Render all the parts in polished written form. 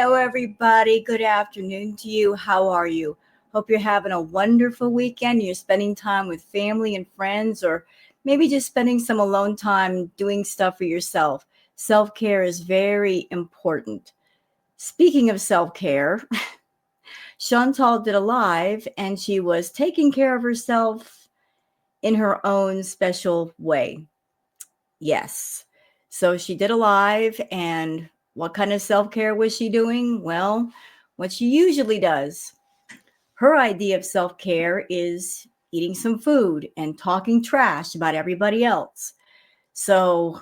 Hello, everybody. Good afternoon to you. How are you? Hope you're having a wonderful weekend. You're spending time with family and friends, or maybe just spending some alone time doing stuff for yourself. Self care is very important. Speaking of self care, Shantal did a live and she was taking care of herself in her own special way. Yes. So she did a live, and what kind of self care was she doing? Well, what she usually does. Her idea of self care is eating some food and talking trash about everybody else. So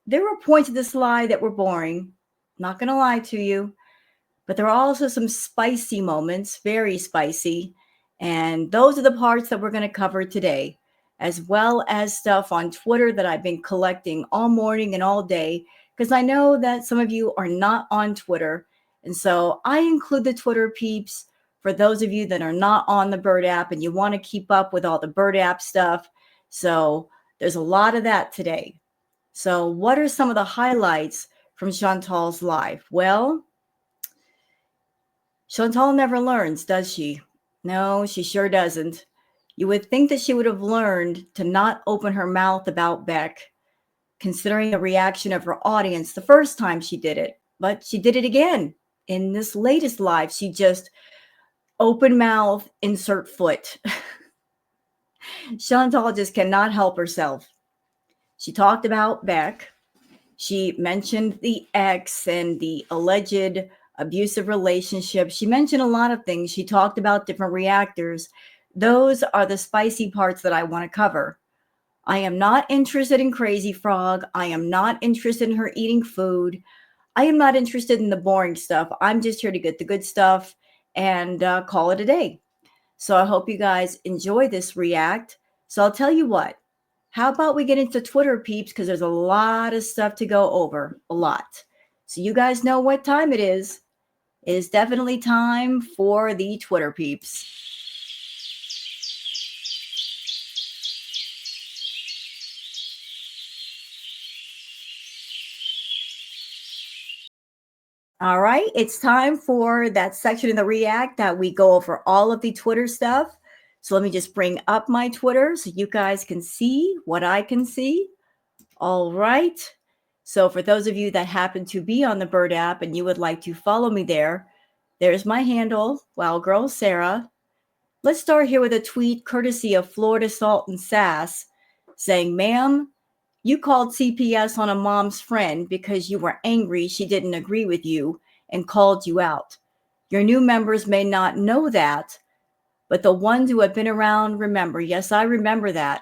there were points of this lie that were boring. Not going to lie to you, but there are also some spicy moments, very spicy. And those are the parts that we're going to cover today, as well as stuff on Twitter that I've been collecting all morning and all day, because I know that some of you are not on Twitter. And so I include the Twitter peeps for those of you that are not on the Bird app and you want to keep up with all the Bird app stuff. So there's a lot of that today. So what are some of the highlights from Chantal's live? Well, Chantal never learns, does she? No, she sure doesn't. You would think that she would have learned to not open her mouth about Beck, considering the reaction of her audience the first time she did it. But she did it again. In this latest live, she just open mouth, insert foot. Chantal just cannot help herself. She talked about Beck. She mentioned the ex and the alleged abusive relationship. She mentioned a lot of things. She talked about different reactors. Those are the spicy parts that I want to cover. I am not interested in Crazy Frog. I am not interested in her eating food. I am not interested in the boring stuff. I'm just here to get the good stuff and call it a day. So I hope you guys enjoy this react. So I'll tell you what. How about we get into Twitter, peeps, because there's a lot of stuff to go over, a lot. So you guys know what time it is. It is definitely time for the Twitter peeps. All right, it's time for that section in the React that we go over all of the Twitter stuff. So let me just bring up my Twitter so you guys can see what I can see. All right. So for those of you that happen to be on the Bird app and you would like to follow me there, there's my handle, Wild Girl Sarah. Let's start here with a tweet courtesy of Florida Salt and Sass saying, "Ma'am, you called CPS on a mom's friend because you were angry she didn't agree with you and called you out. Your new members may not know that, but the ones who have been around remember." Yes, I remember that.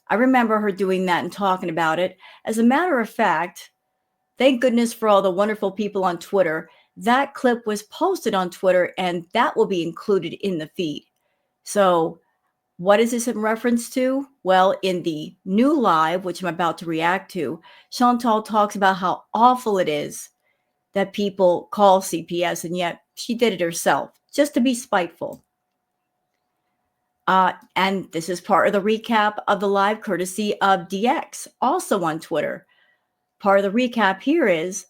I remember her doing that and talking about it. As a matter of fact, thank goodness for all the wonderful people on Twitter. That clip was posted on Twitter and that will be included in the feed. So what is this in reference to? Well, in the new live, which I'm about to react to, Shantal talks about how awful it is that people call CPS, and yet she did it herself just to be spiteful. And this is part of the recap of the live courtesy of DX, also on Twitter. Part of the recap here is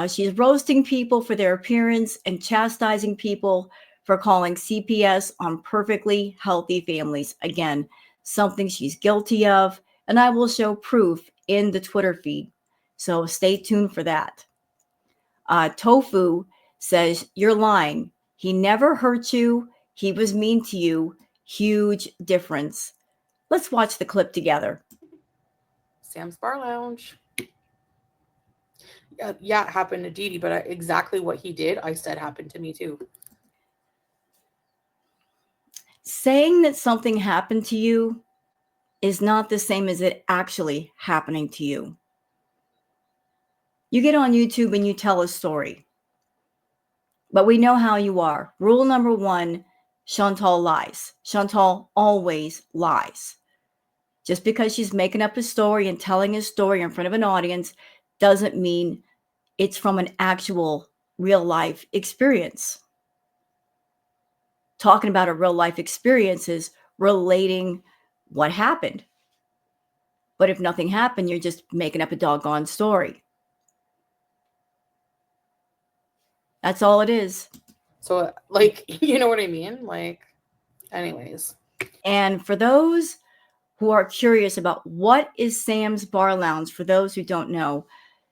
she's roasting people for their appearance and chastising people for calling CPS on perfectly healthy families. Again, something she's guilty of, and I will show proof in the Twitter feed. So stay tuned for that. Tofu says, "You're lying. He never hurt you. He was mean to you. Huge difference." Let's watch the clip together. Sam's Bar Lounge. Yeah, it happened to Dee, but exactly what he did, I said happened to me too. Saying that something happened to you is not the same as it actually happening to you. You get on YouTube and you tell a story, but we know how you are. Rule number one, Shantal lies. Shantal always lies. Just because she's making up a story and telling a story in front of an audience doesn't mean it's from an actual real life experience. Talking about a real life experience is relating what happened. But if nothing happened, you're just making up a doggone story. That's all it is. So, like, you know what I mean? Like, anyways. And for those who are curious about what is Sam's Bar Lounge, for those who don't know,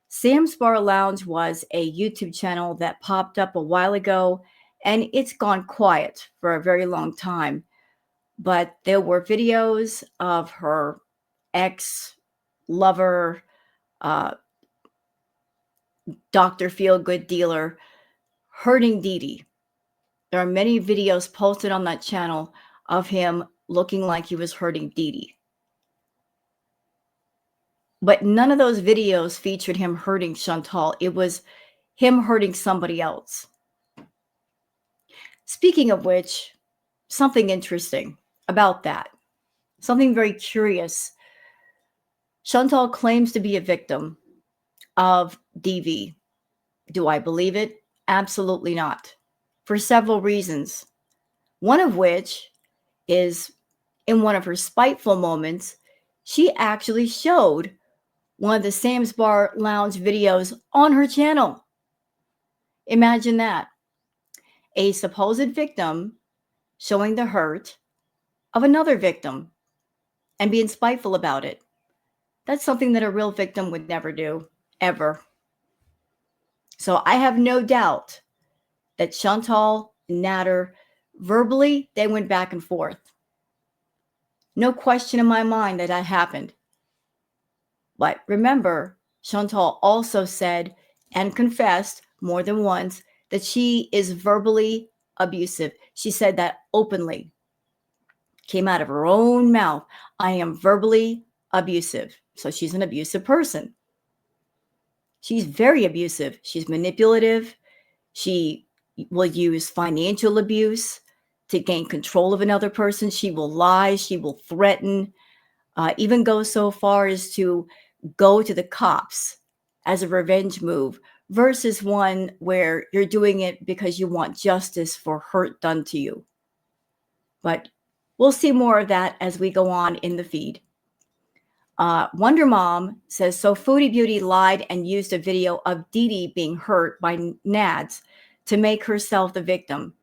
Sam's Bar Lounge was a YouTube channel that popped up a while ago, and it's gone quiet for a very long time. But there were videos of her ex-lover, Dr. Feelgood dealer, hurting Dee Dee. There are many videos posted on that channel of him looking like he was hurting Dee Dee. But none of those videos featured him hurting Shantal. It was him hurting somebody else. Speaking of which, something interesting about that. Something very curious. Shantal claims to be a victim of DV. Do I believe it? Absolutely not. For several reasons. One of which is in one of her spiteful moments, she actually showed one of the Sam's Bar Lounge videos on her channel. Imagine that. A supposed victim showing the hurt of another victim and being spiteful about it. That's something that a real victim would never do, ever. So I have no doubt that Shantal and Nader, verbally, they went back and forth. No question in my mind that that happened. But remember, Shantal also said and confessed more than once that she is verbally abusive. She said that openly. Came out of her own mouth. I am verbally abusive. So she's an abusive person. She's very abusive. She's manipulative. She will use financial abuse to gain control of another person. She will lie. She will threaten, even go so far as to go to the cops as a revenge move versus one where you're doing it because you want justice for hurt done to you. But we'll see more of that as we go on in the feed. Wonder Mom says, so Foodie Beauty lied and used a video of Dee Dee being hurt by Nads to make herself the victim.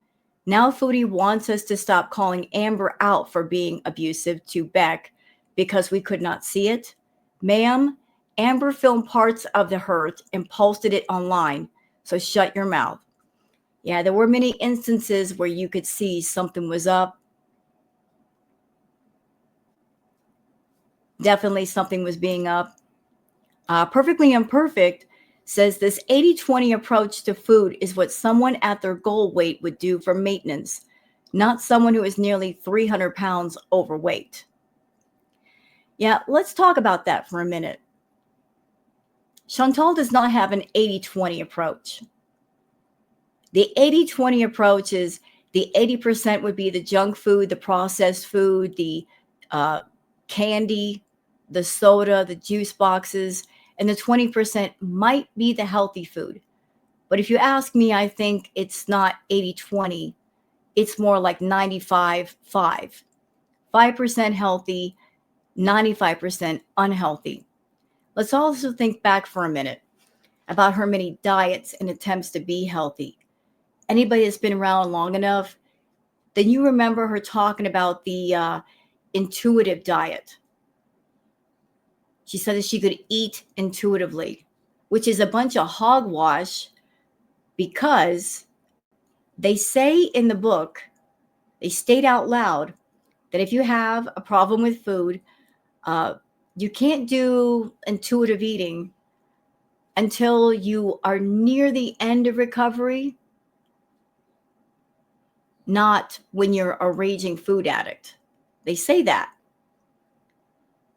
Now Foodie wants us to stop calling Amber out for being abusive to Beck because we could not see it. Ma'am, Amber filmed parts of the hurt and posted it online, so shut your mouth. Yeah, there were many instances where you could see something was up. Definitely something was being up. Perfectly Imperfect says this 80-20 approach to food is what someone at their goal weight would do for maintenance, not someone who is nearly 300 pounds overweight. Yeah, let's talk about that for a minute. Shantal does not have an 80-20 approach. The 80-20 approach is the 80% would be the junk food, the processed food, the candy, the soda, the juice boxes, and the 20% might be the healthy food. But if you ask me, I think it's not 80-20. It's more like 95-5. 5% healthy, 95% unhealthy. Let's also think back for a minute about her many diets and attempts to be healthy. Anybody that's been around long enough, then you remember her talking about the intuitive diet. She said that she could eat intuitively, which is a bunch of hogwash because they say in the book, they state out loud that if you have a problem with food, you can't do intuitive eating until you are near the end of recovery, not when you're a raging food addict. They say that.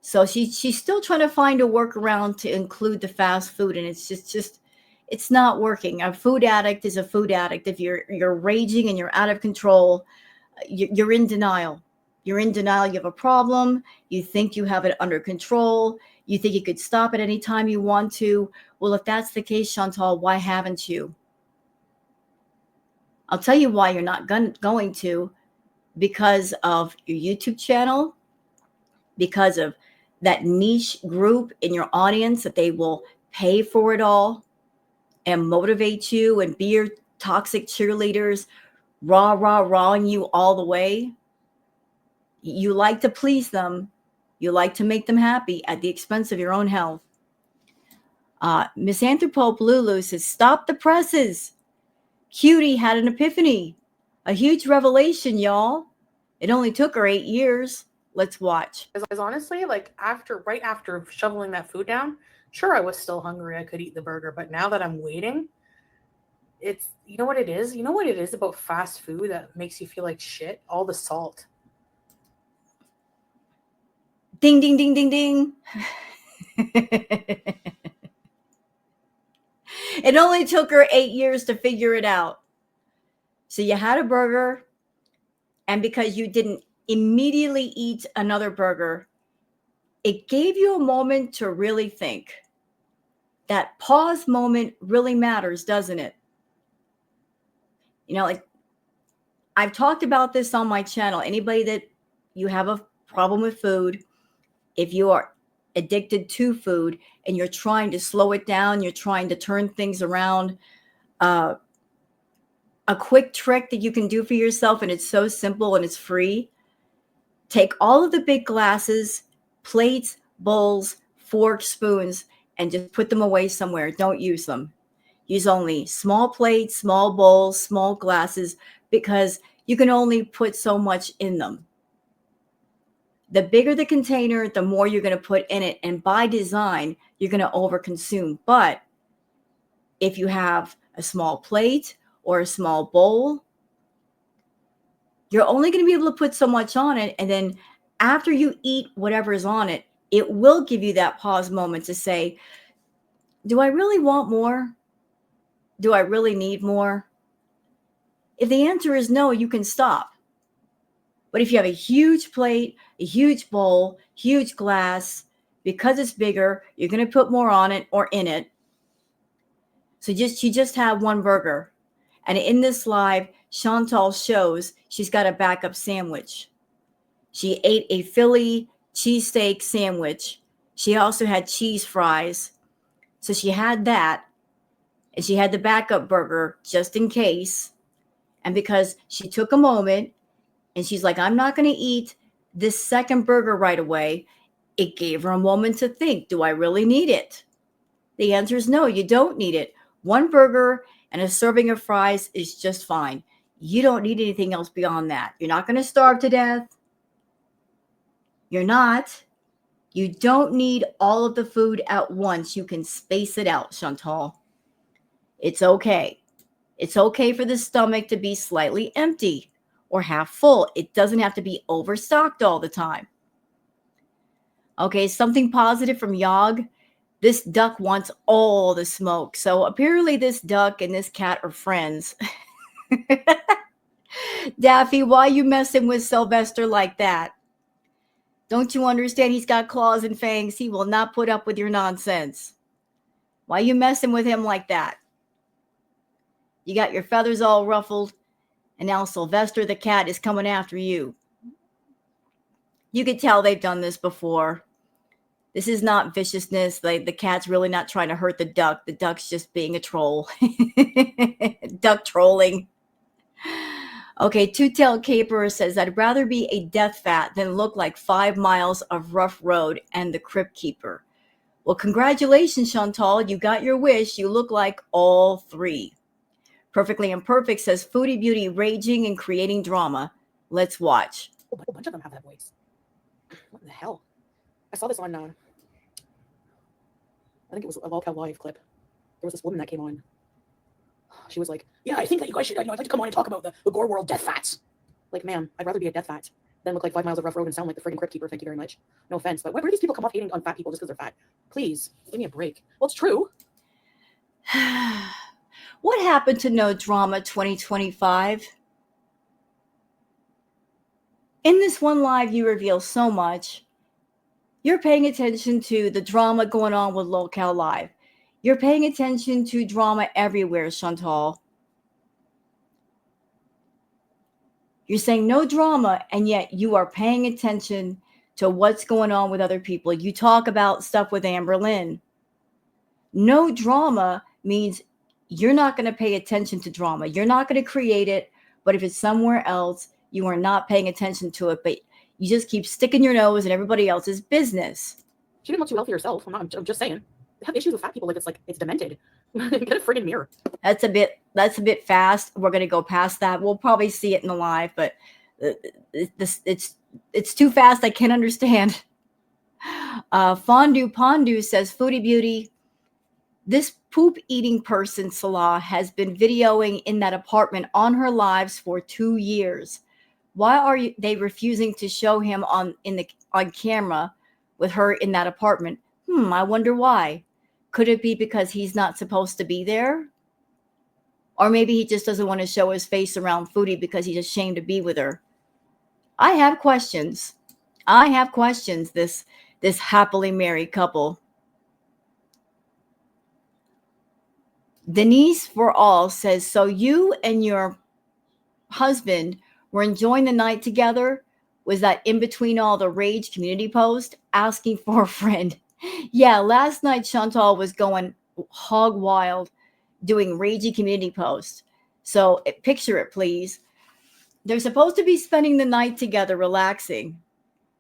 So she's still trying to find a workaround to include the fast food, and it's just it's not working. A food addict is a food addict. If you're raging and you're out of control, you're in denial. You're in denial. You have a problem. You think you have it under control. You think you could stop at any time you want to. Well, if that's the case, Shantal, why haven't you? I'll tell you why you're not going to, because of your YouTube channel, because of that niche group in your audience that they will pay for it all and motivate you and be your toxic cheerleaders rawing you all the way. You like to please them. You like to make them happy at the expense of your own health. Misanthropope Lulu says, stop the presses. Cutie had an epiphany. A huge revelation, y'all. It only took her 8 years. Let's watch. Because honestly, like right after shoveling that food down, sure, I was still hungry. I could eat the burger. But now that I'm waiting, it's, you know what it is? You know what it is about fast food that makes you feel like shit? All the salt. Ding, ding, ding, ding, ding. It only took her 8 years to figure it out. So you had a burger, and because you didn't immediately eat another burger, it gave you a moment to really think. That pause moment really matters, doesn't it? You know, like I've talked about this on my channel. Anybody that you have a problem with food, if you are addicted to food and you're trying to slow it down, you're trying to turn things around, a quick trick that you can do for yourself, and it's so simple and it's free. Take all of the big glasses, plates, bowls, forks, spoons, and just put them away somewhere. Don't use them. Use only small plates, small bowls, small glasses, because you can only put so much in them. The bigger the container, the more you're going to put in it. And by design, you're going to overconsume. But if you have a small plate or a small bowl, you're only going to be able to put so much on it. And then after you eat whatever is on it, it will give you that pause moment to say, do I really want more? Do I really need more? If the answer is no, you can stop. But if you have a huge plate, a huge bowl, huge glass, because it's bigger, you're going to put more on it or in it. So you just have one burger. And in this live, Shantal shows she's got a backup sandwich. She ate a Philly cheesesteak sandwich. She also had cheese fries. So she had that. And she had the backup burger just in case. And because she took a moment and she's like, I'm not going to eat this second burger right away, it gave her a moment to think, do I really need it? The answer is no, you don't need it. One burger and a serving of fries is just fine. You don't need anything else beyond that. You're not going to starve to death. You're not. You don't need all of the food at once. You can space it out, Shantal. It's okay. It's okay for the stomach to be slightly empty or half full. It doesn't have to be overstocked all the time. Okay, something positive from Yog. This duck wants all the smoke. So apparently this duck and this cat are friends. Daffy, why you messing with Sylvester like that? Don't you understand he's got claws and fangs? He will not put up with your nonsense. Why you messing with him like that? You got your feathers all ruffled, and now Sylvester the cat is coming after you. You could tell they've done this before. This is not viciousness. The cat's really not trying to hurt the duck. The duck's just being a troll. Duck trolling. Okay, Two-Tailed Caperer says, I'd rather be a death fat than look like 5 miles of rough road and the Crypt Keeper. Well, congratulations, Shantal. You got your wish. You look like all 3. Perfectly Imperfect says, Foodie Beauty raging and creating drama. Let's watch. A bunch of them have that voice. What the hell? I saw this on, I think it was a Lolcow Live clip. There was this woman that came on. She was like, yeah, I think that you guys should, I'd like to come on and talk about the gore world death fats. Like, ma'am, I'd rather be a death fat than look like 5 miles of rough road and sound like the friggin' Crypt Keeper. Thank you very much. No offense, but where do these people come off hating on fat people just because they're fat? Please, give me a break. Well, it's true. What happened to No Drama 2025? In this one live, you reveal so much. You're paying attention to the drama going on with Lolcow Live. You're paying attention to drama everywhere, Shantal. You're saying no drama, and yet you are paying attention to what's going on with other people. You talk about stuff with Amber Lynn. No drama means you're not going to pay attention to drama. You're not going to create it. But if it's somewhere else, you are not paying attention to it. But you just keep sticking your nose in everybody else's business. She didn't look too healthy herself. I'm just saying. They have issues with fat people like it's demented. Get a friggin' mirror. That's a bit fast. We're going to go past that. We'll probably see it in the live, but it's too fast. I can't understand. Fondue Pondu says, Foodie Beauty, this poop eating person, Salah, has been videoing in that apartment on her lives for 2 years. Why are they refusing to show him on camera with her in that apartment? I wonder why. Could it be because he's not supposed to be there? Or maybe he just doesn't want to show his face around Foodie because he's ashamed to be with her. I have questions. This happily married couple. Denise for all says, so you and your husband were enjoying the night together? Was that in between all the rage community posts asking for a friend? Yeah, last night Shantal was going hog wild doing ragey community posts. So picture it, please. They're supposed to be spending the night together relaxing.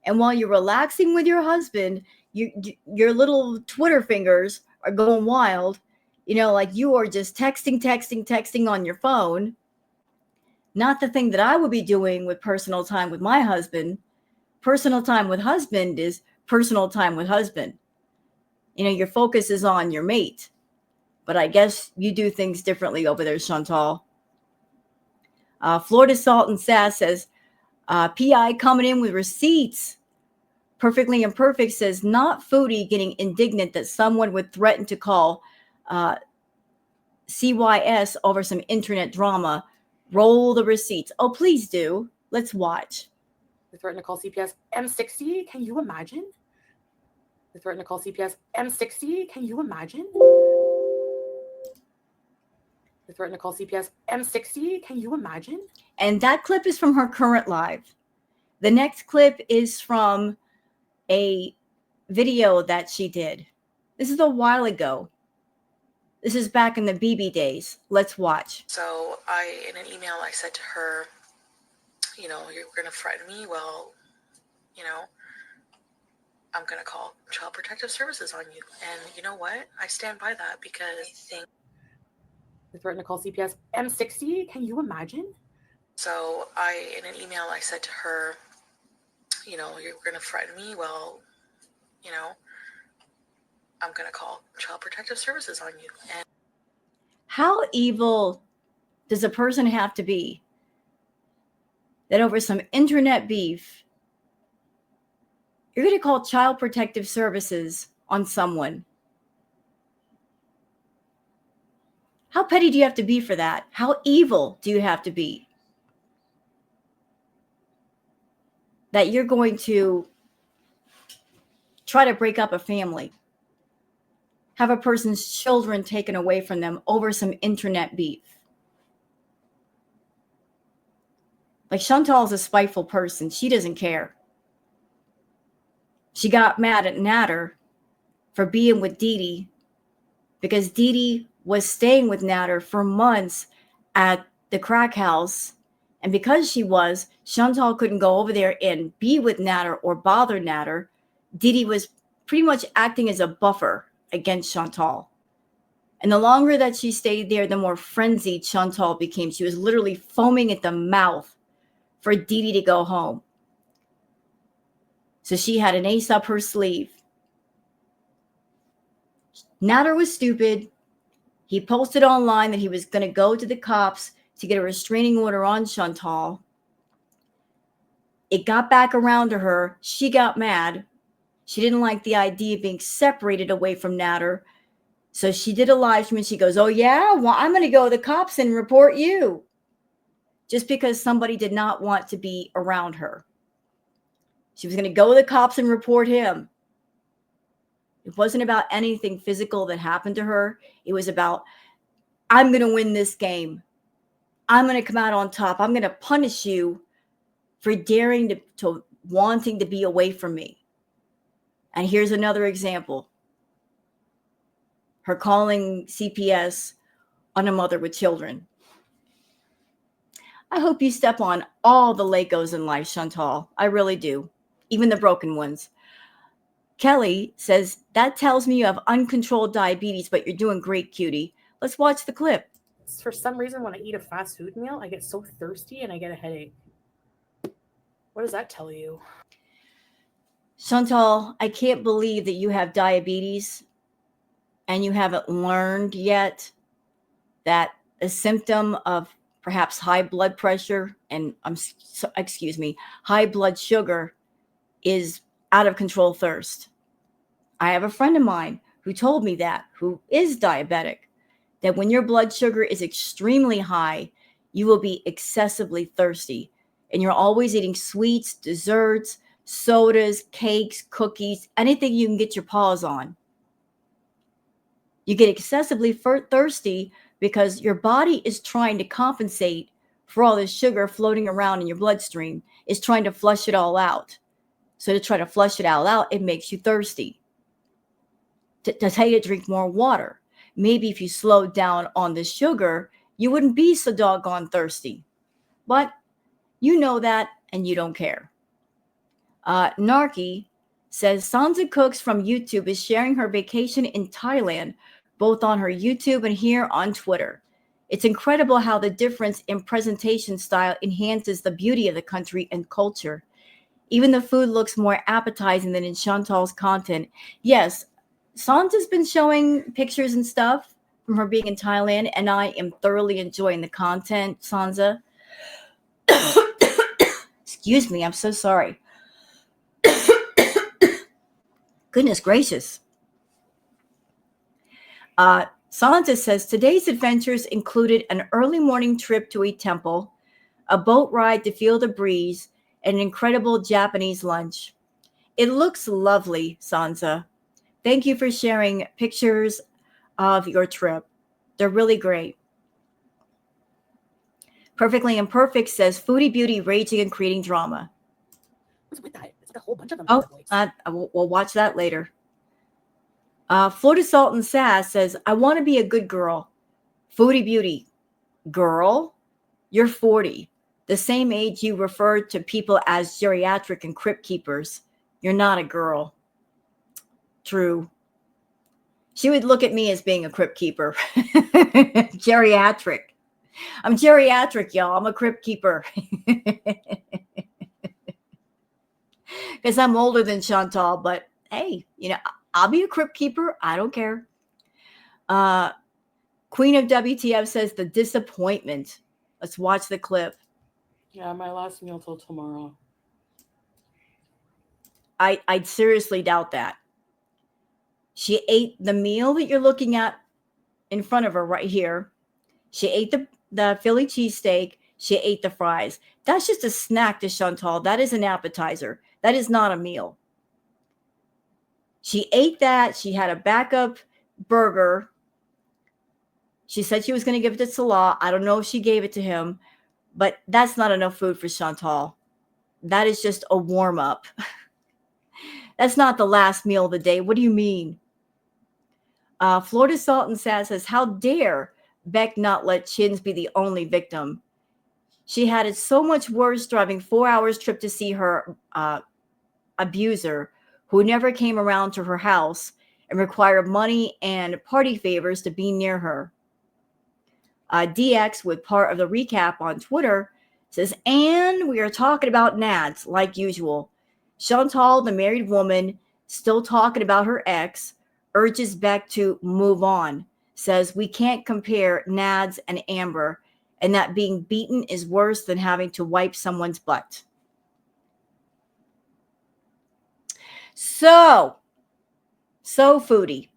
And while you're relaxing with your husband, your little Twitter fingers are going wild. Like you are just texting on your phone. Not the thing that I would be doing with personal time with my husband. Personal time with husband is personal time with husband. Your focus is on your mate. But I guess you do things differently over there, Shantal. Florida Salt and Sass says, PI coming in with receipts. Perfectly Imperfect says, not Foodie getting indignant that someone would threaten to call CYS over some internet drama. Roll the receipts. Oh, please do. Let's watch. They threatened to call CPS M60. Can you imagine? They threatened to call CPS M60. Can you imagine? They threatened to call CPS M60. Can you imagine? And that clip is from her current live. The next clip is from a video that she did. This is a while ago. This is back in the BB days. Let's watch. So in an email, I said to her, you're going to threaten me. Well, I'm going to call Child Protective Services on you. And you know what? I stand by that because I think. They threatened to call CPS M60. Can you imagine? So in an email, I said to her, you're going to threaten me. Well, I'm going to call Child Protective Services on you. And how evil does a person have to be that over some internet beef, you're going to call Child Protective Services on someone? How petty do you have to be for that? How evil do you have to be that you're going to try to break up a family, have a person's children taken away from them over some internet beef? Like, Shantal is a spiteful person. She doesn't care. She got mad at Nader for being with Didi because Didi was staying with Nader for months at the crack house. And because Shantal couldn't go over there and be with Nader or bother Nader. Didi was pretty much acting as a buffer against Shantal. And the longer that she stayed there, the more frenzied Shantal became. She was literally foaming at the mouth for Didi to go home. So she had an ace up her sleeve. Nader was stupid. He posted online that he was going to go to the cops to get a restraining order on Shantal. It got back around to her. She got mad. She didn't like the idea of being separated away from Nader. So she did a live stream and she goes, oh yeah, well, I'm going to go to the cops and report you. Just because somebody did not want to be around her. She was going to go to the cops and report him. It wasn't about anything physical that happened to her. It was about, I'm going to win this game. I'm going to come out on top. I'm going to punish you for daring to wanting to be away from me. And here's another example. Her calling CPS on a mother with children. I hope you step on all the Legos in life, Shantal. I really do. Even the broken ones. Kelly says, that tells me you have uncontrolled diabetes, but you're doing great, cutie. Let's watch the clip. For some reason, when I eat a fast food meal, I get so thirsty and I get a headache. What does that tell you? Shantal, I can't believe that you have diabetes and you haven't learned yet that a symptom of perhaps high blood pressure and high blood sugar is out of control thirst. I have a friend of mine who told me that, who is diabetic, that when your blood sugar is extremely high, you will be excessively thirsty. And you're always eating sweets, desserts, sodas, cakes, cookies, anything you can get your paws on. You get excessively thirsty because your body is trying to compensate for all this sugar floating around in your bloodstream. It's trying to flush it all out. So to try to flush it all out, it makes you thirsty. To tell you to drink more water. Maybe if you slowed down on the sugar, you wouldn't be so doggone thirsty. But you know that and you don't care. Narky says Sansa Cooks from YouTube is sharing her vacation in Thailand, both on her YouTube and here on Twitter. It's incredible how the difference in presentation style enhances the beauty of the country and culture. Even the food looks more appetizing than in Chantal's content. Yes, Sansa's been showing pictures and stuff from her being in Thailand, and I am thoroughly enjoying the content, Sansa. Excuse me, I'm so sorry. Goodness gracious. Sansa says, today's adventures included an early morning trip to a temple, a boat ride to feel the breeze, and an incredible Japanese lunch. It looks lovely, Sansa. Thank you for sharing pictures of your trip. They're really great. Perfectly Imperfect says, Foodie Beauty raging and creating drama. What's with that? It's like a whole bunch of them. We'll watch that later. Florida Salt and Sass says, I want to be a good girl. Foodie Beauty. Girl? You're 40. The same age you referred to people as geriatric and crypt keepers. You're not a girl. True. She would look at me as being a crypt keeper. Geriatric. I'm geriatric, y'all. I'm a crypt keeper. Because I'm older than Shantal, but hey, I'll be a crypt keeper. I don't care. Queen of WTF says the disappointment. Let's watch the clip. Yeah, my last meal till tomorrow. I'd seriously doubt that. She ate the meal that you're looking at in front of her right here. She ate the Philly cheesesteak. She ate the fries. That's just a snack to Shantal. That is an appetizer. That is not a meal. She ate that. She had a backup burger. She said she was going to give it to Salah. I don't know if she gave it to him, but that's not enough food for Shantal. That is just a warm-up. That's not the last meal of the day. What do you mean? Florida Salt and Sass says, how dare Beck not let Chins be the only victim? She had it so much worse driving 4 hours trip to see her abuser, who never came around to her house and required money and party favors to be near her. DX, with part of the recap on Twitter, says, and we are talking about Nads, like usual. Shantal, the married woman, still talking about her ex, urges Beck to move on, says we can't compare Nads and Amber, and that being beaten is worse than having to wipe someone's butt. So Foodie.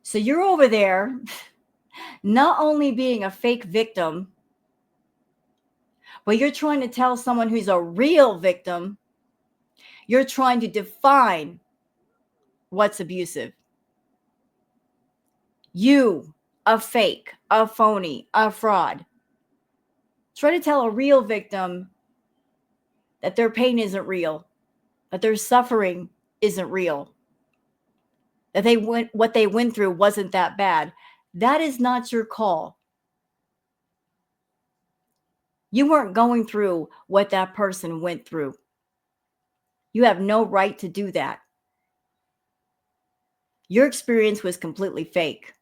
So you're over there not only being a fake victim, but you're trying to tell someone who's a real victim, you're trying to define what's abusive. You, a fake, a phony, a fraud. Try to tell a real victim that their pain isn't real, that their suffering isn't real, that what they went through wasn't that bad. That is not your call. You weren't going through what that person went through. You have no right to do that. Your experience was completely fake.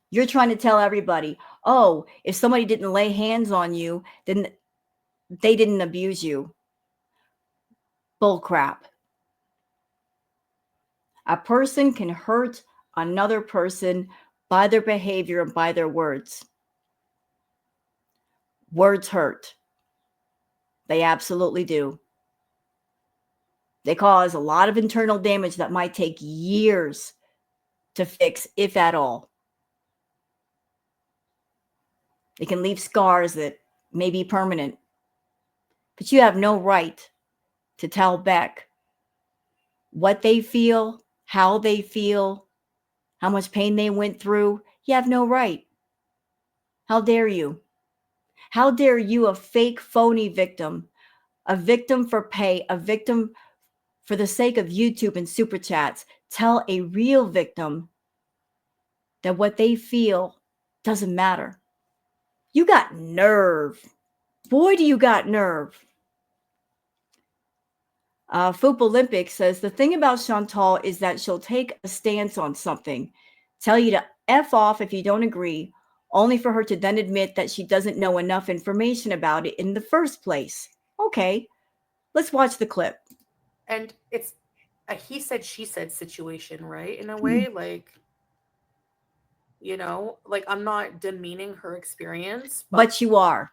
You're trying to tell everybody, oh, if somebody didn't lay hands on you, then they didn't abuse you. Bull crap. A person can hurt another person by their behavior and by their words. Words hurt. They absolutely do. They cause a lot of internal damage that might take years to fix, if at all. It can leave scars that may be permanent. But you have no right to tell Beck what they feel, how much pain they went through. You have no right. How dare you? How dare you, a fake, phony victim, a victim for pay, a victim for the sake of YouTube and super chats, tell a real victim that what they feel doesn't matter. You got nerve. Boy, do you got nerve. Foop Olympic says, the thing about Shantal is that she'll take a stance on something, tell you to F off if you don't agree, only for her to then admit that she doesn't know enough information about it in the first place. Okay, let's watch the clip. And it's a he said, she said situation, right? In a way, like, you know, like I'm not demeaning her experience. But you are.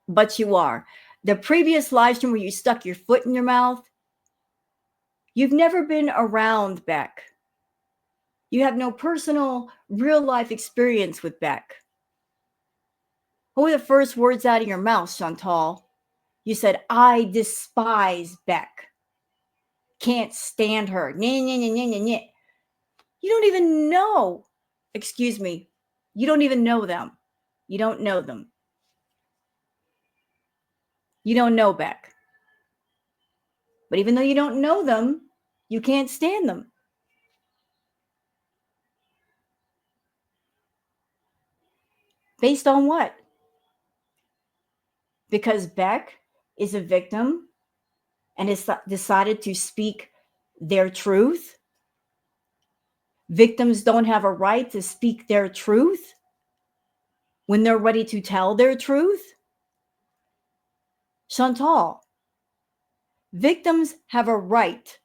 But you are. The previous live stream where you stuck your foot in your mouth, you've never been around Beck. You have no personal, real life experience with Beck. What were the first words out of your mouth, Shantal? You said, I despise Beck. Can't stand her. You don't even know. Excuse me. You don't even know them. You don't know them. You don't know Beck. But even though you don't know them, you can't stand them. Based on what? Because Beck is a victim and has decided to speak their truth. Victims don't have a right to speak their truth when they're ready to tell their truth. Shantal, victims have a right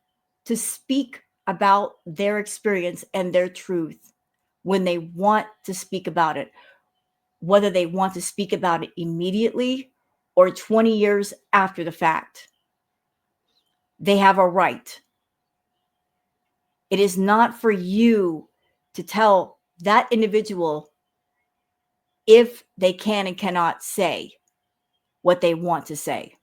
to speak about their experience and their truth when they want to speak about it, whether they want to speak about it immediately or 20 years after the fact. They have a right. It is not for you to tell that individual if they can and cannot say what they want to say.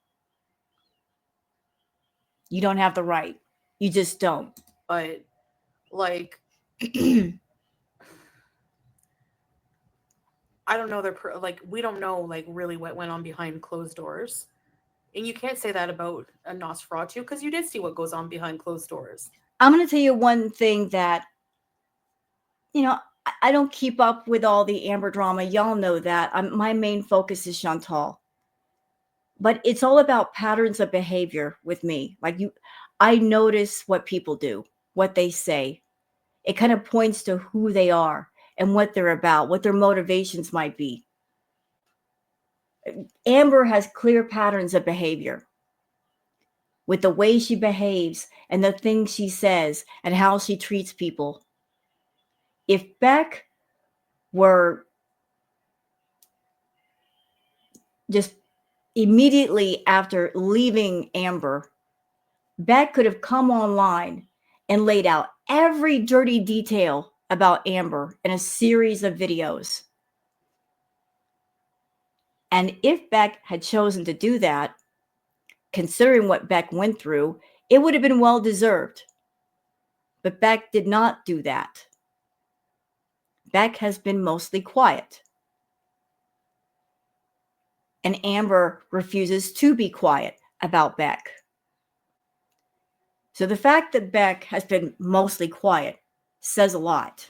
You don't have the right. You just don't. But like, I don't know. Like, we don't know like really what went on behind closed doors. And you can't say that about a Nosferatu because you did see what goes on behind closed doors. I'm going to tell you one thing that, you know, I don't keep up with all the Amber drama. Y'all know that. My main focus is Shantal. But it's all about patterns of behavior with me. Like I notice what people do, what they say. It kind of points to who they are and what they're about, what their motivations might be. Amber has clear patterns of behavior with the way she behaves and the things she says and how she treats people. If Beck were just immediately after leaving Amber, Beck could have come online and laid out every dirty detail about Amber in a series of videos. And if Beck had chosen to do that, considering what Beck went through, it would have been well deserved. But Beck did not do that. Beck has been mostly quiet. And Amber refuses to be quiet about Beck. So the fact that Beck has been mostly quiet says a lot.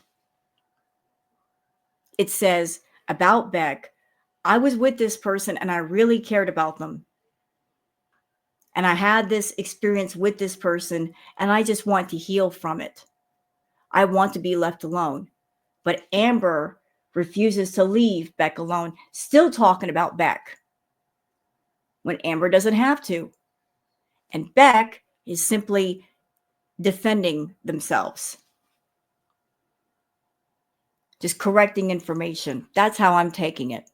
It says about Beck, I was with this person and I really cared about them. And I had this experience with this person and I just want to heal from it. I want to be left alone. But Amber refuses to leave Beck alone, still talking about Beck when Amber doesn't have to. And Beck is simply defending themselves, just correcting information. That's how I'm taking it.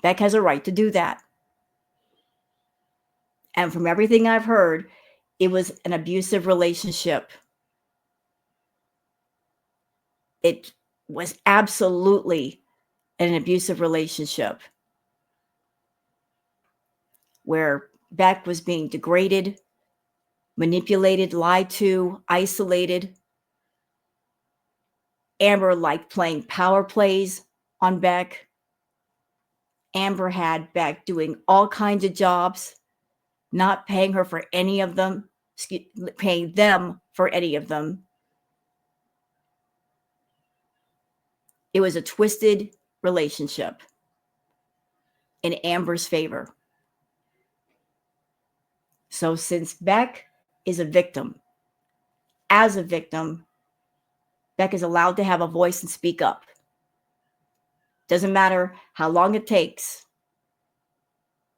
Beck has a right to do that. And from everything I've heard, it was an abusive relationship. It was absolutely an abusive relationship where Beck was being degraded, manipulated, lied to, isolated. Amber liked playing power plays on Beck. Amber had Beck doing all kinds of jobs, not paying her for any of them, paying them for any of them. It was a twisted relationship in Amber's favor. So since Beck is a victim, as a victim, Beck is allowed to have a voice and speak up. Doesn't matter how long it takes.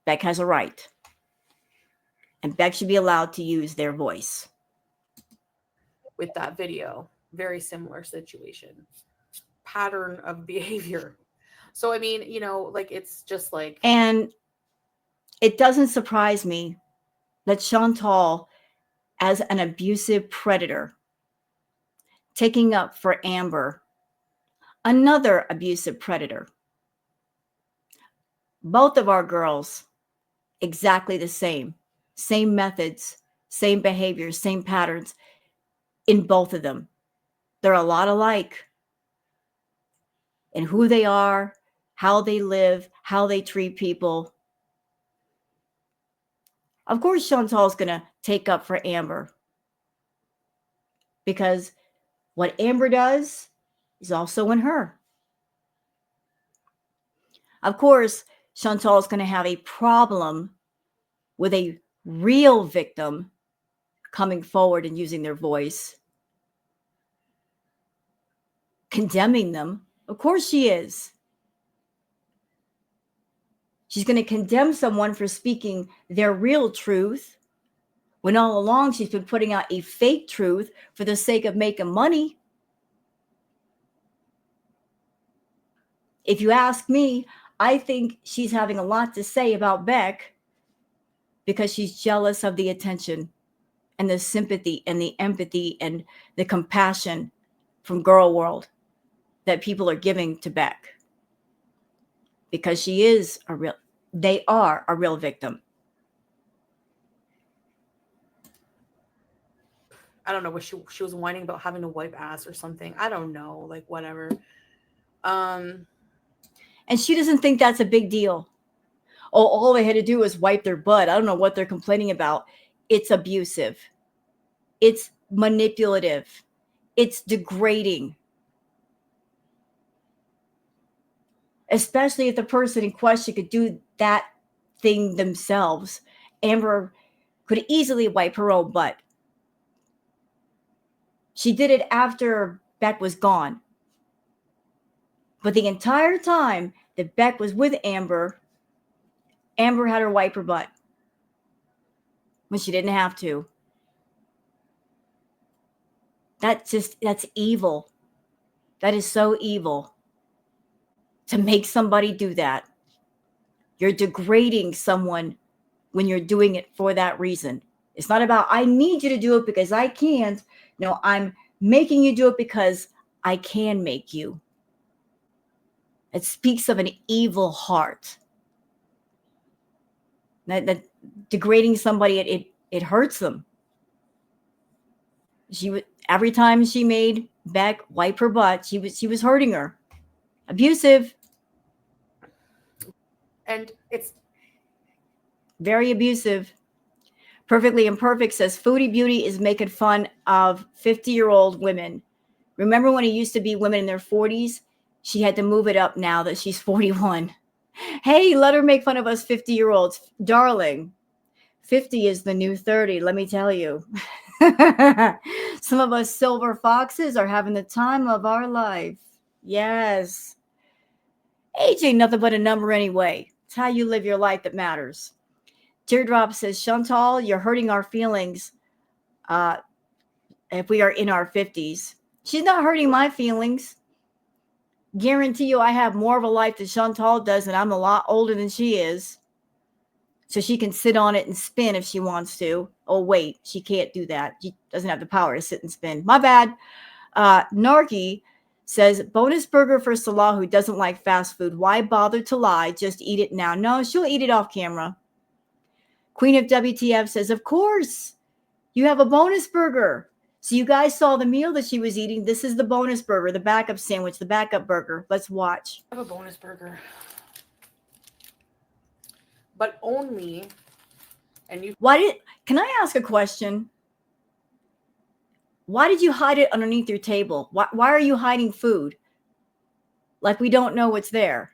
Beck has a right. And Beck should be allowed to use their voice. With that video, very similar situation, pattern of behavior. So, I mean, you know, like, it's just like. And it doesn't surprise me that Shantal, as an abusive predator, taking up for Amber, another abusive predator. Both of our girls, exactly the same methods, same behaviors, same patterns in both of them. They're a lot alike in who they are, how they live, how they treat people. Of course, Chantal's going to take up for Amber because what Amber does is also in her. Of course, Chantal is going to have a problem with a real victim coming forward and using their voice, condemning them. Of course she is. She's going to condemn someone for speaking their real truth when all along she's been putting out a fake truth for the sake of making money. If you ask me, I think she's having a lot to say about Beck because she's jealous of the attention and the sympathy and the empathy and the compassion from Girl World that people are giving to Beck. Because they are a real victim. I don't know what she was whining about having to wipe ass or something. I don't know, like, whatever. And she doesn't think that's a big deal. Oh, all they had to do was wipe their butt. I don't know what they're complaining about. It's abusive. It's manipulative. It's degrading. Especially if the person in question could do that thing themselves. Amber could easily wipe her own butt. She did it after Beck was gone. But the entire time that Beck was with Amber, Amber had her wipe her butt when she didn't have to. That's evil. That is so evil to make somebody do that. You're degrading someone when you're doing it for that reason. It's not about, I need you to do it because I can't. No, I'm making you do it because I can make you. It speaks of an evil heart. That degrading somebody, it hurts them. Every time she made Beck wipe her butt, she was hurting her. Abusive. And it's very abusive. Perfectly Imperfect says Foodie Beauty is making fun of 50-year-old women. Remember when it used to be women in their 40s? She had to move it up now that she's 41. Hey, let her make fun of us 50-year-olds. Darling, 50 is the new 30, let me tell you. Some of us silver foxes are having the time of our life. Yes. Age ain't nothing but a number anyway. It's how you live your life that matters. Teardrop says, Shantal, you're hurting our feelings if we are in our 50s. She's not hurting my feelings. Guarantee you I have more of a life than Shantal does, and I'm a lot older than she is. So she can sit on it and spin if she wants to. Oh, wait, she can't do that. She doesn't have the power to sit and spin. My bad. Narky says, bonus burger for Salah, who doesn't like fast food. Why bother to lie? Just eat it now. No, she'll eat it off camera. Queen of WTF says, of course, you have a bonus burger. So you guys saw the meal that she was eating. This is the bonus burger, the backup sandwich, the backup burger. Let's watch. I have a bonus burger. But only, and you... Can I ask a question? Why did you hide it underneath your table? Why are you hiding food? Like we don't know what's there.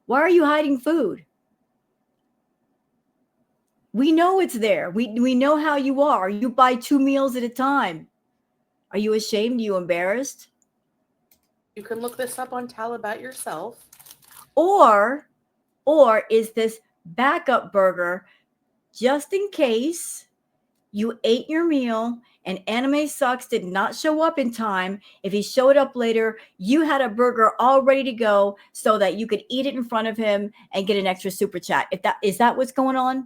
Why are you hiding food? We know it's there. We know how you are. You buy 2 meals at a time. Are you ashamed? Are you embarrassed? You can look this up on Talabat yourself. Or is this backup burger just in case you ate your meal and Anime Sucks did not show up in time? If he showed up later, you had a burger all ready to go so that you could eat it in front of him and get an extra super chat. Is that what's going on?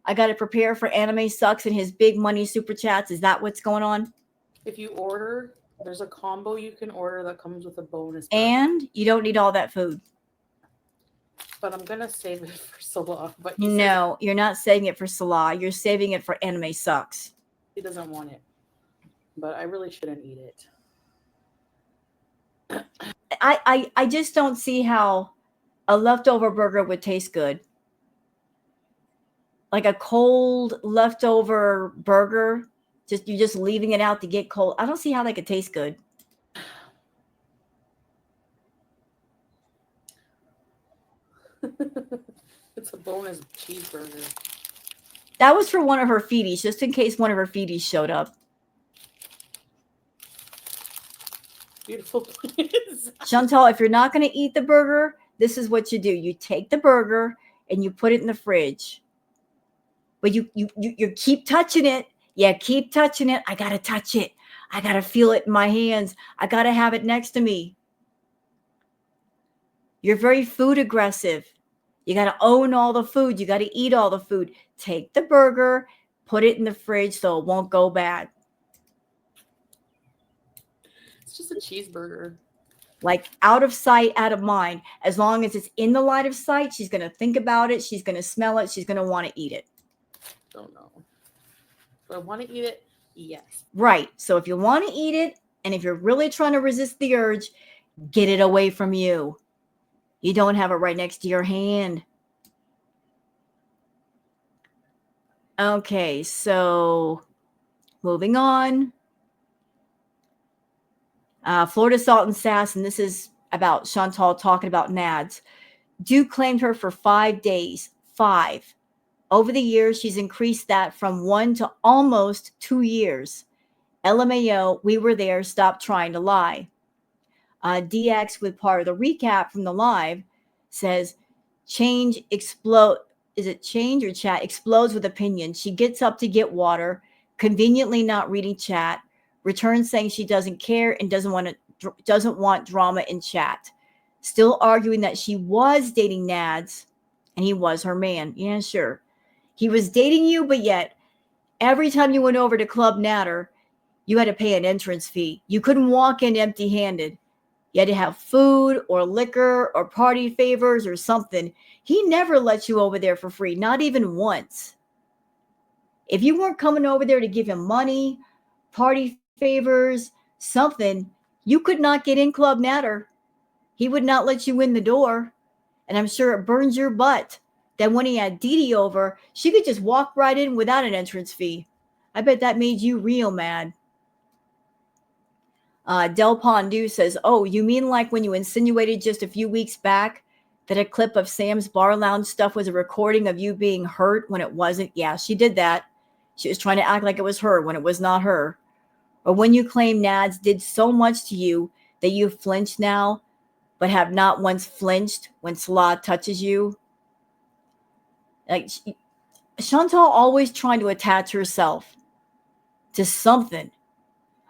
I got to prepare for Anime Sucks and his big money super chats. Is that what's going on? If you order, there's a combo you can order that comes with a bonus burger. And you don't need all that food. But I'm going to save it for Salah. But No, you're not saving it for Salah. You're saving it for Anime Sucks. He doesn't want it. But I really shouldn't eat it. I just don't see how a leftover burger would taste good. Like a cold leftover burger, you're just leaving it out to get cold. I don't see how that could taste good. It's a bonus cheeseburger. That was for one of her feedies, just in case one of her feedies showed up. Beautiful. Shantal, if you're not going to eat the burger, this is what you do. You take the burger and you put it in the fridge. But you keep touching it. Yeah, keep touching it. I got to touch it. I got to feel it in my hands. I got to have it next to me. You're very food aggressive. You got to own all the food. You got to eat all the food. Take the burger, put it in the fridge so it won't go bad. It's just a cheeseburger. Like out of sight, out of mind. As long as it's in the line of sight, she's going to think about it. She's going to smell it. She's going to want to eat it. Don't know. Do I want to eat it? Yes. Right. So if you want to eat it, and if you're really trying to resist the urge, get it away from you. You don't have it right next to your hand. Okay, so moving on. Florida Salt and Sass, and this is about Shantal talking about Nads. Duke claimed her for 5 days. 5. Over the years, she's increased that from 1 to almost 2 years. LMAO, we were there. Stop trying to lie. DX, with part of the recap from the live, says, change explode. Is it change or chat? Explodes with opinion. She gets up to get water, conveniently not reading chat, returns saying she doesn't care and doesn't want drama in chat. Still arguing that she was dating Nads and he was her man. Yeah, sure. He was dating you, but yet every time you went over to Club Natter, you had to pay an entrance fee. You couldn't walk in empty-handed. You had to have food or liquor or party favors or something. He never let you over there for free, not even once. If you weren't coming over there to give him money, party favors, something, you could not get in Club Natter. He would not let you in the door. And I'm sure it burns your butt Then when he had Dee over, she could just walk right in without an entrance fee. I bet that made you real mad. Del Pondu says, oh, you mean like when you insinuated just a few weeks back that a clip of Sam's Bar Lounge stuff was a recording of you being hurt when it wasn't? Yeah, she did that. She was trying to act like it was her when it was not her. Or when you claim Nads did so much to you that you flinch now, but have not once flinched when Salah touches you. Like Shantal always trying to attach herself to something.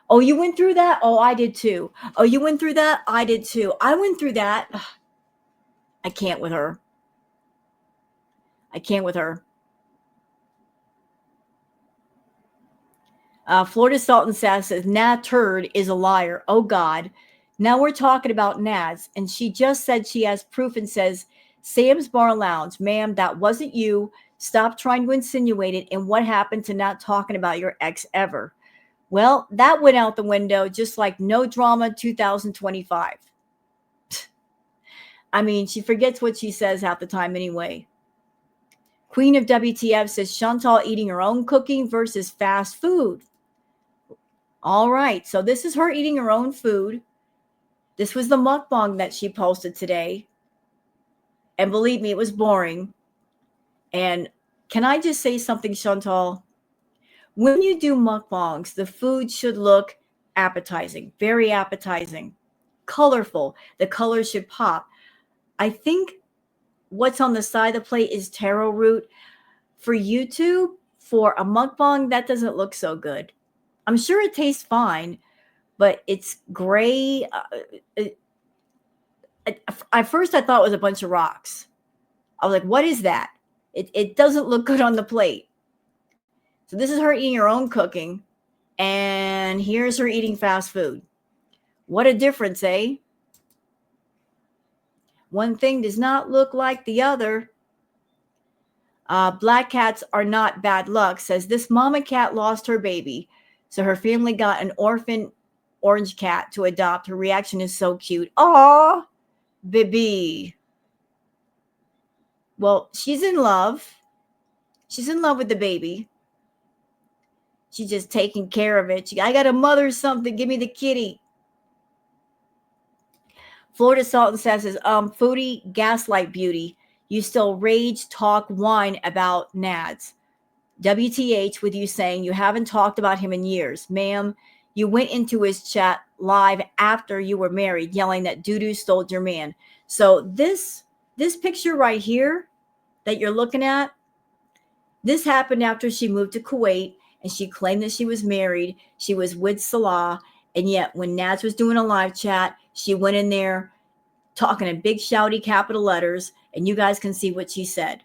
Oh, you went through that? Oh, I did too. Oh, you went through that? I did too. I went through that. Ugh, I can't with her. I can't with her. Florida Salt and Sass says, Nat Turd is a liar. Oh, God. Now we're talking about Nads. And she just said she has proof and says, Sam's Bar Lounge. Ma'am, that wasn't you. Stop trying to insinuate it. And what happened to not talking about your ex ever? Well, that went out the window just like no drama 2025. I mean, she forgets what she says half the time anyway. Queen of WTF says Shantal eating her own cooking versus fast food. All right, so this is her eating her own food. This was the mukbang that she posted today. And believe me, it was boring. And can I just say something, Shantal? When you do mukbangs, the food should look appetizing, very appetizing, colorful. The colors should pop. I think what's on the side of the plate is taro root. For YouTube, for a mukbang, that doesn't look so good. I'm sure it tastes fine, but it's gray. At first, I thought it was a bunch of rocks. I was like, what is that? It doesn't look good on the plate. So this is her eating her own cooking, and here's her eating fast food. What a difference, eh? One thing does not look like the other. Black cats are not bad luck, says this mama cat lost her baby. So her family got an orphan orange cat to adopt. Her reaction is so cute. Aw, baby. Well, she's in love. She's in love with the baby. She's just taking care of it. I got to mother something. Give me the kitty. Florida Salt and Sass says, Foodie, gaslight beauty. You still rage, talk, whine about Nads. WTH with you saying you haven't talked about him in years. Ma'am, you went into his chat live after you were married, yelling that doo-doo stole your man. So this picture right here that you're looking at, this happened after she moved to Kuwait and she claimed that she was married. She was with Salah. And yet when Nads was doing a live chat, she went in there talking in big shouty capital letters, and you guys can see what she said.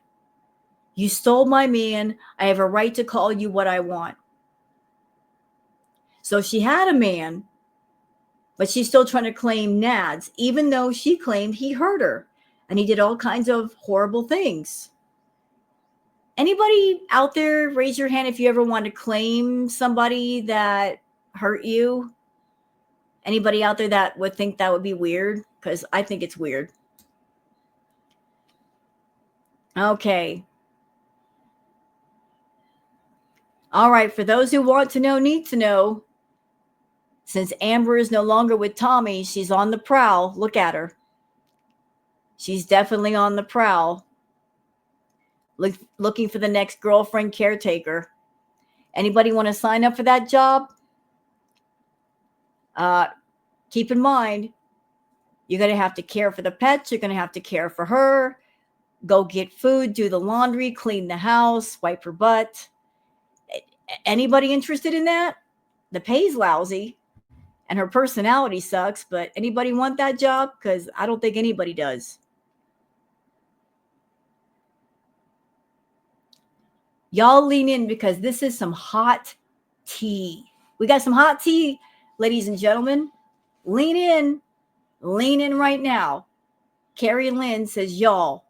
You stole my man. I have a right to call you what I want. So she had a man, but she's still trying to claim Nads, even though she claimed he hurt her and he did all kinds of horrible things. Anybody out there, raise your hand if you ever want to claim somebody that hurt you? Anybody out there that would think that would be weird? Because I think it's weird. Okay. All right. For those who want to know, need to know, since Amber is no longer with Tommy, she's on the prowl. Look at her. She's definitely on the prowl. Looking for the next girlfriend caretaker. Anybody want to sign up for that job? Keep in mind, you're going to have to care for the pets. You're going to have to care for her. Go get food, do the laundry, clean the house, wipe her butt. Anybody interested in that? The pay's lousy and her personality sucks, but anybody want that job? Because I don't think anybody does. Y'all lean in because this is some hot tea. We got some hot tea, ladies and gentlemen. Lean in right now. Carrie Lynn says, y'all,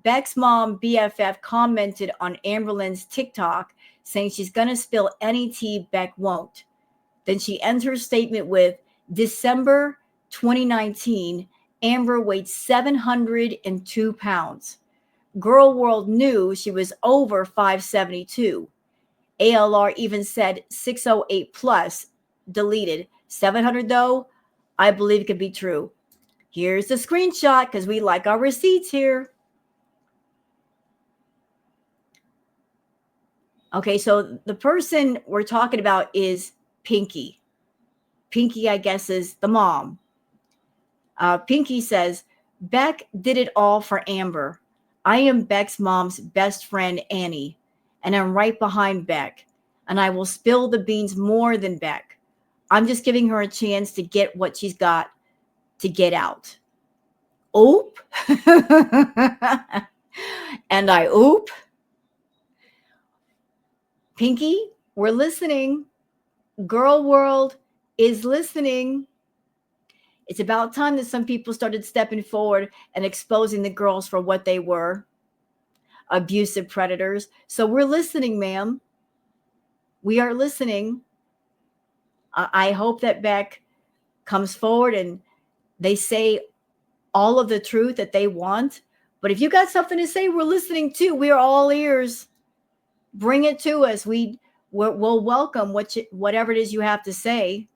Beck's mom, BFF, commented on Amber Lynn's TikTok saying she's going to spill any tea Beck won't. Then she ends her statement with, December 2019, Amber weighed 702 pounds. Girl World knew she was over 572. ALR even said 608 plus, deleted. 700 though, I believe it could be true. Here's the screenshot because we like our receipts here. Okay, so the person we're talking about is Pinky. Pinky, I guess, is the mom. Pinky says, Beck did it all for Amber. I am Beck's mom's best friend, Annie, and I'm right behind Beck, and I will spill the beans more than Beck. I'm just giving her a chance to get what she's got to get out. Oop. And I oop. Pinky, we're listening. Girl World is listening. It's about time that some people started stepping forward and exposing the girls for what they were, abusive predators. So we're listening, ma'am. We are listening. I hope that Beck comes forward and they say all of the truth that they want. But if you got something to say, we're listening too. We are all ears. Bring it to us. We'll welcome whatever it is you have to say.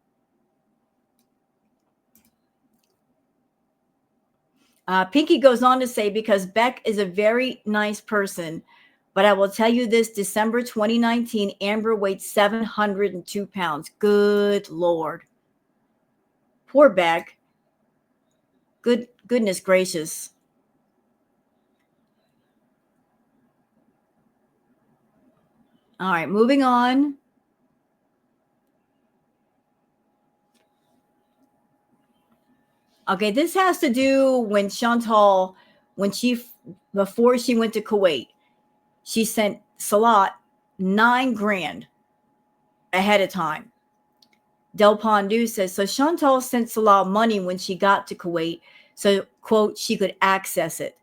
Pinky goes on to say, because Beck is a very nice person, but I will tell you this, December 2019, Amber weighed 702 pounds. Good Lord. Poor Beck. Goodness gracious. All right, moving on. Okay, this has to do when Shantal, before she went to Kuwait, she sent Salat $9,000 ahead of time. Del Pondu says, so Shantal sent Salat money when she got to Kuwait, so, quote, she could access it.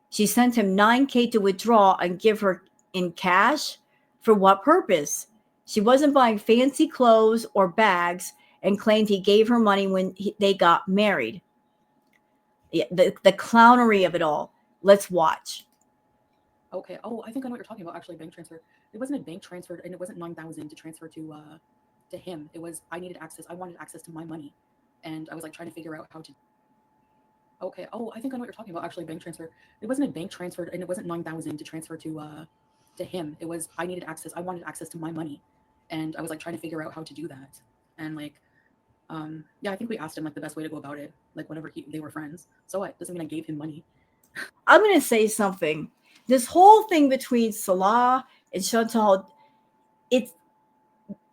She sent him $9,000 to withdraw and give her in cash. For what purpose? She wasn't buying fancy clothes or bags and claimed he gave her money when they got married. Yeah, the clownery of it all. Let's watch. Okay. Oh, I think I know what you're talking about. Actually, bank transfer. It wasn't a bank transfer, and it wasn't 9,000 to transfer to him. It was I needed access. I wanted access to my money, and I was like trying to figure out how to. Okay. Oh, I think I know what you're talking about. Actually, bank transfer. It wasn't a bank transfer, and it wasn't 9,000 to transfer to him. It was I needed access. I wanted access to my money, and I was like trying to figure out how to do that. And like, yeah, I think we asked him like the best way to go about it. Like whenever they were friends. So what? Doesn't mean I gave him money. I'm going to say something. This whole thing between Salah and Chantal, it's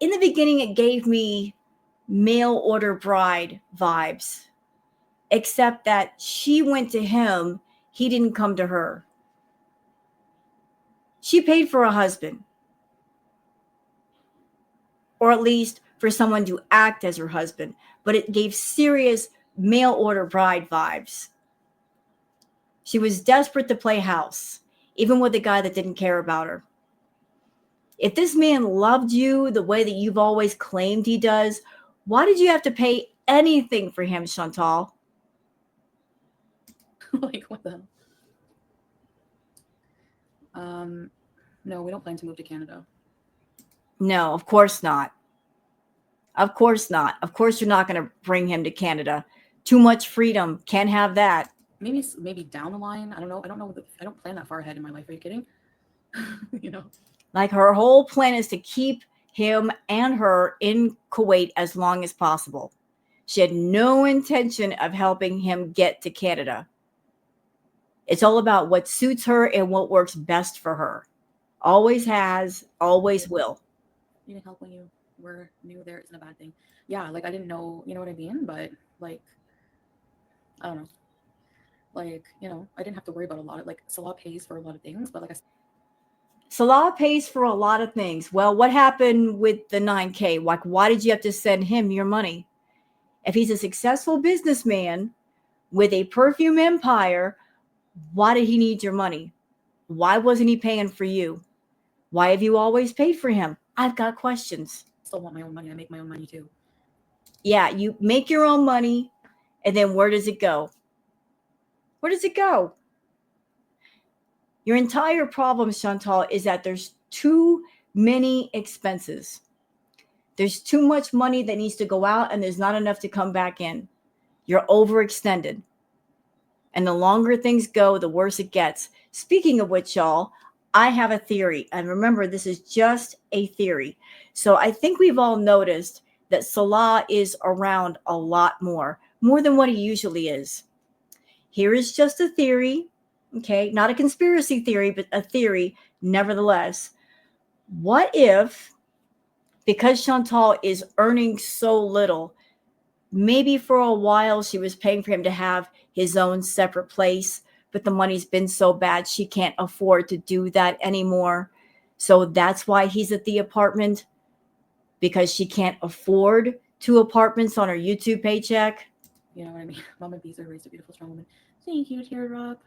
in the beginning, it gave me mail order bride vibes, except that she went to him. He didn't come to her. She paid for a husband, or at least for someone to act as her husband, but it gave serious mail order bride vibes. She was desperate to play house, even with a guy that didn't care about her. If this man loved you the way that you've always claimed he does, why did you have to pay anything for him, Chantal? Like, what the hell? No, we don't plan to move to Canada. No, of course not. Of course not. Of course you're not going to bring him to Canada. Too much freedom. Can't have that. Maybe down the line. I don't know. I don't plan that far ahead in my life. Are you kidding? You know? Like, her whole plan is to keep him and her in Kuwait as long as possible. She had no intention of helping him get to Canada. It's all about what suits her and what works best for her. Always has, always will. Needing help when you were new there isn't a bad thing. Yeah, like I didn't know, you know what I mean? But like, I don't know. Like, you know, I didn't have to worry about a lot of, like, Salah pays for a lot of things, but like I said, Salah pays for a lot of things. Well, what happened with the $9,000? Like, why did you have to send him your money? If he's a successful businessman with a perfume empire, why did he need your money? Why wasn't he paying for you? Why have you always paid for him? I've got questions. I still want my own money. I make my own money too. Yeah, you make your own money, and then where does it go? Where does it go? Your entire problem, Shantal, is that there's too many expenses. There's too much money that needs to go out and there's not enough to come back in. You're overextended. And the longer things go, the worse it gets. Speaking of which, y'all, I have a theory. And remember, this is just a theory. So I think we've all noticed that Salah is around a lot more than what he usually is. Here is just a theory, okay? Not a conspiracy theory, but a theory nevertheless. What if, because Shantal is earning so little, maybe for a while she was paying for him to have his own separate place, but the money's been so bad she can't afford to do that anymore. So that's why he's at the apartment, because she can't afford 2 apartments on her YouTube paycheck. You know what I mean? Mama Beezer raised a beautiful, strong woman. Thank you, Teardrop.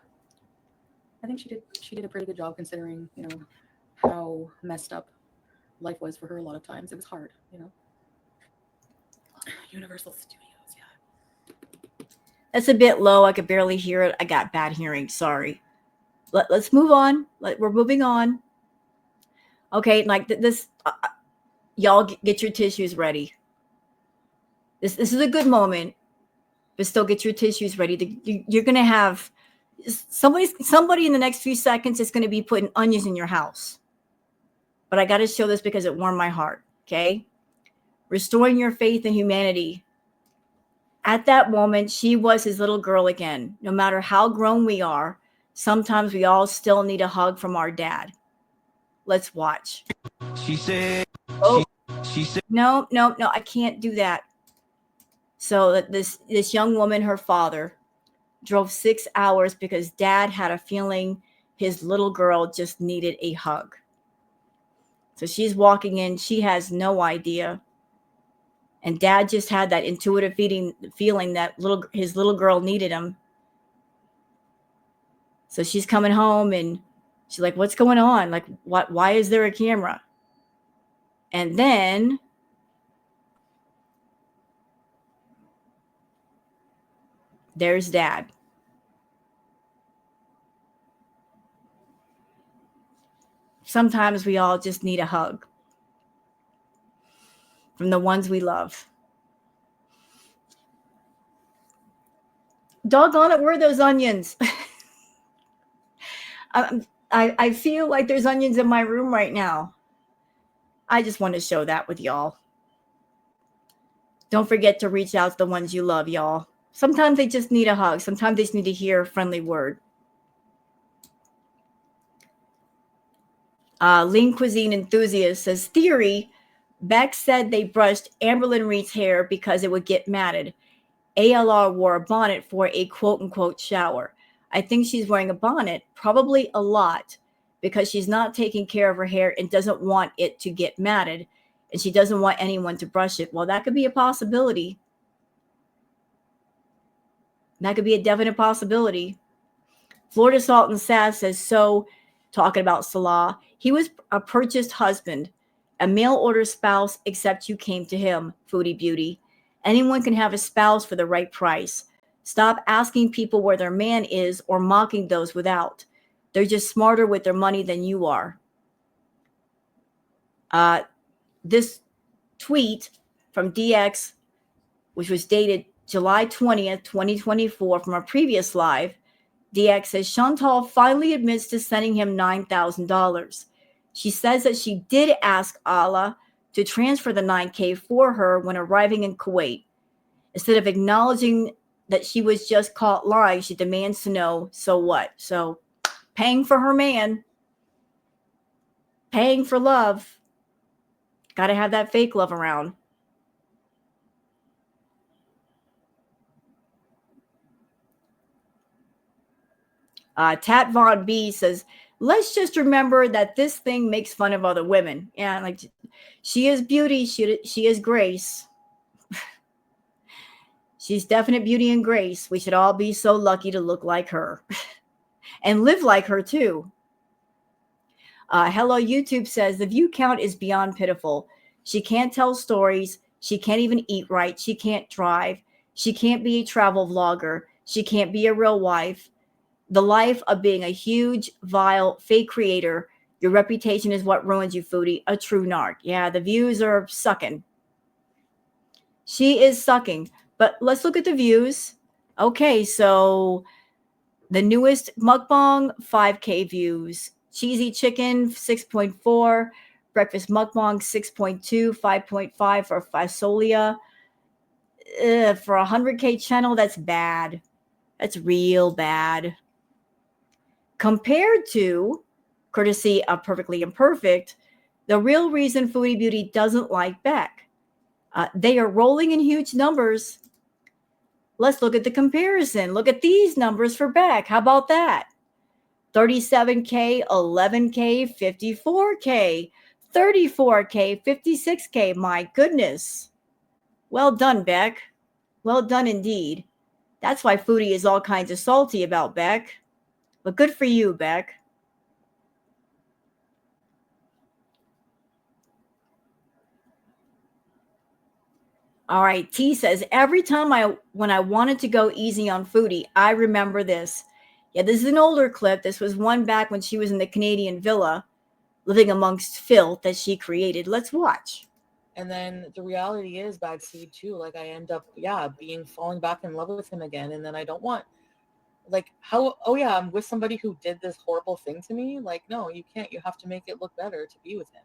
I think she did a pretty good job considering, you know, how messed up life was for her a lot of times. It was hard, you know. Universal Studios, yeah. That's a bit low. I could barely hear it. I got bad hearing. Sorry. Let's move on. We're moving on. Okay, like this. Y'all get your tissues ready. This is a good moment, but still get your tissues ready. You're gonna have somebody in the next few seconds is gonna be putting onions in your house. But I got to show this because it warmed my heart. Okay, restoring your faith in humanity. At that moment, she was his little girl again. No matter how grown we are, sometimes we all still need a hug from our dad. Let's watch. She said, oh, she said, no, I can't do that. So this young woman, her father, drove 6 hours because dad had a feeling his little girl just needed a hug. So she's walking in. She has no idea. And dad just had that intuitive feeling that his little girl needed him. So she's coming home and she's like, what's going on? Like, why is there a camera? And then there's dad. Sometimes we all just need a hug from the ones we love. Doggone it, where are those onions? I feel like there's onions in my room right now. I just want to show that with y'all. Don't forget to reach out to the ones you love, y'all. Sometimes they just need a hug. Sometimes they just need to hear a friendly word. Lean Cuisine Enthusiast says, theory, Beck said they brushed Amberlynn Reed's hair because it would get matted. ALR wore a bonnet for a quote-unquote shower. I think she's wearing a bonnet, probably a lot, because she's not taking care of her hair and doesn't want it to get matted, and she doesn't want anyone to brush it. Well, that could be a possibility. That could be a definite possibility. Florida Salt and Sass says, so, talking about Salah, he was a purchased husband, a mail-order spouse, except you came to him, Foodie Beauty. Anyone can have a spouse for the right price. Stop asking people where their man is or mocking those without. They're just smarter with their money than you are. This tweet from DX, which was dated July 20th, 2024, from a previous live, DX says, Shantal finally admits to sending him $9,000. She says that she did ask Allah to transfer the $9K for her when arriving in Kuwait. Instead of acknowledging that she was just caught lying, she demands to know, so what? So paying for her man, paying for love. Got to have that fake love around. Tat Von B says, let's just remember that this thing makes fun of other women. Yeah, like she is beauty, she is grace. She's definite beauty and grace. We should all be so lucky to look like her and live like her too. Hello YouTube says, the view count is beyond pitiful. She can't tell stories. She can't even eat right. She can't drive. She can't be a travel vlogger. She can't be a real wife. the life of being a huge, vile, fake creator. Your reputation is what ruins you, Foodie. A true narc. Yeah, the views are sucking. She is sucking. But let's look at the views. Okay, so the newest mukbang, 5K views. Cheesy chicken, 6.4. Breakfast mukbang, 6.2, 5.5 for Fasolia. For a 100K channel, that's bad. That's real bad. Compared to, courtesy of Perfectly Imperfect, the real reason Foodie Beauty doesn't like Beck. They are rolling in huge numbers. Let's look at the comparison. Look at these numbers for Beck. How about that? 37K, 11K, 54K, 34K, 56K. My goodness. Well done, Beck. Well done indeed. That's why Foodie is all kinds of salty about Beck. But good for you, Beck. All right, T says, every time when I wanted to go easy on Foodie, I remember this. Yeah, this is an older clip. This was one back when she was in the Canadian villa, living amongst filth that she created. Let's watch. And then the reality is, bad seed too. Like I end up, falling back in love with him again. And then I don't want, I'm with somebody who did this horrible thing to me. Like, no, you can't. You have to make it look better to be with him.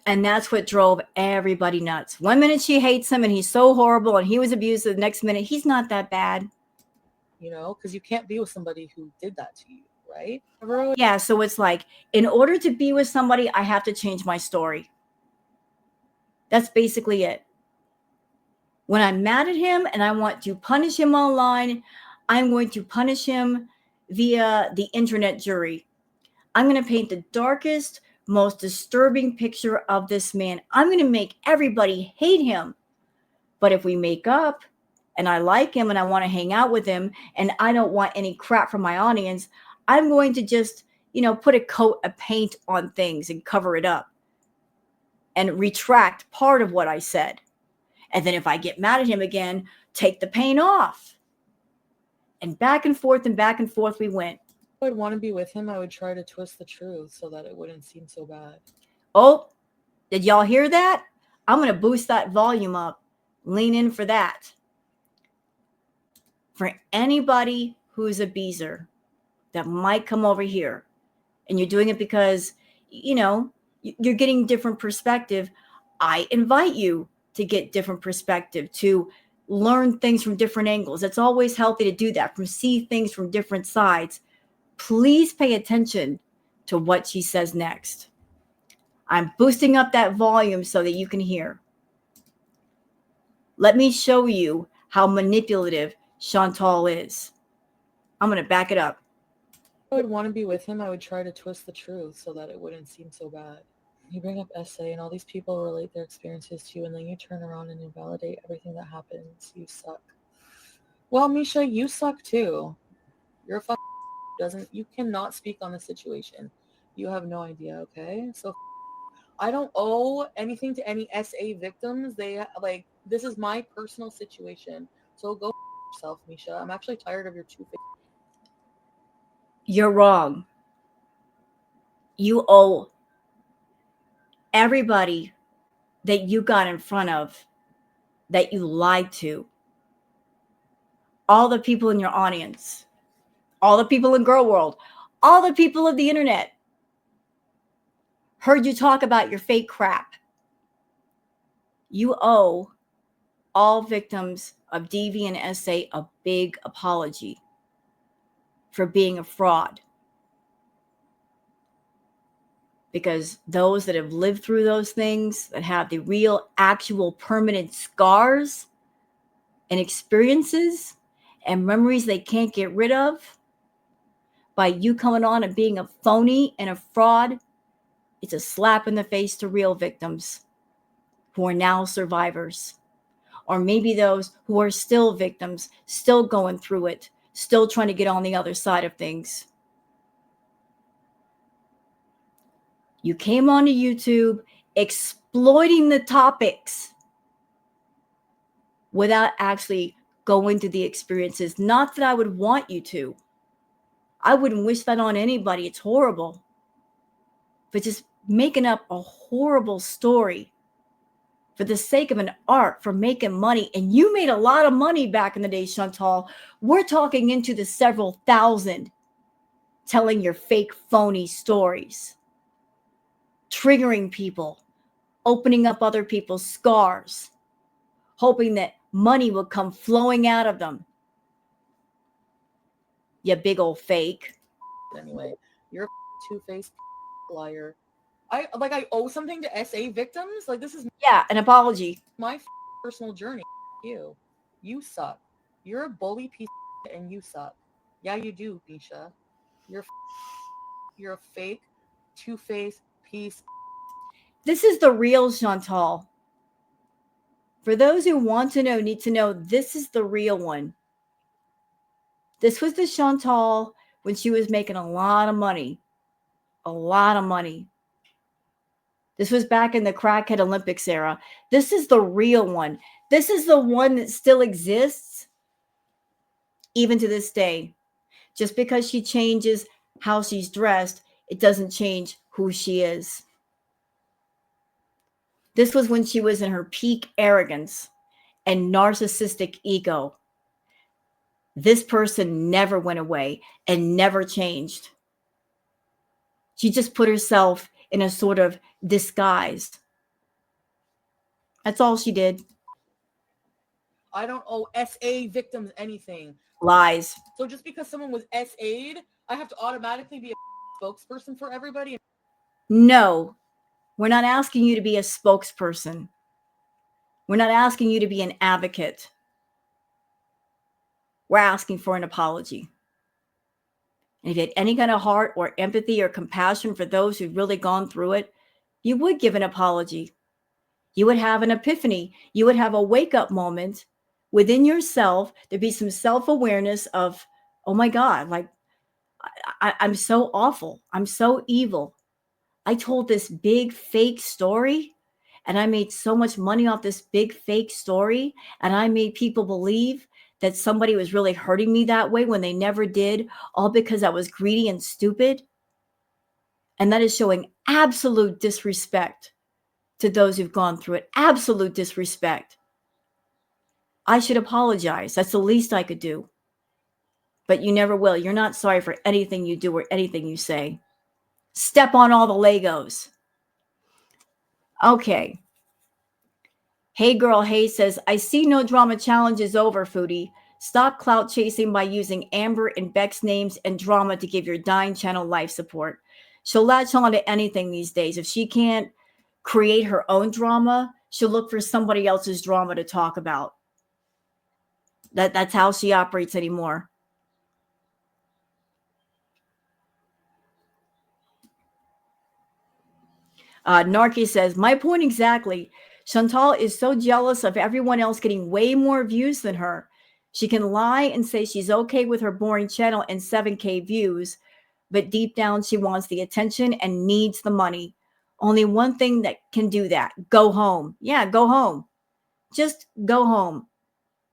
And that's what drove everybody nuts. One minute she hates him and he's so horrible and he was abusive. The next minute, he's not that bad. You know, because you can't be with somebody who did that to you, right? Yeah, so it's like, in order to be with somebody, I have to change my story. That's basically it. When I'm mad at him and I want to punish him online, I'm going to punish him via the internet jury. I'm going to paint the darkest, most disturbing picture of this man. I'm going to make everybody hate him. But if we make up and I like him and I want to hang out with him and I don't want any crap from my audience, I'm going to just, put a coat of paint on things and cover it up and retract part of what I said. And then if I get mad at him again, take the paint off. And back and forth we went. I would want to be with him. I would try to twist the truth so that it wouldn't seem so bad. Oh, did y'all hear that? I'm going to boost that volume up. Lean in for that. For anybody who's a beezer that might come over here and you're doing it because, you're getting different perspective, I invite you to get different perspective, to learn things from different angles. It's always healthy to do that, from see things from different sides. Please pay attention to what she says next. I'm boosting up that volume so that you can hear. Let me show you how manipulative Shantal is. I'm going to back it up. I would want to be with him. I would try to twist the truth so that it wouldn't seem so bad. You bring up essay and all these people relate their experiences to you, and then you turn around and invalidate everything that happens. You suck. Well, Misha, you suck too. You're a you cannot speak on the situation. You have no idea, okay? So I don't owe anything to any SA victims. This is my personal situation. So go yourself, Misha. I'm actually tired of your two-faced. You're wrong. You owe everybody that you got in front of, that you lied to, all the people in your audience, all the people in Girl World, all the people of the internet heard you talk about your fake crap. You owe all victims of DV and SA a big apology for being a fraud. Because those that have lived through those things, that have the real, actual, permanent scars and experiences and memories they can't get rid of, by you coming on and being a phony and a fraud, it's a slap in the face to real victims who are now survivors. Or maybe those who are still victims, still going through it, still trying to get on the other side of things. You came onto YouTube exploiting the topics without actually go into the experiences. Not that I would want you to. I wouldn't wish that on anybody. It's horrible. But just making up a horrible story for the sake of an art, for making money. And you made a lot of money back in the day, Shantal. We're talking into the several thousand telling your fake, phony stories, triggering people, opening up other people's scars, hoping that money will come flowing out of them. You big old fake. Anyway, you're a two-faced liar. I owe something to SA victims? Like, this is Yeah, an apology. my personal journey. You suck. You're a bully piece of and you suck. Yeah, you do, Bisha. You're a fake, two-faced piece. This is the real Shantal. For those who want to know, need to know, this is the real one. This was the Shantal when she was making a lot of money. A lot of money. This was back in the crackhead Olympics era. This is the real one. This is the one that still exists even to this day. Just because she changes how she's dressed, it doesn't change who she is. This was when she was in her peak arrogance and narcissistic ego. This person never went away and never changed. She just put herself in a sort of disguise. That's all she did. I don't owe SA victims anything. Lies. So just because someone was SA'd, I have to automatically be a spokesperson for everybody? No, we're not asking you to be a spokesperson. We're not asking you to be an advocate. We're asking for an apology. And if you had any kind of heart or empathy or compassion for those who've really gone through it, you would give an apology. You would have an epiphany. You would have a wake-up moment within yourself. There'd be some self-awareness of, oh my God, like, I'm so awful. I'm so evil. I told this big fake story and I made so much money off this big fake story. And I made people believe that somebody was really hurting me that way when they never did, all because I was greedy and stupid. And that is showing absolute disrespect to those who've gone through it. Absolute disrespect. I should apologize. That's the least I could do. But you never will. You're not sorry for anything you do or anything you say. Step on all the Legos. Okay. Hey Girl Hey says, I see no drama challenge is over, Foodie. Stop clout chasing by using Amber and Beck's names and drama to give your dying channel life support. She'll latch on to anything these days. If she can't create her own drama, she'll look for somebody else's drama to talk about. That's how she operates anymore. Narky says, my point exactly. Shantal is so jealous of everyone else getting way more views than her. She can lie and say she's okay with her boring channel and 7K views, but deep down she wants the attention and needs the money. Only one thing that can do that. Go home. Yeah, go home. Just go home.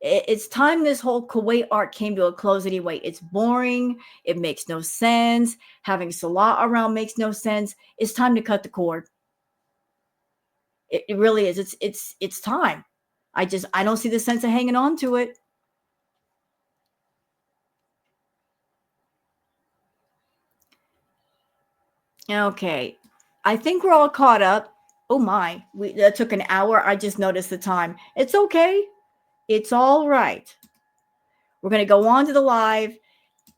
It's time this whole Kuwait arc came to a close anyway. It's boring. It makes no sense. Having Salah around makes no sense. It's time to cut the cord. It really is. It's time. I don't see the sense of hanging on to it. Okay. I think we're all caught up. Oh my, that took an hour. I just noticed the time. It's okay. It's all right. We're going to go on to the live,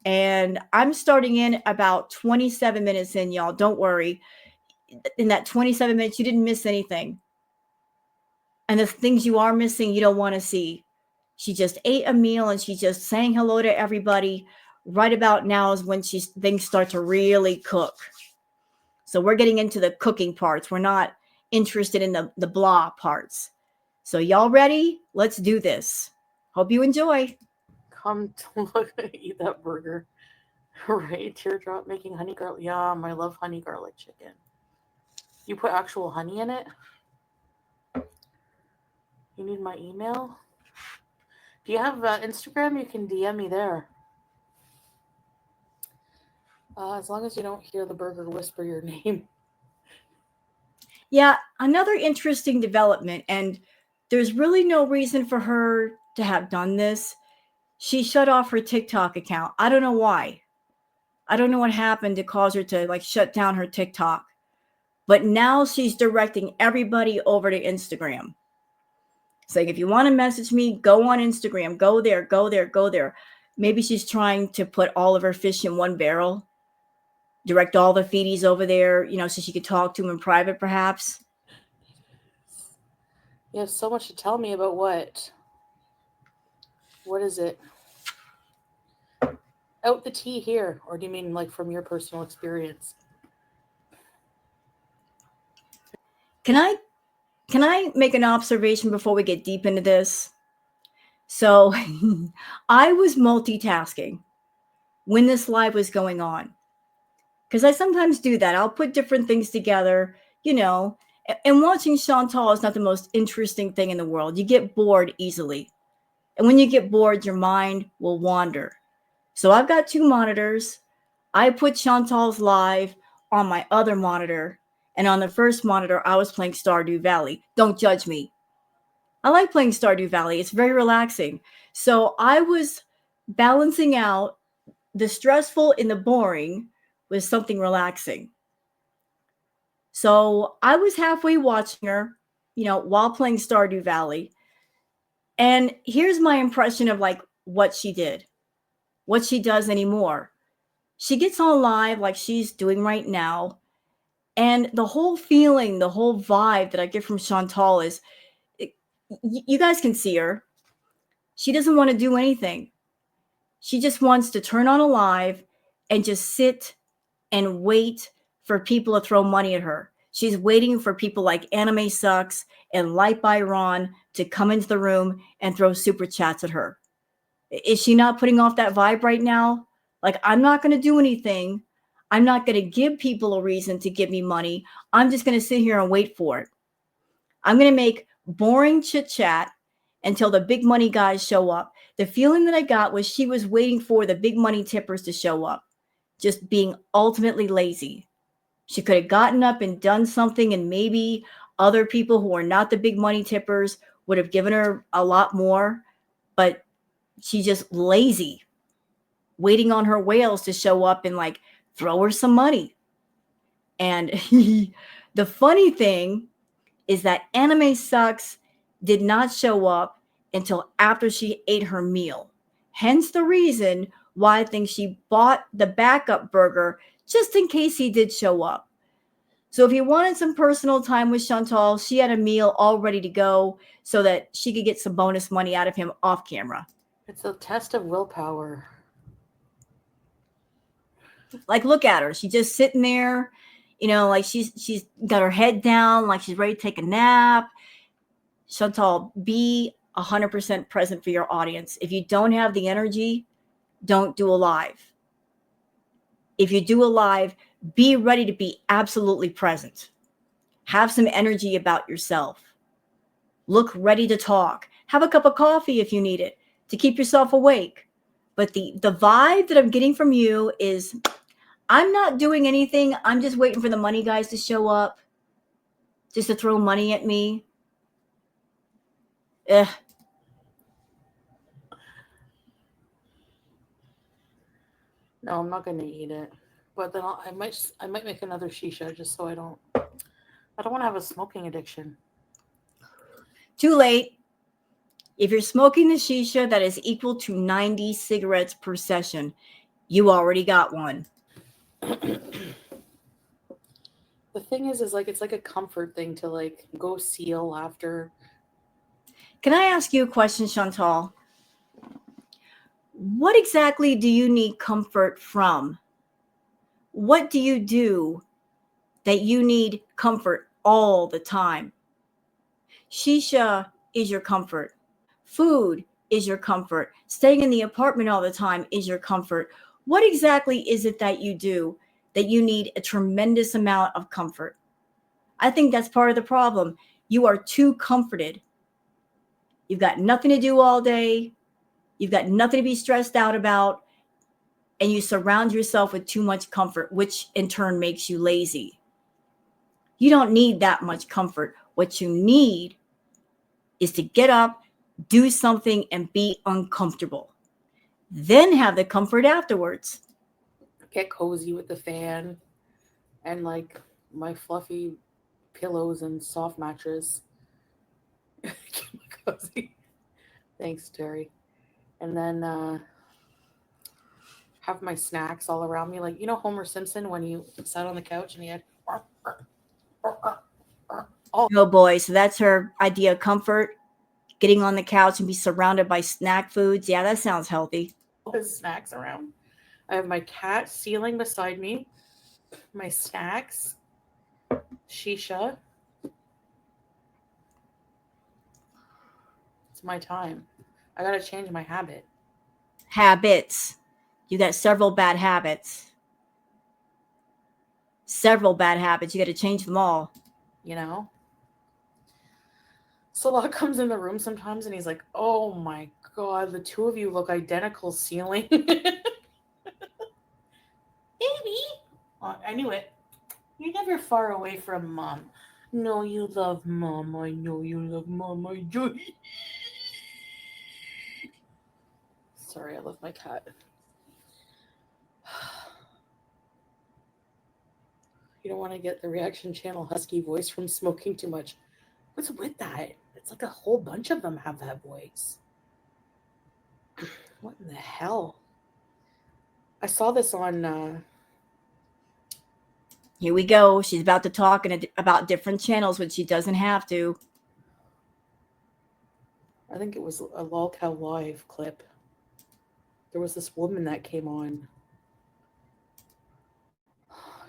and I'm starting in about 27 minutes in, y'all. Don't worry. In that 27 minutes, you didn't miss anything. And the things you are missing, you don't want to see. She just ate a meal and she's just saying hello to everybody. Right about now is when things start to really cook. So we're getting into the cooking parts. We're not interested in the blah parts. So y'all ready? Let's do this. Hope you enjoy. Come to look at eat that burger. Right, teardrop making honey garlic. Yum, I love honey garlic chicken. You put actual honey in it? You need my email? Do you have Instagram? You can DM me there. As long as you don't hear the burger whisper your name. Yeah, another interesting development, and there's really no reason for her to have done this. She shut off her TikTok account. I don't know why. I don't know what happened to cause her to like shut down her TikTok. But now she's directing everybody over to Instagram. It's like, if you want to message me, go on Instagram, go there, go there, go there. Maybe she's trying to put all of her fish in one barrel, direct all the feedies over there, you know, so she could talk to them in private, perhaps. You have so much to tell me about what? What is it? Out the tea here, or do you mean like from your personal experience? Can I make an observation before we get deep into this? So I was multitasking when this live was going on, because I sometimes do that. I'll put different things together, you know, and watching Shantal is not the most interesting thing in the world. You get bored easily. And when you get bored, your mind will wander. So I've got two monitors. I put Chantal's live on my other monitor. And on the first monitor, I was playing Stardew Valley. Don't judge me. I like playing Stardew Valley. It's very relaxing. So I was balancing out the stressful and the boring with something relaxing. So I was halfway watching her, you know, while playing Stardew Valley. And here's my impression of like what she did, what she does anymore. She gets on live like she's doing right now. And the whole feeling, the whole vibe that I get from Shantal is, you guys can see her. She doesn't want to do anything. She just wants to turn on a live and just sit and wait for people to throw money at her. She's waiting for people like Anime Sucks and Light by Ron to come into the room and throw super chats at her. Is she not putting off that vibe right now? Like, I'm not going to do anything. I'm not going to give people a reason to give me money. I'm just going to sit here and wait for it. I'm going to make boring chit chat until the big money guys show up. The feeling that I got was she was waiting for the big money tippers to show up, just being ultimately lazy. She could have gotten up and done something, and maybe other people who are not the big money tippers would have given her a lot more, but she's just lazy, waiting on her whales to show up and like throw her some money. And the funny thing is that Anime Sucks did not show up until after she ate her meal. Hence the reason why I think she bought the backup burger just in case he did show up. So if you wanted some personal time with Shantal, she had a meal all ready to go so that she could get some bonus money out of him off camera. It's a test of willpower. Like, look at her. She's just sitting there, you know, like she's got her head down, like she's ready to take a nap. Shantal, be 100% present for your audience. If you don't have the energy, don't do a live. If you do a live, be ready to be absolutely present. Have some energy about yourself. Look ready to talk. Have a cup of coffee if you need it to keep yourself awake. But the vibe that I'm getting from you is, I'm not doing anything. I'm just waiting for the money guys to show up, just to throw money at me. Ugh. No, I'm not going to eat it. But then I might make another shisha just so I don't want to have a smoking addiction. Too late. If you're smoking the shisha that is equal to 90 cigarettes per session, you already got one. The thing is like, it's like a comfort thing to like go seal after. Can I ask you a question, Shantal? What exactly do you need comfort from? What do you do that you need comfort all the time? Shisha is your comfort. Food is your comfort. Staying in the apartment all the time is your comfort. What exactly is it that you do that you need a tremendous amount of comfort? I think that's part of the problem. You are too comforted. You've got nothing to do all day. You've got nothing to be stressed out about. And you surround yourself with too much comfort, which in turn makes you lazy. You don't need that much comfort. What you need is to get up, do something, and be uncomfortable. Then have the comfort afterwards. Get cozy with the fan and like my fluffy pillows and soft mattress. Cozy. Thanks, Terry. And then have my snacks all around me. Like, you know Homer Simpson when he sat on the couch and he had Oh boy, so that's her idea of comfort. Getting on the couch and be surrounded by snack foods. Yeah, that sounds healthy. all his snacks around. I have my cat ceiling beside me, my snacks, shisha. It's my time. I gotta change my habit. Habits. You got several bad habits. Several bad habits. You got to change them all. You know? Salah comes in the room sometimes and he's like, oh my god, the two of you look identical ceiling. Baby! I knew it. You're never far away from mom. No, you love mom. I know you love mom. I do. Sorry, I love my cat. You don't want to get the reaction channel husky voice from smoking too much. What's with that? It's like a whole bunch of them have that voice. What in the hell? I saw this on... Here we go. She's about to talk about different channels, which she doesn't have to. I think it was a Lolcow Live clip. There was this woman that came on.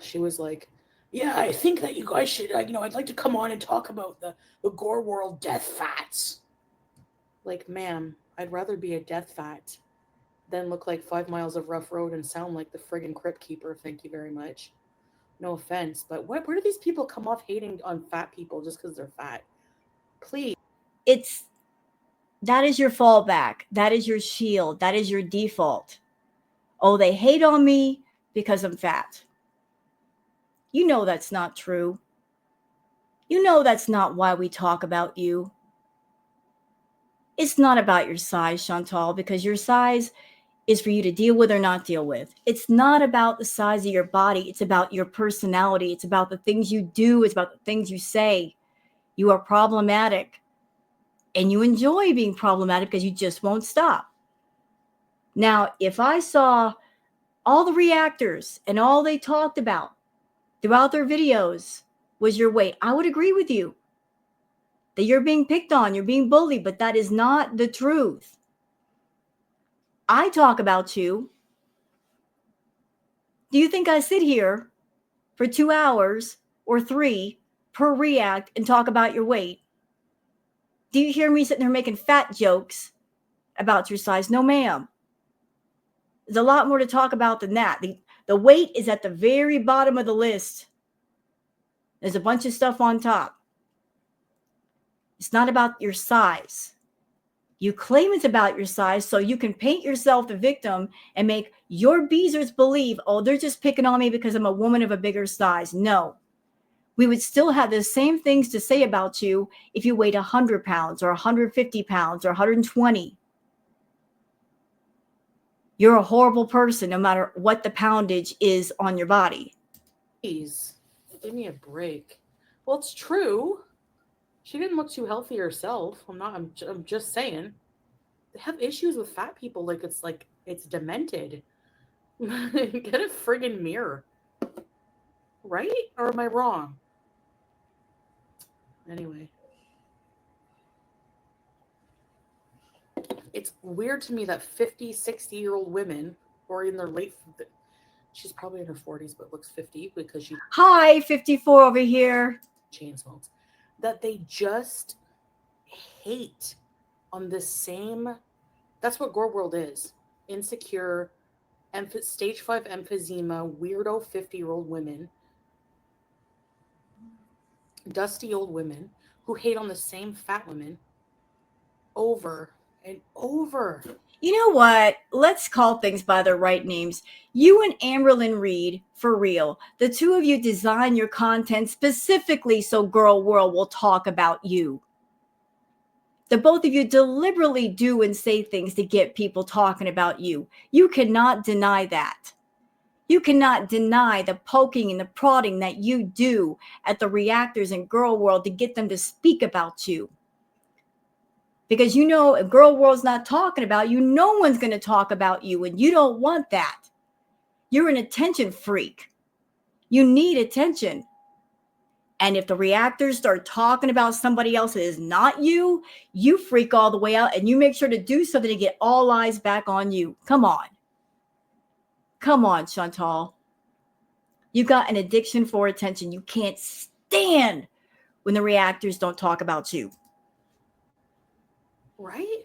She was like, yeah, I think that you guys should, I'd like to come on and talk about the gore world death fats. Like, ma'am, I'd rather be a death fat than look like 5 miles of rough road and sound like the friggin' crypt keeper. Thank you very much. No offense, but where do these people come off hating on fat people just because they're fat? Please. That is your fallback. That is your shield. That is your default. Oh, they hate on me because I'm fat. You know that's not true. You know that's not why we talk about you. It's not about your size, Shantal, because your size is for you to deal with or not deal with. It's not about the size of your body. It's about your personality. It's about the things you do. It's about the things you say. You are problematic. And you enjoy being problematic because you just won't stop. Now, if I saw all the reactors and all they talked about throughout their videos was your weight, I would agree with you that you're being picked on, you're being bullied, but that is not the truth. I talk about you. Do you think I sit here for 2 hours or 3 per react and talk about your weight? Do you hear me sitting there making fat jokes about your size? No, ma'am. There's a lot more to talk about than that. The weight is at the very bottom of the list. There's a bunch of stuff on top. It's not about your size. You claim it's about your size so you can paint yourself the victim and make your beezers believe, oh, they're just picking on me because I'm a woman of a bigger size. No. We would still have the same things to say about you if you weighed 100 pounds or 150 pounds or 120. You're a horrible person no matter what the poundage is on your body. Please, give me a break. Well, it's true. She didn't look too healthy herself. I'm just saying. They have issues with fat people like it's demented. Get a friggin' mirror. Right? Or am I wrong? Anyway. It's weird to me that 50, 60-year-old women, or in their late... She's probably in her 40s, but looks 50 because she... Hi, 54 over here. Chain smokes. That they just hate on the same... That's what Gore World is. Insecure, stage 5 emphysema, weirdo 50-year-old women, dusty old women who hate on the same fat women over and over. You know what? Let's call things by their right names. You and Amberlyn Reed, for real. The two of you design your content specifically so Girl World will talk about you. The both of you deliberately do and say things to get people talking about you. You cannot deny that. You cannot deny the poking and the prodding that you do at the reactors in Girl World to get them to speak about you. Because you know, if Girl World's not talking about you, no one's going to talk about you, and you don't want that. You're an attention freak. You need attention. And if the reactors start talking about somebody else that is not you, you freak all the way out and you make sure to do something to get all eyes back on you. Come on. Come on, Shantal. You got an addiction for attention. You can't stand when the reactors don't talk about you. Right?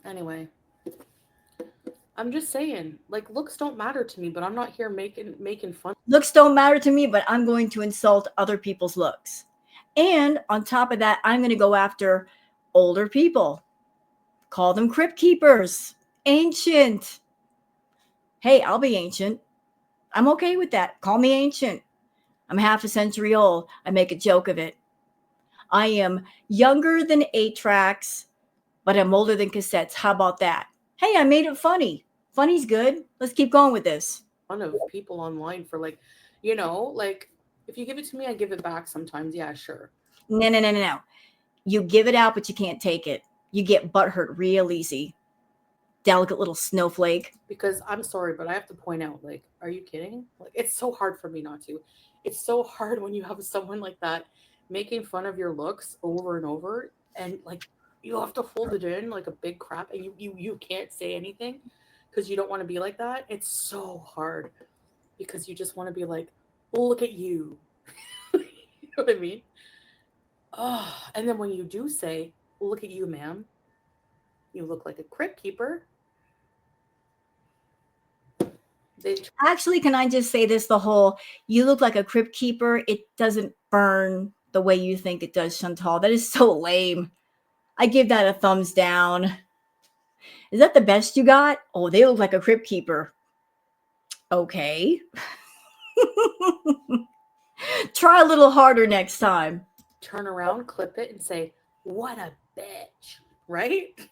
Anyway, I'm just saying, like, looks don't matter to me, but I'm not here making fun. Looks don't matter to me, but I'm going to insult other people's looks. And on top of that, I'm going to go after older people. Call them crypt keepers. Ancient. Hey, I'll be ancient. I'm okay with that. Call me ancient. I'm half a century old. I make a joke of it. I am younger than 8-tracks, but I'm older than cassettes. How about that? Hey, I made it funny. Funny's good. Let's keep going with this. Fun of people online for, like, you know, like, if you give it to me, I give it back sometimes. Yeah, sure. No. You give it out, but you can't take it. You get butthurt real easy. Delicate little snowflake. Because I'm sorry, but I have to point out, like, are you kidding? Like, it's so hard for me not to. It's so hard when you have someone like that making fun of your looks over and over, and like you have to hold it in like a big crap, and you can't say anything because you don't want to be like that. It's so hard because you just want to be like, well, look at you. You know what I mean? Oh, and then when you do say, well, look at you, ma'am, you look like a crypt keeper. Actually, can I just say this? The whole, you look like a crypt keeper, it doesn't burn the way you think it does, Shantal. That is so lame. I give that a thumbs down. Is that the best you got? Oh, they look like a crypt keeper. Okay. Try a little harder next time. Turn around, clip it, and say, what a bitch, right?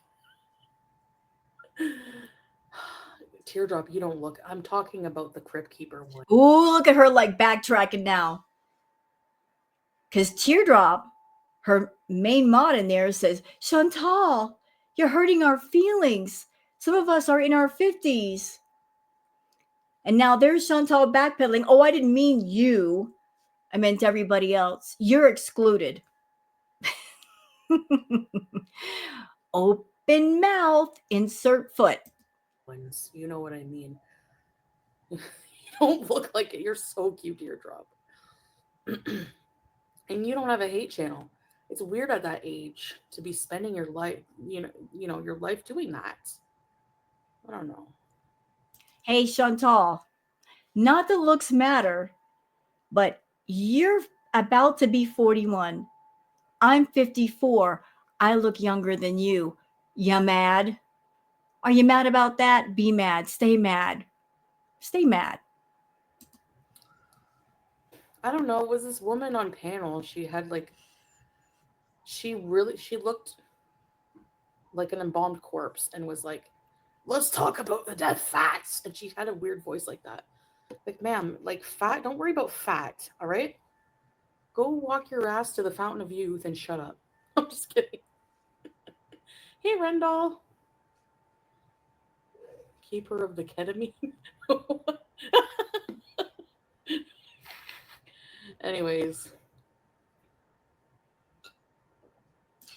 Teardrop, you don't look. I'm talking about the crypt keeper one. Ooh, look at her like backtracking now. Because Teardrop, her main mod in there, says, Shantal, you're hurting our feelings. Some of us are in our 50s. And now there's Shantal backpedaling. Oh, I didn't mean you. I meant everybody else. You're excluded. Open mouth, insert foot. You know what I mean. You don't look like it. You're so cute, Teardrop. And you don't have a hate channel. It's weird at that age to be spending your life, you know, your life doing that. I don't know. Hey, Shantal, not that looks matter, but you're about to be 41. I'm 54. I look younger than you. You mad? Are you mad about that? Be mad. Stay mad. Stay mad. I don't know. It was this woman on panel. She had like, she looked like an embalmed corpse and was like, let's talk about the dead fats. And she had a weird voice like that. Like, ma'am, like fat, don't worry about fat. All right. Go walk your ass to the fountain of youth and shut up. I'm just kidding. Hey, Rendall. Keeper of the ketamine. Anyways.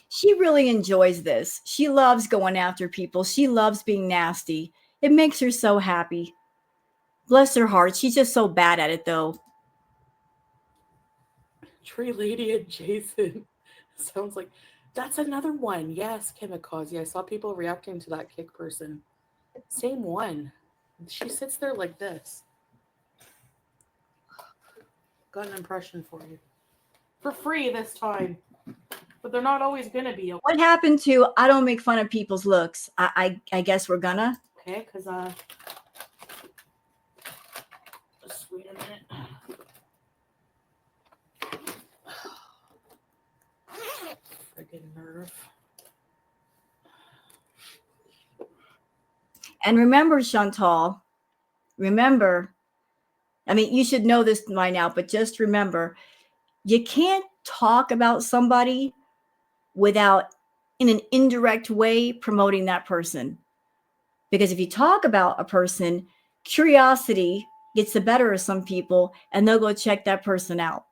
She really enjoys this. She loves going after people. She loves being nasty. It makes her so happy. Bless her heart. She's just so bad at it, though. Tree Lady and Jason. Sounds like that's another one. Yes, Kamikaze. I saw people reacting to that kick person. Same one. She sits there like this. Got an impression for you. For free this time. But they're not always gonna be. What happened to I don't make fun of people's looks? I guess we're gonna. Okay, because just wait a minute. Friggin' nerve. And remember, Shantal, remember, I mean, you should know this by now, but just remember, you can't talk about somebody without, in an indirect way, promoting that person. Because if you talk about a person, curiosity gets the better of some people and they'll go check that person out.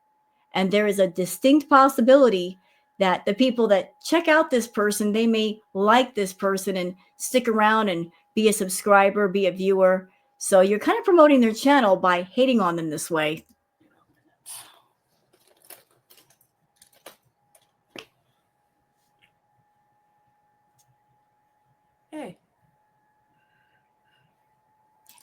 And there is a distinct possibility that the people that check out this person, they may like this person and stick around and be a subscriber, be a viewer. So you're kind of promoting their channel by hating on them this way. Hey.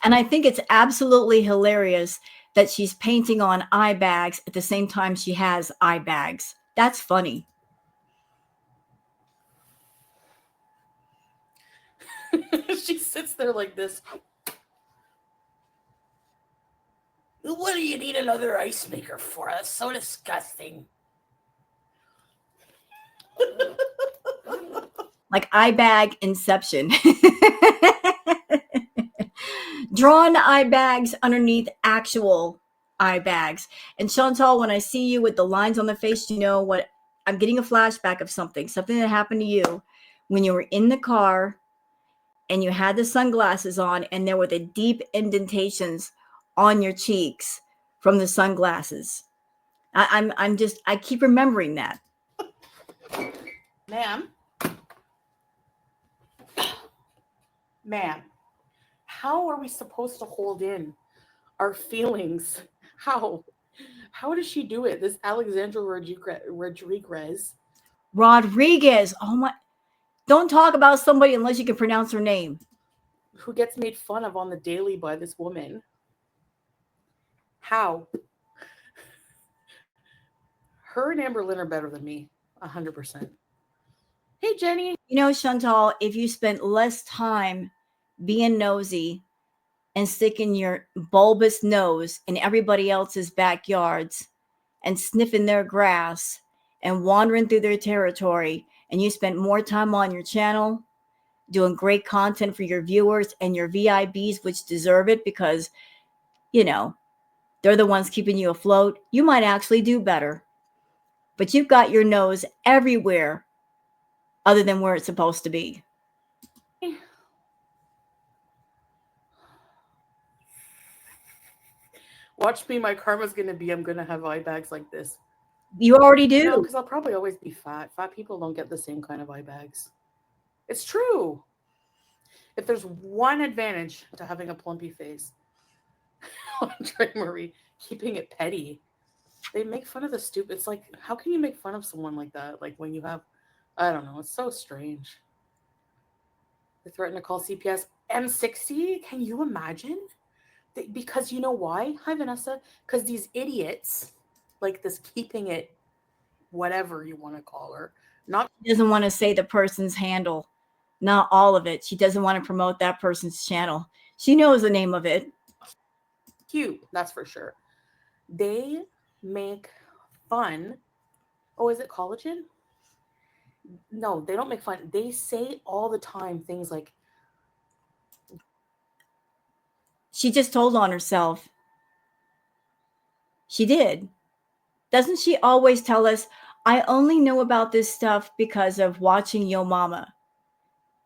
And I think it's absolutely hilarious that she's painting on eye bags at the same time she has eye bags. That's funny. She sits there like this. What do you need another ice maker for? That's so disgusting. Like eye bag inception. Drawn eye bags underneath actual eye bags. And Shantal, when I see you with the lines on the face, you know what? I'm getting a flashback of something that happened to you when you were in the car and you had the sunglasses on and there were the deep indentations on your cheeks from the sunglasses. I keep remembering that. Ma'am, how are we supposed to hold in our feelings? How does she do it? This Alexandra Rodriguez. Oh my, don't talk about somebody unless you can pronounce her name. Who gets made fun of on the daily by this woman. How? Her and Amber Lynn are better than me. 100%. Hey, Jenny. You know, Shantal, if you spent less time being nosy and sticking your bulbous nose in everybody else's backyards and sniffing their grass and wandering through their territory, and you spent more time on your channel doing great content for your viewers and your VIBs, which deserve it because, you know, they're the ones keeping you afloat, you might actually do better. But you've got your nose everywhere other than where it's supposed to be. Watch me. My karma's going to be I'm going to have eye bags like this. You already do. No, because I'll probably always be fat. Fat people don't get the same kind of eye bags. It's true. If there's one advantage to having a plumpy face, Andre Marie, keeping it petty. They make fun of the stupid. It's like, how can you make fun of someone like that? Like when you have, I don't know. It's so strange. They threaten to call CPS. M60? Can you imagine? Because you know why? Hi, Vanessa. Because these idiots, like this keeping it, whatever you want to call her, not. She doesn't want to say the person's handle. Not all of it. She doesn't want to promote that person's channel. She knows the name of it. Cute, that's for sure. They make fun. Oh, is it collagen? No, they don't make fun. They say all the time things like, she just told on herself. She did. Doesn't she always tell us, I only know about this stuff because of watching Yo Mama?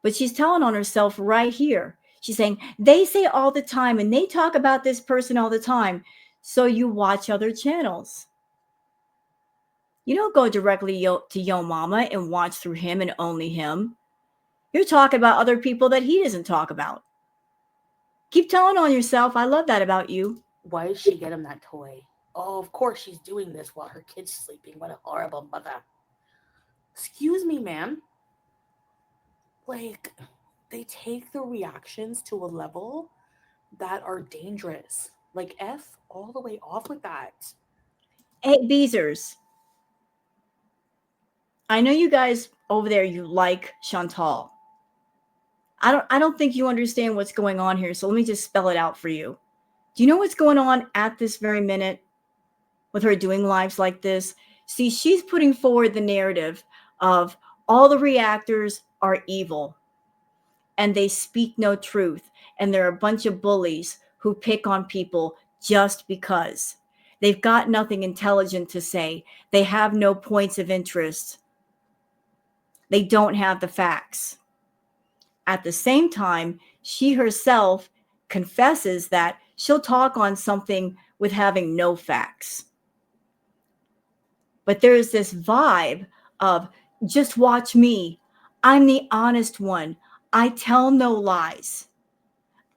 But she's telling on herself right here. She's saying, they say all the time and they talk about this person all the time. So you watch other channels. You don't go directly to Yo Mama and watch through him and only him. You're talking about other people that he doesn't talk about. Keep telling on yourself. I love that about you. Why did she get him that toy? Oh, of course she's doing this while her kid's sleeping. What a horrible mother. Excuse me, ma'am. Like, they take the reactions to a level that are dangerous. Like, F all the way off with that. Hey, Beezers. I know you guys over there, you like Shantal. I don't think you understand what's going on here. So let me just spell it out for you. Do you know what's going on at this very minute with her doing lives like this? See, she's putting forward the narrative of all the reactors are evil and they speak no truth. And they're a bunch of bullies who pick on people just because. They've got nothing intelligent to say. They have no points of interest. They don't have the facts. At the same time, she herself confesses that she'll talk on something with having no facts. But there's this vibe of just watch me. I'm the honest one. I tell no lies.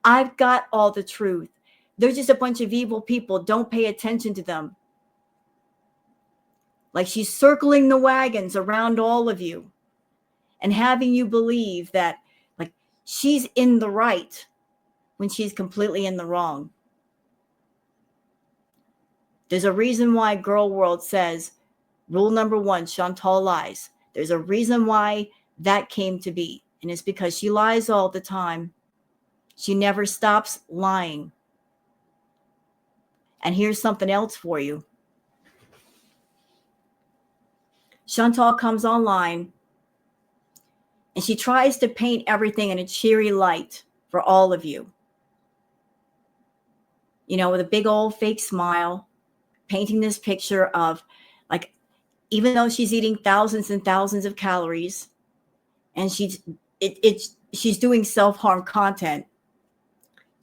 I've got all the truth. They're just a bunch of evil people. Don't pay attention to them. Like she's circling the wagons around all of you and having you believe that like she's in the right when she's completely in the wrong. There's a reason why Girl World says rule number 1, Shantal lies. There's a reason why that came to be. And it's because she lies all the time. She never stops lying. And here's something else for you. Shantal comes online and she tries to paint everything in a cheery light for all of you. You know, with a big old fake smile, painting this picture of like, even though she's eating thousands and thousands of calories and she's doing self-harm content,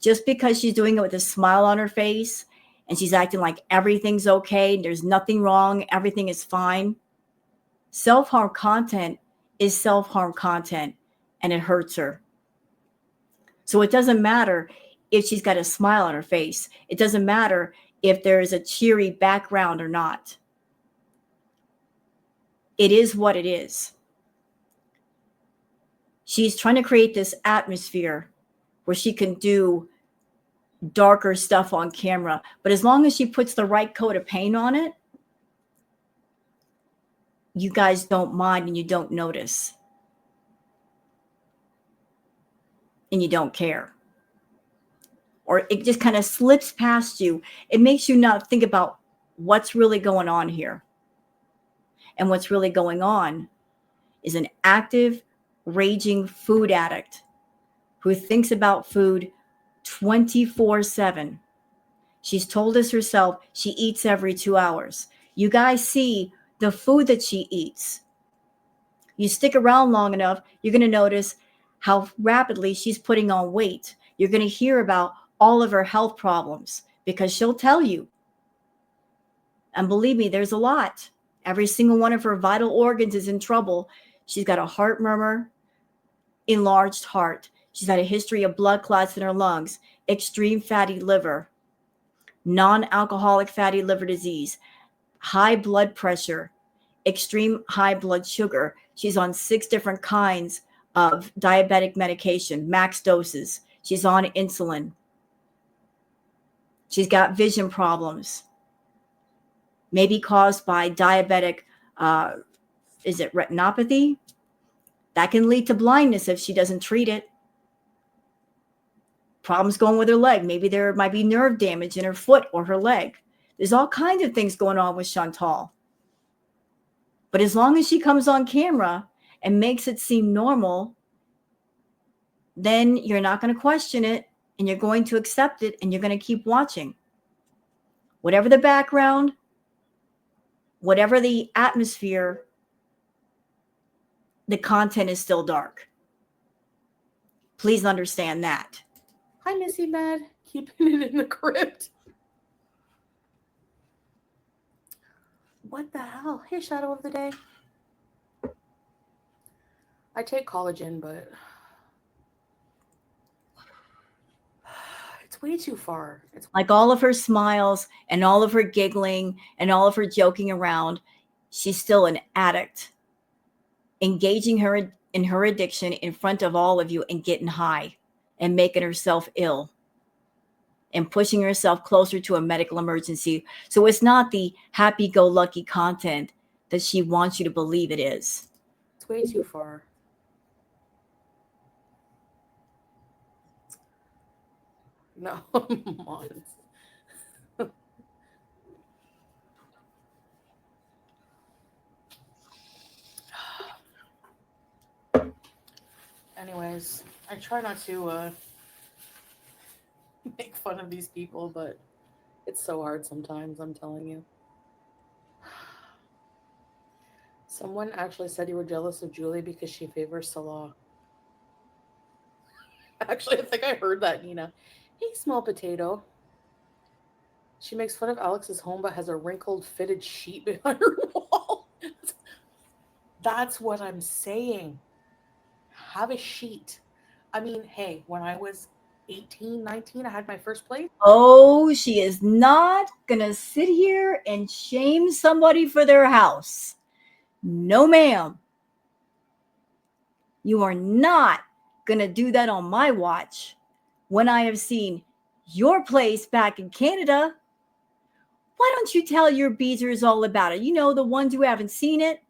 just because she's doing it with a smile on her face and she's acting like everything's okay, there's nothing wrong, everything is fine. Self-harm content is self-harm content and it hurts her. So it doesn't matter if she's got a smile on her face. It doesn't matter if there is a cheery background or not. It is what it is. She's trying to create this atmosphere where she can do darker stuff on camera. But as long as she puts the right coat of paint on it, you guys don't mind and you don't notice. And you don't care. Or it just kind of slips past you. It makes you not think about what's really going on here. And what's really going on is an active, raging food addict who thinks about food 24/7. She's told us herself she eats every 2 hours. You guys see the food that she eats. You stick around long enough, you're going to notice how rapidly she's putting on weight. You're going to hear about all of her health problems because she'll tell you. And believe me, there's a lot. Every single one of her vital organs is in trouble. She's got a heart murmur, enlarged heart. She's had a history of blood clots in her lungs, extreme fatty liver, non-alcoholic fatty liver disease, high blood pressure, extreme high blood sugar. She's on 6 different kinds of diabetic medication, max doses. She's on insulin. She's got vision problems, maybe caused by diabetic, is it retinopathy? That can lead to blindness if she doesn't treat it. Problems going with her leg. Maybe there might be nerve damage in her foot or her leg. There's all kinds of things going on with Shantal. But as long as she comes on camera and makes it seem normal, then you're not going to question it and you're going to accept it and you're going to keep watching. Whatever the background, whatever the atmosphere, the content is still dark. Please understand that. Hi, Missy Bed. Keeping it in the crypt. What the hell? Hey, Shadow of the Day. I take collagen, but it's way too far. It's like all of her smiles and all of her giggling and all of her joking around, she's still an addict, engaging her in her addiction in front of all of you and getting high and making herself ill and pushing herself closer to a medical emergency. So it's not the happy-go-lucky content that she wants you to believe it is. It's way too far. No, months. Anyways, I try not to make fun of these people, but it's so hard sometimes, I'm telling you. Someone actually said you were jealous of Julie because she favors Salah. Actually, I think I heard that, Nina. Hey, small potato. She makes fun of Alex's home but has a wrinkled fitted sheet behind her wall. That's what I'm saying. Have a sheet. I mean, hey, when I was 18, 19, I had my first place. Oh, she is not going to sit here and shame somebody for their house. No, ma'am. You are not going to do that on my watch when I have seen your place back in Canada. Why don't you tell your beezers all about it? You know, the ones who haven't seen it.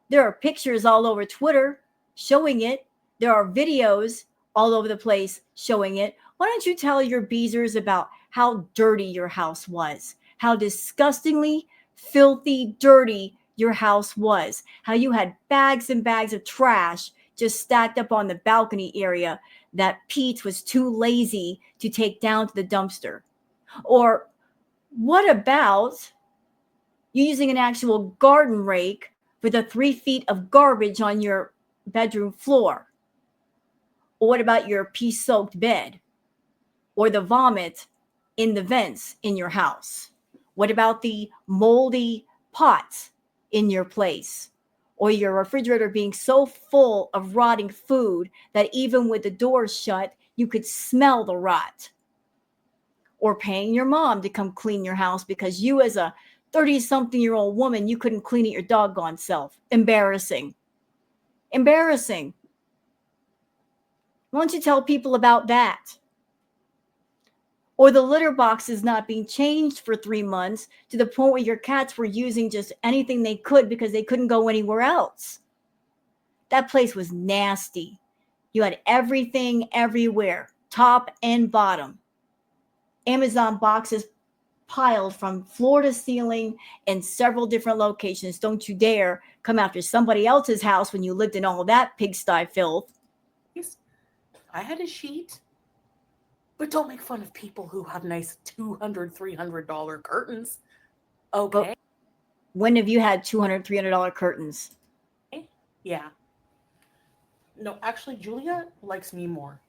There are pictures all over Twitter showing it. There are videos all over the place showing it. Why don't you tell your beezers about how dirty your house was? How disgustingly filthy dirty your house was. How you had bags and bags of trash just stacked up on the balcony area that Pete was too lazy to take down to the dumpster. Or what about you using an actual garden rake for the 3 feet of garbage on your bedroom floor? Or what about your pee-soaked bed? Or the vomit in the vents in your house? What about the moldy pots in your place? Or your refrigerator being so full of rotting food that even with the doors shut, you could smell the rot? Or paying your mom to come clean your house because you, as a 30-something-year-old woman, you couldn't clean it your doggone self. Embarrassing. Embarrassing. Why don't you tell people about that? Or the litter boxes not being changed for 3 months to the point where your cats were using just anything they could because they couldn't go anywhere else. That place was nasty. You had everything everywhere, top and bottom. Amazon boxes piled from floor to ceiling in several different locations. Don't you dare come after somebody else's house when you lived in all that pigsty filth. I had a sheet. But don't make fun of people who have nice $200, $300 curtains. Okay. But when have you had $200, $300 curtains? Yeah. No, actually, Julia likes me more.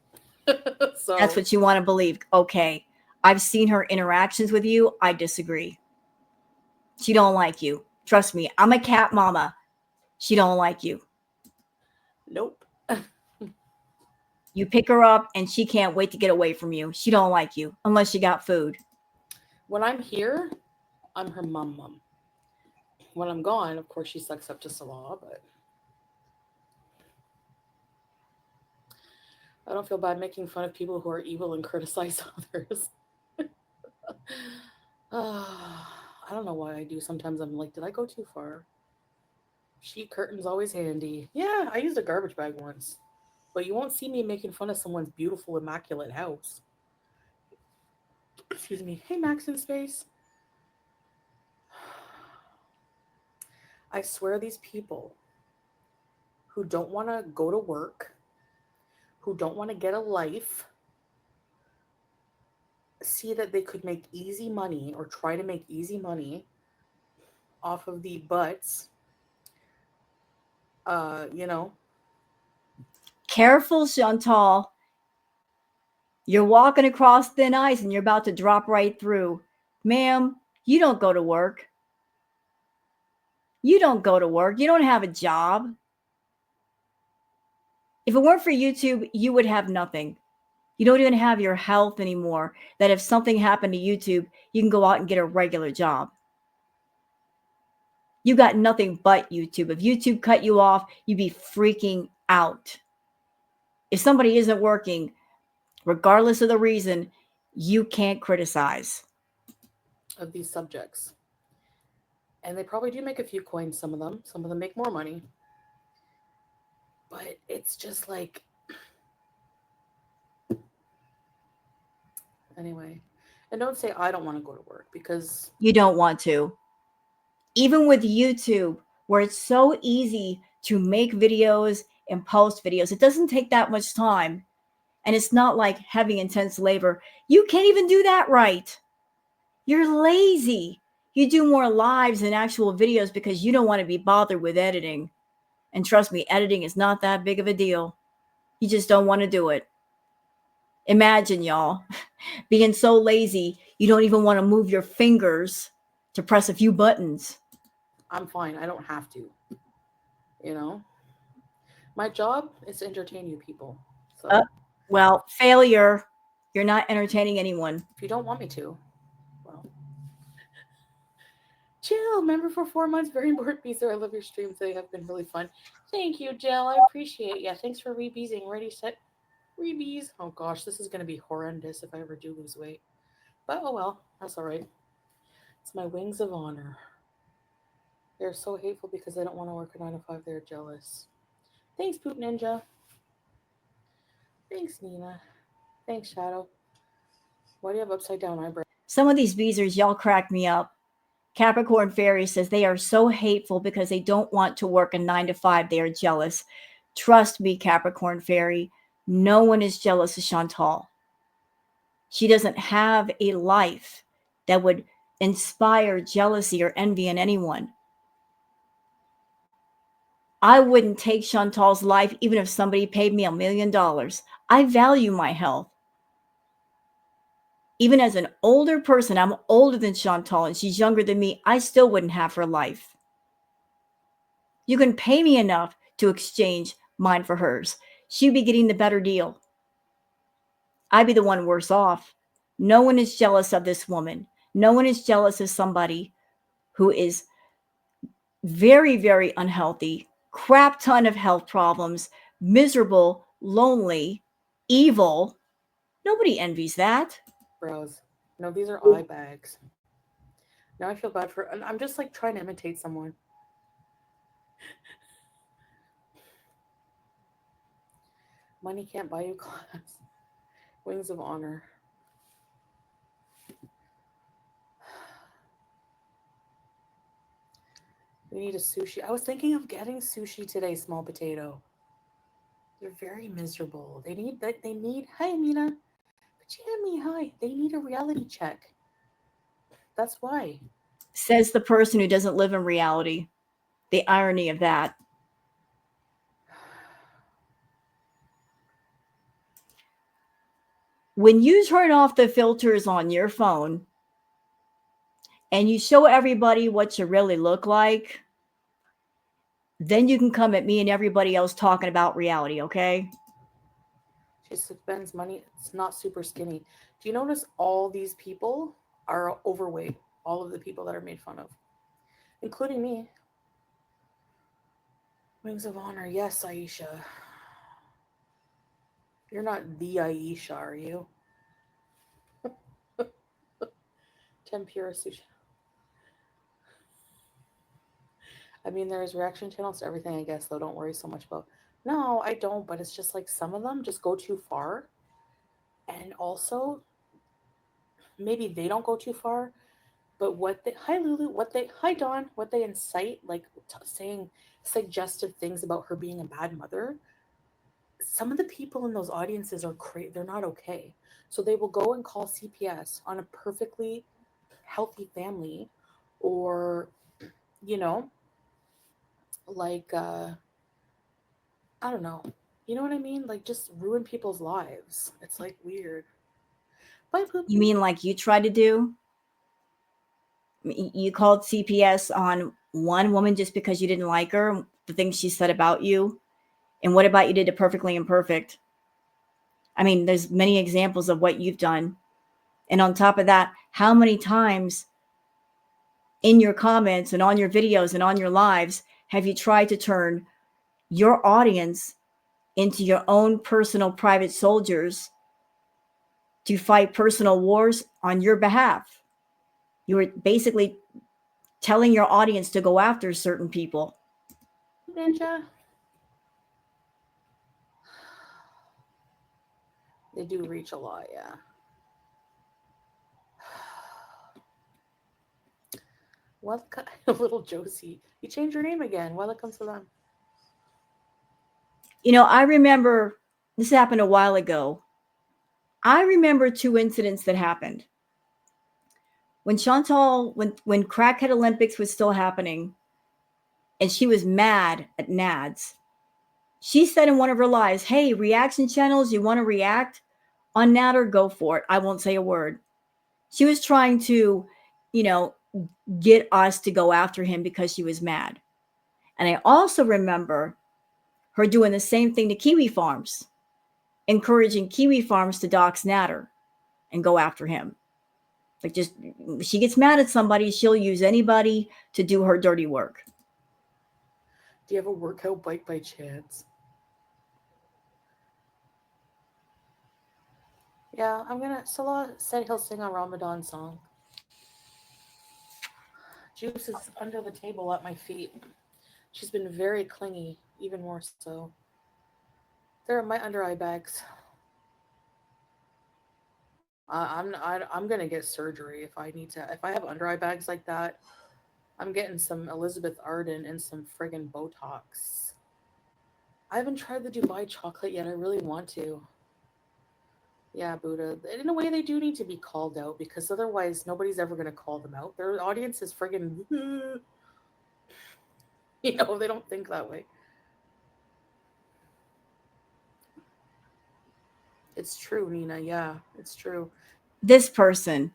So that's what you want to believe. Okay. I've seen her interactions with you. I disagree. She don't like you. Trust me. I'm a cat mama. She don't like you. Nope. You pick her up and she can't wait to get away from you. She don't like you unless you got food. When I'm here, I'm her mum. When I'm gone, of course, she sucks up to Salah, but I don't feel bad making fun of people who are evil and criticize others. I don't know why I do. Sometimes I'm like, did I go too far? Sheet curtains always handy. Yeah, I used a garbage bag once. But you won't see me making fun of someone's beautiful, immaculate house. Excuse me. Hey, Max in Space. I swear these people who don't want to go to work, who don't want to get a life, see that they could make easy money or try to make easy money off of the butts, Careful, Shantal. You're walking across thin ice and you're about to drop right through. Ma'am, you don't go to work. You don't go to work. You don't have a job. If it weren't for YouTube, you would have nothing. You don't even have your health anymore. That if something happened to YouTube, you can go out and get a regular job. You got nothing but YouTube. If YouTube cut you off, you'd be freaking out. If somebody isn't working, regardless of the reason, you can't criticize of these subjects. And they probably do make a few coins, some of them. Some of them make more money. But it's just like, anyway. And don't say I don't want to go to work, because You don't want to. Even with YouTube, where it's so easy to make videos and post videos, it doesn't take that much time. And it's not like heavy, intense labor. You can't even do that right. You're lazy. You do more lives than actual videos because you don't want to be bothered with editing. And trust me, editing is not that big of a deal. You just don't want to do it. Imagine, y'all, being so lazy, you don't even want to move your fingers to press a few buttons. I'm fine. I don't have to. You know? My job is to entertain you people. So Well, failure. You're not entertaining anyone. if you don't want me to, well, Jill, member for 4 months, very important Beezer. I love your streams. They have been really fun. Thank you, Jill. I appreciate you. Thanks for rebeezing. Ready, set, rebeez. Oh gosh, this is going to be horrendous if I ever do lose weight. But oh well, that's all right. It's my wings of honor. They're so hateful because they don't want to work a 9 to 5. They're jealous. Thanks, Poop Ninja. Thanks, Nina. Thanks, Shadow. Why do you have upside down eyebrows? Some of these beezers, y'all crack me up. Capricorn Fairy says they are so hateful because they don't want to work a 9 to 5. They are jealous. Trust me, Capricorn Fairy, no one is jealous of Shantal. She doesn't have a life that would inspire jealousy or envy in anyone. I wouldn't take Chantal's life even if somebody paid me $1 million. I value my health. Even as an older person, I'm older than Shantal and she's younger than me, I still wouldn't have her life. You can pay me enough to exchange mine for hers. She'd be getting the better deal. I'd be the one worse off. No one is jealous of this woman. No one is jealous of somebody who is very, very unhealthy, crap ton of health problems, miserable, lonely, evil. Nobody envies that. No, these are eye bags. Now I feel bad for. I'm just like trying to imitate someone. Money can't buy you class. Wings of honor. We need a sushi. I was thinking of getting sushi today, small potato. They're very miserable. They need that. They need. Hi, Amina. Jamie, hi. They need a reality check. That's why. Says the person who doesn't live in reality. The irony of that. When you turn off the filters on your phone and you show everybody what you really look like, then you can come at me and everybody else talking about reality, okay? She spends money. It's not super skinny. Do you notice all these people are overweight? All of the people that are made fun of, including me. Wings of honor. Yes, Aisha. You're not the Aisha, are you? Tempura sushi. I mean, there's reaction channels to everything, I guess, though. Don't worry so much about. No, I don't, but it's just like some of them just go too far. And also, maybe they don't go too far, but what they, hi Lulu, hi Dawn, what they incite, like saying suggestive things about her being a bad mother. Some of the people in those audiences are they're not okay. So they will go and call CPS on a perfectly healthy family, or, you know, like, I don't know. You know what I mean? Like, just ruin people's lives. It's like weird. Bye, Poop. You mean like you tried to do? You called CPS on one woman just because you didn't like her, the things she said about you? And what about you did to Perfectly Imperfect? I mean, there's many examples of what you've done. And on top of that, how many times in your comments and on your videos and on your lives have you tried to turn your audience into your own personal private soldiers to fight personal wars on your behalf? You were basically telling your audience to go after certain people. Ninja. They do reach a lot, yeah. Welcome, little Josie. You changed your name again. Well, it comes to them. You know, I remember this happened a while ago. I remember 2 incidents that happened. When Shantal, when Crackhead Olympics was still happening, and she was mad at Nads, she said in one of her lives, "Hey, reaction channels, you want to react on Natter? Go for it. I won't say a word." She was trying to, you know, get us to go after him because she was mad. And I also remember her doing the same thing to Kiwi Farms, encouraging Kiwi Farms to dox Natter and go after him. Like, just, she gets mad at somebody, she'll use anybody to do her dirty work. Do you have a workout bike by chance? Yeah, Salah said he'll sing a Ramadan song. Juice is under the table at my feet. She's been very clingy, even more so. They're in my under eye bags. I'm gonna get surgery if I need to. If I have under eye bags like that, I'm getting some Elizabeth Arden and some friggin' Botox. I haven't tried the Dubai chocolate yet. I really want to. Yeah, Buddha. In a way, they do need to be called out because otherwise, nobody's ever gonna call them out. Their audience is friggin', they don't think that way. It's true, Nina. Yeah, it's true. This person,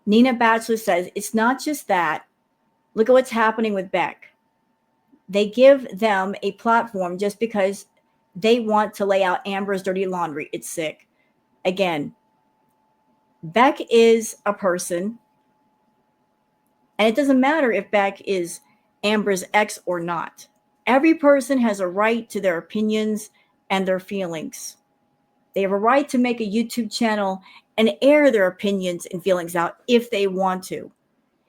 Nina Batchelor, says, it's not just that. Look at what's happening with Beck. They give them a platform just because they want to lay out Amber's dirty laundry. It's sick. Again, Beck is a person, and it doesn't matter if Beck is Amber's ex or not. Every person has a right to their opinions and their feelings. They have a right to make a YouTube channel and air their opinions and feelings out if they want to.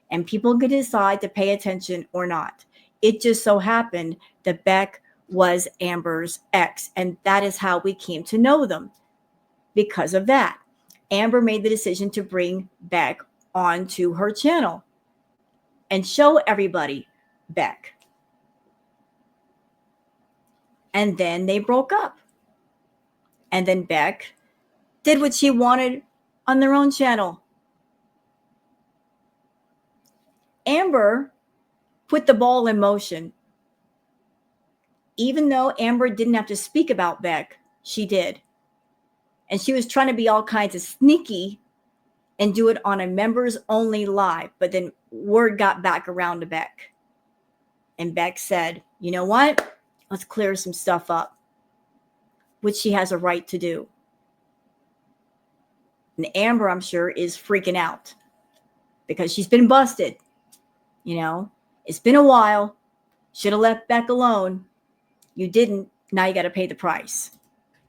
And people can decide to pay attention or not. It just so happened that Beck was Amber's ex, and that is how we came to know them. Because of that, Amber made the decision to bring Beck onto her channel and show everybody Beck. And then they broke up. And then Beck did what she wanted on their own channel. Amber put the ball in motion. Even though Amber didn't have to speak about Beck, she did. And she was trying to be all kinds of sneaky and do it on a members only live. But then word got back around to Beck. And Beck said, you know what? Let's clear some stuff up, which she has a right to do. And Amber, I'm sure, is freaking out because she's been busted. It's been a while. Should have left Beck alone. You didn't. Now you got to pay the price.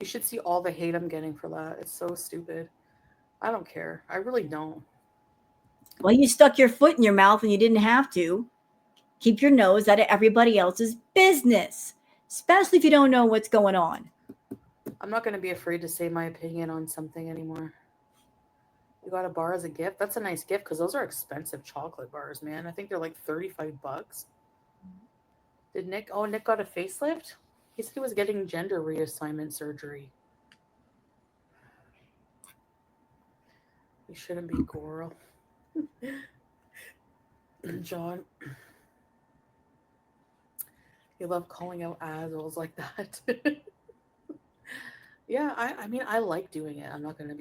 You should see all the hate I'm getting for that. It's so stupid. I don't care. I really don't. Well, you stuck your foot in your mouth and you didn't have to. Keep your nose out of everybody else's business, especially if you don't know what's going on. I'm not going to be afraid to say my opinion on something anymore. You got a bar as a gift? That's a nice gift because those are expensive chocolate bars, man. I think they're like $35. Did Nick got a facelift? He said he was getting gender reassignment surgery. You shouldn't be Goral. John, you love calling out assholes like that. Yeah, I mean, I like doing it. I'm going to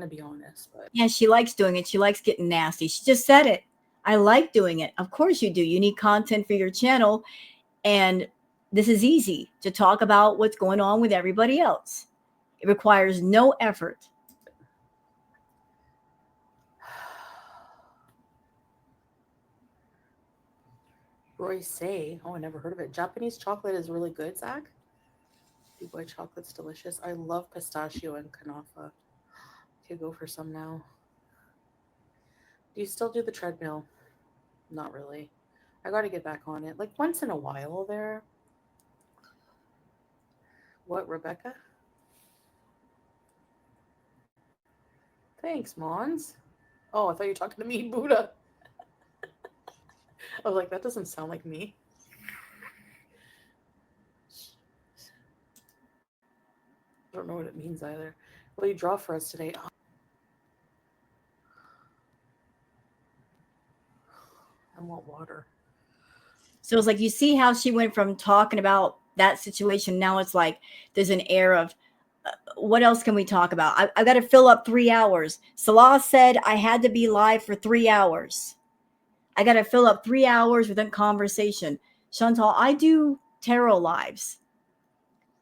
be honest. But yeah, she likes doing it. She likes getting nasty. She just said it. I like doing it. Of course you do. You need content for your channel. And this is easy to talk about what's going on with everybody else. It requires no effort. Roy Say, I never heard of it. Japanese chocolate is really good, Zach. Dubai chocolate's delicious. I love pistachio and kanafa. Could go for some now. Do you still do the treadmill? Not really. I got to get back on it. Like once in a while there. What, Rebecca? Thanks, Mons. Oh, I thought you were talking to me, Buddha. I was like, that doesn't sound like me. I don't know what it means either. What do you draw for us today? Oh. I want water. So it's like, you see how she went from talking about that situation. Now it's like there's an air of, what else can we talk about? I've got to fill up 3 hours. Salah said I had to be live for 3 hours. I got to fill up 3 hours within conversation. Shantal, I do tarot lives.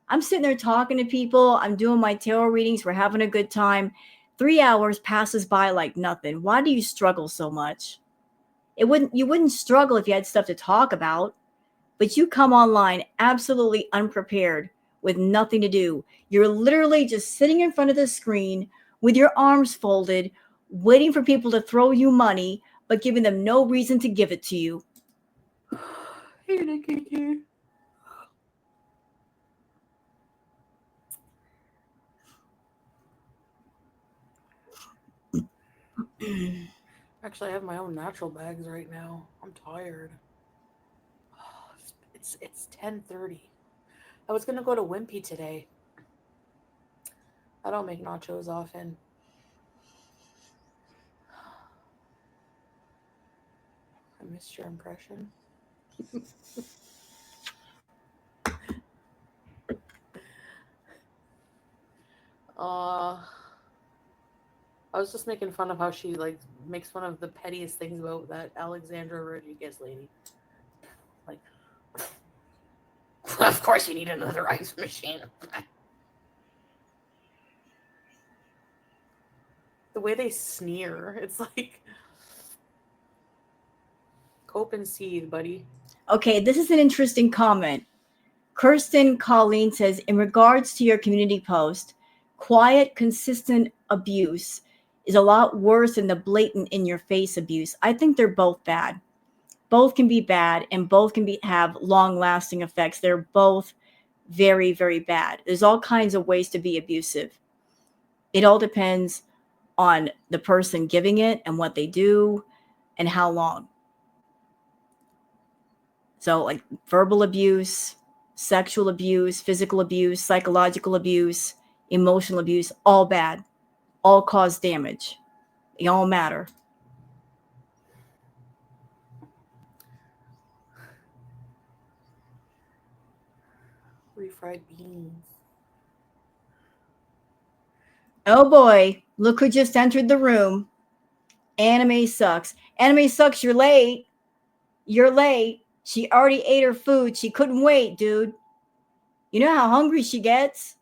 I'm sitting there talking to people. I'm doing my tarot readings. We're having a good time. 3 hours passes by like nothing. Why do you struggle so much? You wouldn't struggle if you had stuff to talk about, but you come online absolutely unprepared with nothing to do. You're literally just sitting in front of the screen with your arms folded, waiting for people to throw you money, but giving them no reason to give it to you. Hey, Nikki. Actually, I have my own natural bags right now. I'm tired. It's 10:30. I was gonna go to Wimpy today. I don't make nachos often. I missed your impression. I was just making fun of how she like makes fun of the pettiest things about that Alexandra Rodriguez lady. Like, of course you need another ice machine. The way they sneer, it's like, cope and seethe, buddy. Okay, this is an interesting comment. Kirsten Colleen says, in regards to your community post, quiet, consistent abuse is a lot worse than the blatant in-your-face abuse. I think they're both bad. Both can be bad, and both can have long-lasting effects. They're both very, very bad. There's all kinds of ways to be abusive. It all depends on the person giving it and what they do and how long. So like verbal abuse, sexual abuse, physical abuse, psychological abuse, emotional abuse, all bad, all cause damage. They all matter. Refried beans. Oh boy, look who just entered the room. Anime sucks. Anime sucks, you're late. You're late. She already ate her food. She couldn't wait, dude. You know how hungry she gets?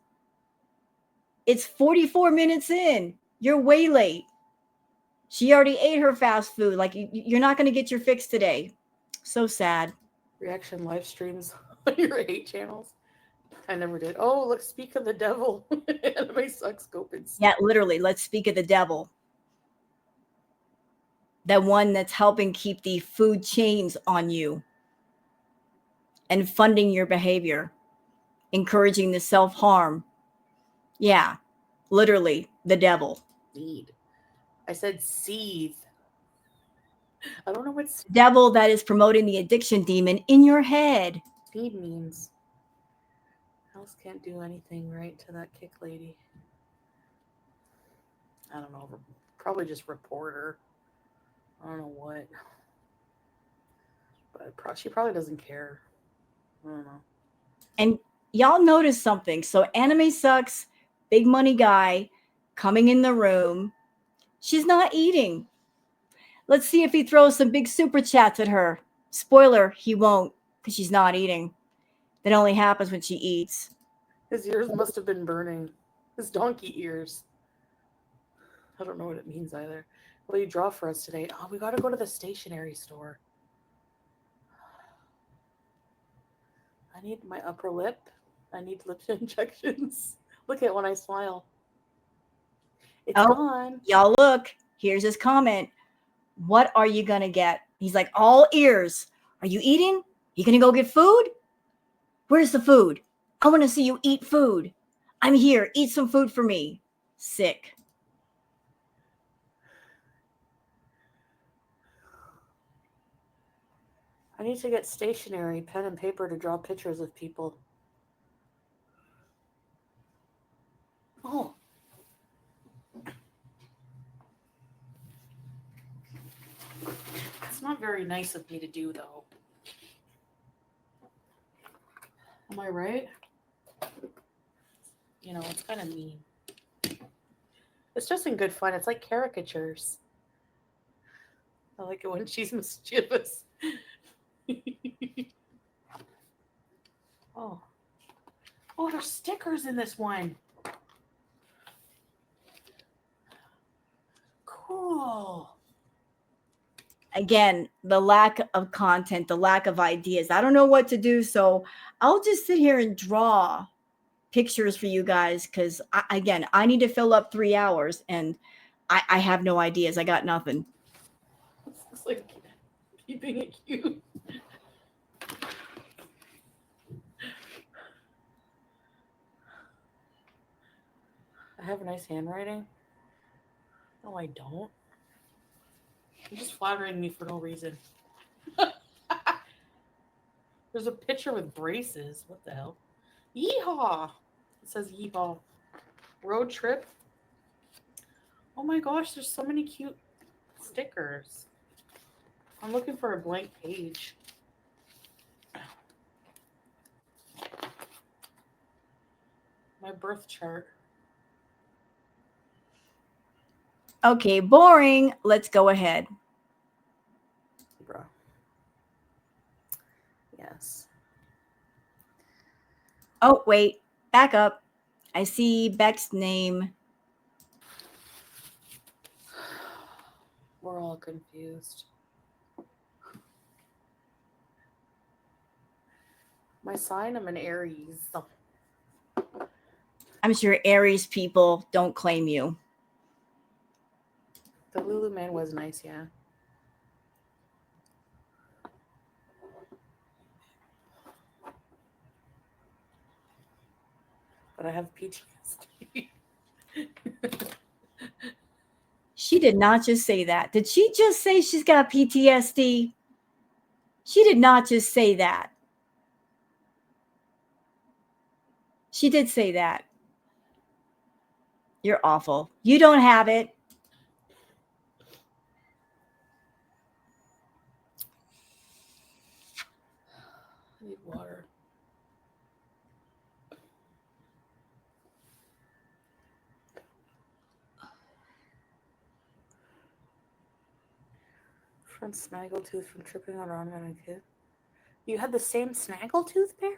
It's 44 minutes in. You're way late. She already ate her fast food. Like, you're not going to get your fix today. So sad. Reaction live streams on your 8 channels. I never did. Oh, let's speak of the devil. Anime sucks, cope and seethe. Yeah, literally. Let's speak of the devil. That one that's helping keep the food chains on you and funding your behavior, encouraging the self-harm. Yeah, literally the devil. Seed. I said seethe. I don't know what Devil that is promoting the addiction demon in your head. seed means. Else can't do anything right to that kick lady. I don't know. Probably just report her. I don't know what. But she probably doesn't care. I don't know. And y'all notice something. So Anime Sucks, big money guy, coming in the room. She's not eating. Let's see if he throws some big super chats at her. Spoiler, he won't, because she's not eating. That only happens when she eats. His ears must have been burning. His donkey ears. I don't know what it means either. What do you draw for us today? Oh, we got to go to the stationery store. I need my upper lip. I need lip injections. Look at when I smile. It's gone. Y'all look. Here's his comment. What are you going to get? He's like all ears. Are you eating? You gonna go get food? Where's the food? I want to see you eat food. I'm here. Eat some food for me. Sick. I need to get stationery, pen and paper to draw pictures of people. Oh. That's not very nice of me to do, though. Am I right? You know, it's kind of mean. It's just in good fun. It's like caricatures. I like it when she's mischievous. Oh. Oh, there's stickers in this one. Cool. Again, the lack of content, the lack of ideas. I don't know what to do, so I'll just sit here and draw pictures for you guys because, I need to fill up 3 hours and I have no ideas. I got nothing. It's like keeping it cute. I have nice handwriting. No, I don't. You're just flattering me for no reason. There's a picture with braces. What the hell? Yeehaw! It says yeehaw. Road trip. Oh my gosh, there's so many cute stickers. I'm looking for a blank page. My birth chart. Okay, boring. Let's go ahead. Bro. Yes. Oh, wait. Back up. I see Beck's name. We're all confused. My sign, I'm an Aries. I'm sure Aries people don't claim you. The Lulu man was nice, yeah. But I have PTSD. She did not just say that. Did she just say she's got PTSD? She did not just say that. She did say that. You're awful. You don't have it. I need water. Front snaggletooth from tripping around on a kid. You had the same snaggletooth bear?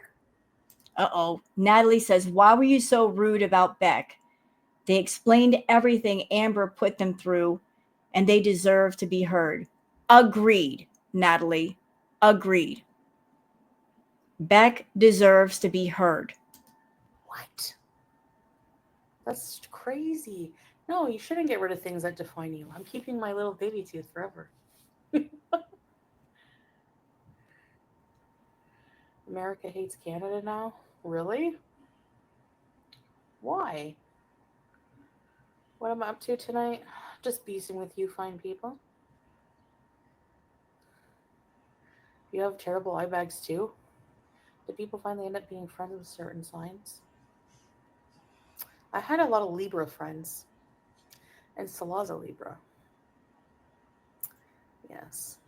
Uh-oh. Natalie says, why were you so rude about Beck? They explained everything Amber put them through, and they deserve to be heard. Agreed, Natalie. Agreed. Beck deserves to be heard. What? That's crazy. No, you shouldn't get rid of things that define you. I'm keeping my little baby tooth forever. America hates Canada now? Really? Why? What am I up to tonight? Just beasting with you fine people. You have terrible eye bags too? Do people finally end up being friends with certain signs? I had a lot of Libra friends. And Salah's a Libra. Yes.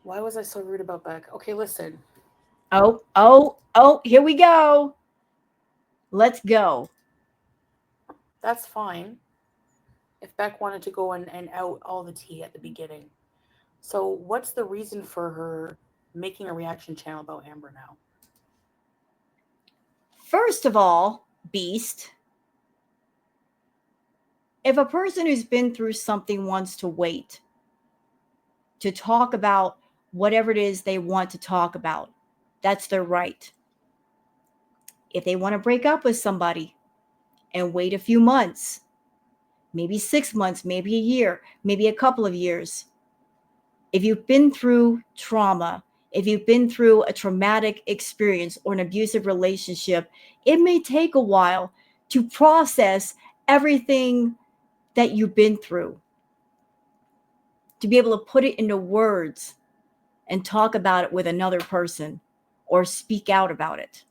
Why was I so rude about Beck? Okay, listen. Oh, here we go. Let's go. That's fine. If Beck wanted to go and out all the tea at the beginning. So what's the reason for her making a reaction channel about Amber now? First of all, Beast, if a person who's been through something wants to wait to talk about whatever it is they want to talk about, that's their right. If they want to break up with somebody and wait a few months, maybe 6 months, maybe a year, maybe a couple of years, If you've been through trauma, if you've been through a traumatic experience or an abusive relationship, it may take a while to process everything that you've been through, to be able to put it into words and talk about it with another person or speak out about it.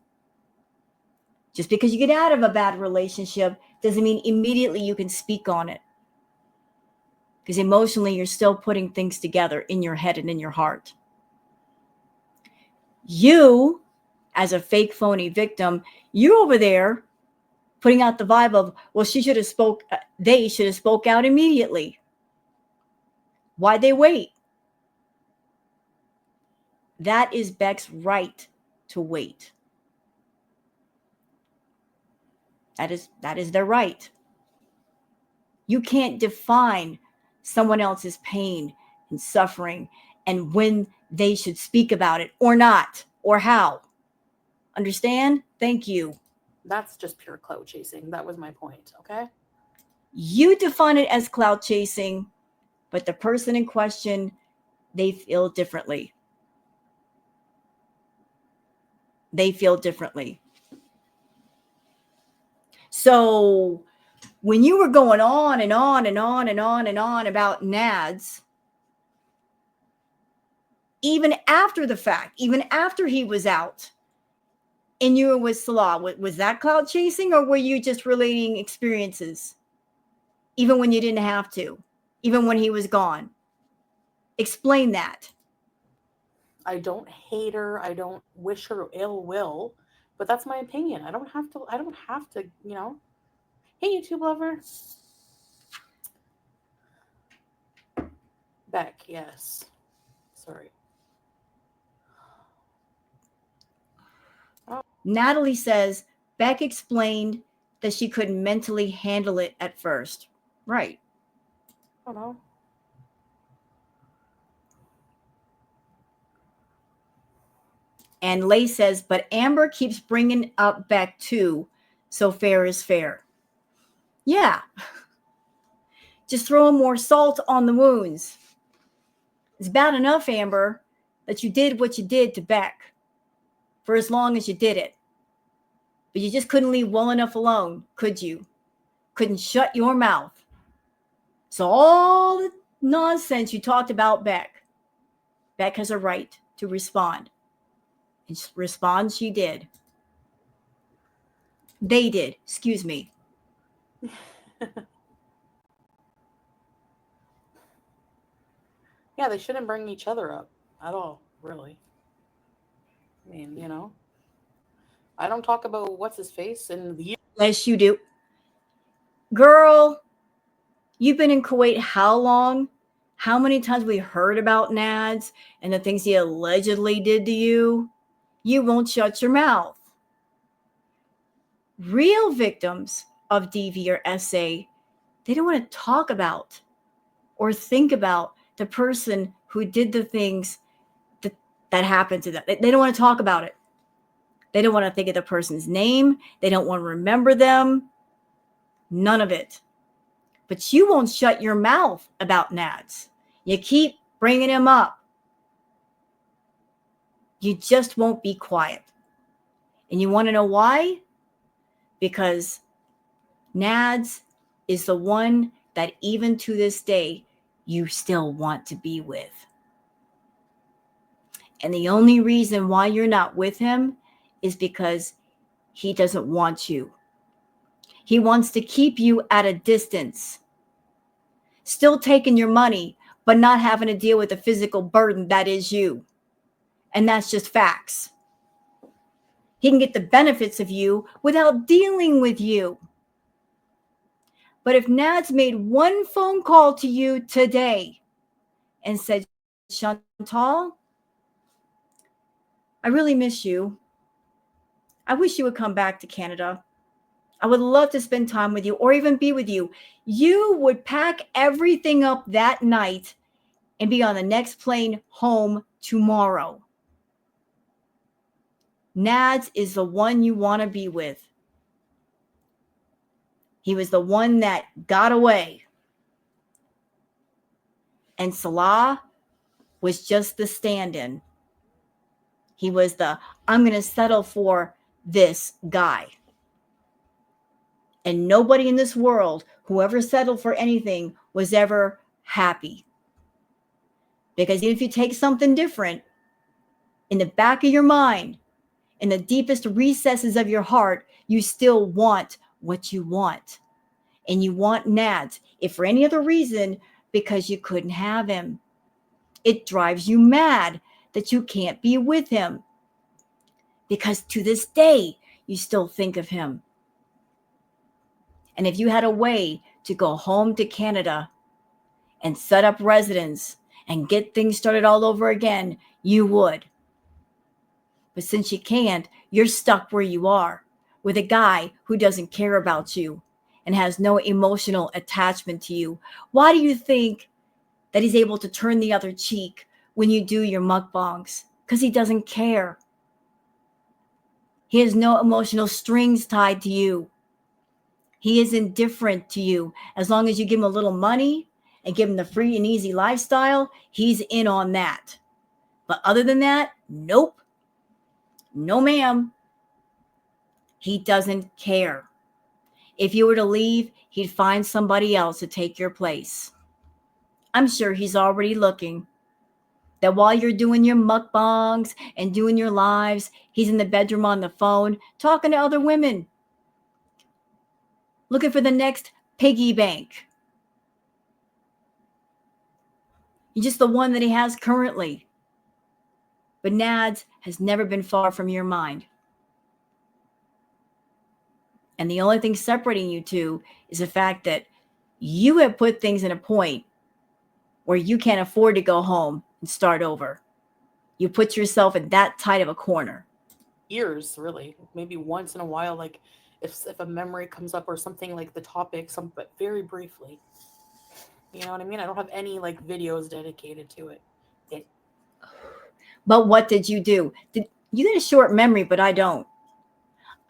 Just because you get out of a bad relationship doesn't mean immediately you can speak on it. Because emotionally, you're still putting things together in your head and in your heart. You, as a fake, phony victim, you're over there putting out the vibe of, well, they should have spoke out immediately. Why'd they wait? That is Beck's right to wait. That is their right. You can't define someone else's pain and suffering and when they should speak about it or not, or how. Understand? Thank you. That's just pure clout chasing. That was my point, okay? You define it as clout chasing, but the person in question, they feel differently. They feel differently. So when you were going on and on and on and on and on about Nads, even after the fact, even after he was out and you were with Salah, was that clout chasing, or were you just relating experiences? Even when you didn't have to, even when he was gone. Explain that. I don't hate her. I don't wish her ill will, but that's my opinion. I don't have to, you know. Hey, YouTube lover. Beck, yes. Sorry. Oh. Natalie says Beck explained that she couldn't mentally handle it at first. Right. I don't know. And Lay says, but Amber keeps bringing up Beck too, so fair is fair. Yeah. Just throwing more salt on the wounds. It's bad enough, Amber, that you did what you did to Beck for as long as you did it. But you just couldn't leave well enough alone, could you? Couldn't shut your mouth. So all the nonsense you talked about Beck has a right to respond. And respond she did. They did, excuse me. Yeah, they shouldn't bring each other up at all, really. I mean, you know. I don't talk about what's his face and the Unless you do. Girl, you've been in Kuwait how long? How many times we heard about Nads and the things he allegedly did to you? You won't shut your mouth. Real victims of DV or SA, they don't want to talk about or think about the person who did the things that happened to them. They don't want to talk about it. They don't want to think of the person's name. They don't want to remember them. None of it. But you won't shut your mouth about Nads. You keep bringing him up. You just won't be quiet. And you want to know why? Because Nads is the one that even to this day, you still want to be with. And the only reason why you're not with him is because he doesn't want you. He wants to keep you at a distance, still taking your money, but not having to deal with the physical burden that is you. And that's just facts. He can get the benefits of you without dealing with you. But if Nads made one phone call to you today and said, Shantal, I really miss you. I wish you would come back to Canada. I would love to spend time with you or even be with you. You would pack everything up that night and be on the next plane home tomorrow. Nads is the one you want to be with. He was the one that got away. And Salah, was just the stand-in. He was the, I'm going to settle for this guy. And nobody in this world, whoever settled for anything, was ever happy. Because even if you take something different, in the back of your mind, in the deepest recesses of your heart, you still want what you want. And you want Nads, if for any other reason, because you couldn't have him. It drives you mad that you can't be with him. Because to this day, you still think of him. And if you had a way to go home to Canada and set up residence and get things started all over again, you would. But since you can't, you're stuck where you are with a guy who doesn't care about you and has no emotional attachment to you. Why do you think that he's able to turn the other cheek when you do your mukbangs? Because he doesn't care. He has no emotional strings tied to you. He is indifferent to you. As long as you give him a little money and give him the free and easy lifestyle, he's in on that. But other than that, nope. No, ma'am. He doesn't care. If you were to leave, he'd find somebody else to take your place. I'm sure he's already looking. That while you're doing your mukbangs and doing your lives, he's in the bedroom on the phone talking to other women. Looking for the next piggy bank. You're just the one that he has currently. But Nads has never been far from your mind. And the only thing separating you two is the fact that you have put things in a point where you can't afford to go home and start over. You put yourself in that tight of a corner. Years, really. Maybe once in a while, like if a memory comes up or something like the topic, but very briefly. You know what I mean? I don't have any like videos dedicated to it. But what did you do? You get a short memory, but I don't.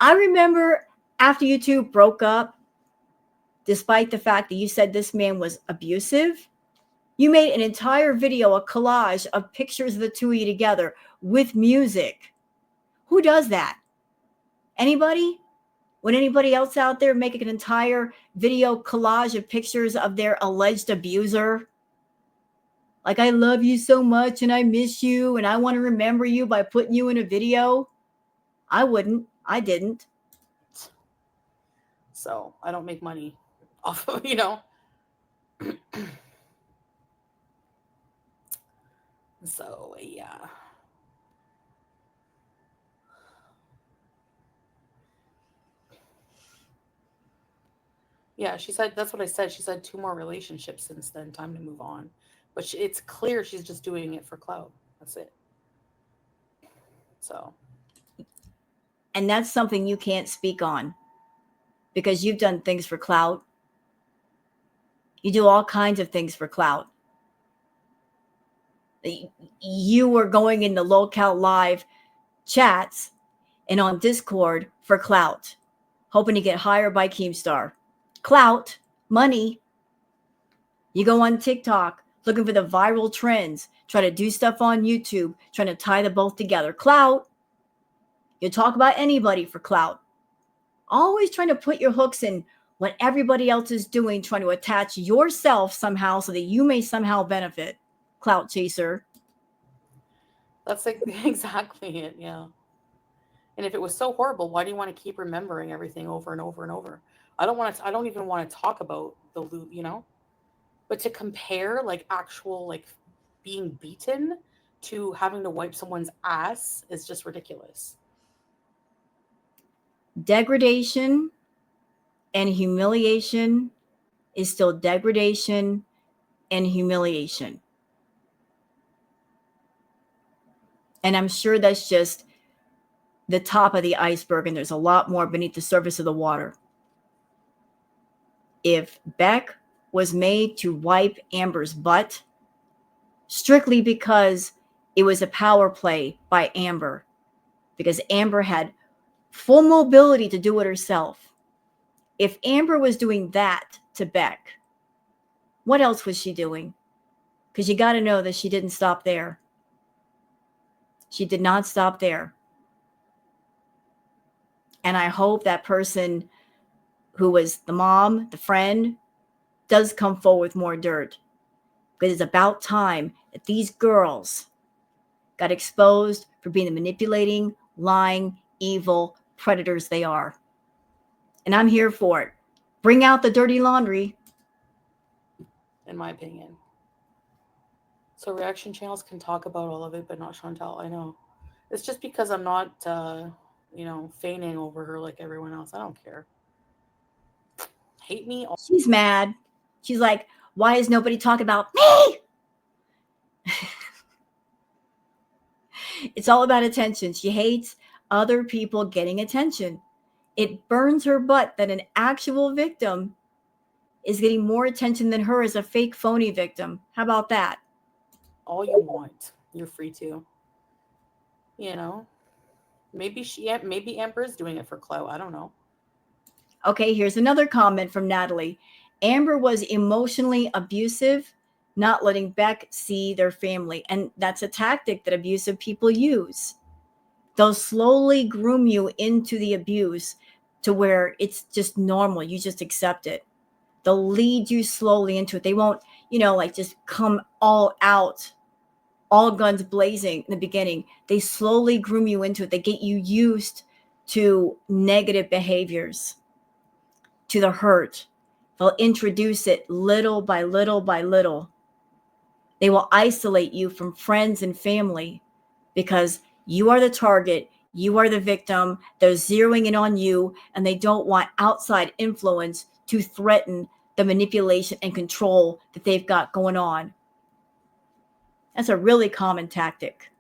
I remember after you two broke up, despite the fact that you said this man was abusive, you made an entire video, a collage of pictures of the two of you together with music. Who does that? Anybody? Would anybody else out there make an entire video collage of pictures of their alleged abuser? Like, I love you so much and I miss you and I want to remember you by putting you in a video. I wouldn't. I didn't. So I don't make money off of, you know. So, yeah. Yeah, she said, that's what I said. She said 2 more relationships since then. Time to move on. But it's clear she's just doing it for clout. That's it. So. And that's something you can't speak on because you've done things for clout. You do all kinds of things for clout. You were going in the local live chats and on Discord for clout, hoping to get hired by Keemstar. Clout, money. You go on TikTok looking for the viral trends, try to do stuff on YouTube, trying to tie the both together. Clout. You talk about anybody for clout. Always trying to put your hooks in what everybody else is doing, trying to attach yourself somehow so that you may somehow benefit. Clout chaser. That's like exactly it, yeah. And if it was so horrible, why do you want to keep remembering everything over and over and over? I don't even want to talk about the loot, you know? But to compare like actual like being beaten to having to wipe someone's ass is just ridiculous. Degradation and humiliation is still degradation and humiliation. And I'm sure that's just the top of the iceberg, and there's a lot more beneath the surface of the water. If Beck was made to wipe Amber's butt strictly because it was a power play by Amber, because Amber had full mobility to do it herself. If Amber was doing that to Beck, what else was she doing? Because you got to know that she didn't stop there. She did not stop there. And I hope that person who was the mom, the friend, does come forward with more dirt. Because it's about time that these girls got exposed for being the manipulating, lying, evil predators they are. And I'm here for it. Bring out the dirty laundry. In my opinion. So reaction channels can talk about all of it, but not Shantal. I know. It's just because I'm not, feigning over her like everyone else. I don't care. Hate me. She's mad. She's like, why is nobody talking about me? It's all about attention. She hates other people getting attention. It burns her butt that an actual victim is getting more attention than her as a fake phony victim. How about that? All you want. You're free to. Maybe Amber is doing it for clout. I don't know. Okay, here's another comment from Natalie. Amber was emotionally abusive, not letting Beck see their family. And that's a tactic that abusive people use. They'll slowly groom you into the abuse to where it's just normal. You just accept it. They'll lead you slowly into it. They won't, just come all out, all guns blazing in the beginning. They slowly groom you into it. They get you used to negative behaviors, to the hurt. They'll introduce it little by little by little. They will isolate you from friends and family because you are the target. You are the victim. They're zeroing in on you, and they don't want outside influence to threaten the manipulation and control that they've got going on. That's a really common tactic.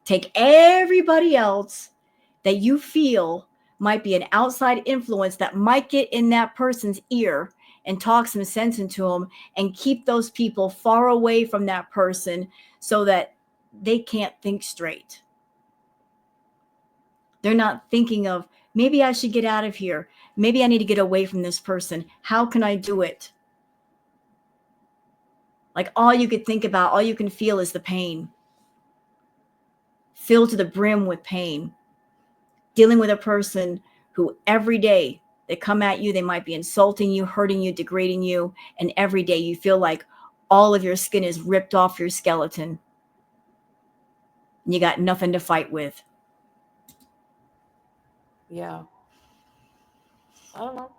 Take everybody else that you feel might be an outside influence that might get in that person's ear and talk some sense into them, and keep those people far away from that person so that they can't think straight. They're not thinking of, maybe I should get out of here. Maybe I need to get away from this person. How can I do it? Like all you could think about, all you can feel is the pain. Filled to the brim with pain. Dealing with a person who every day they come at you, they might be insulting you, hurting you, degrading you. And every day you feel like all of your skin is ripped off your skeleton. And you got nothing to fight with. Yeah. I don't know.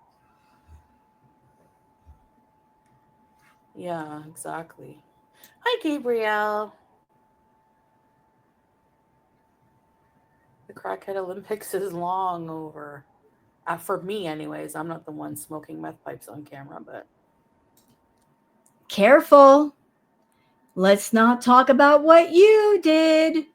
Yeah, exactly. Hi, Gabrielle. The crackhead Olympics is long over. For me, anyways. I'm not the one smoking meth pipes on camera, but... Careful. Let's not talk about what you did.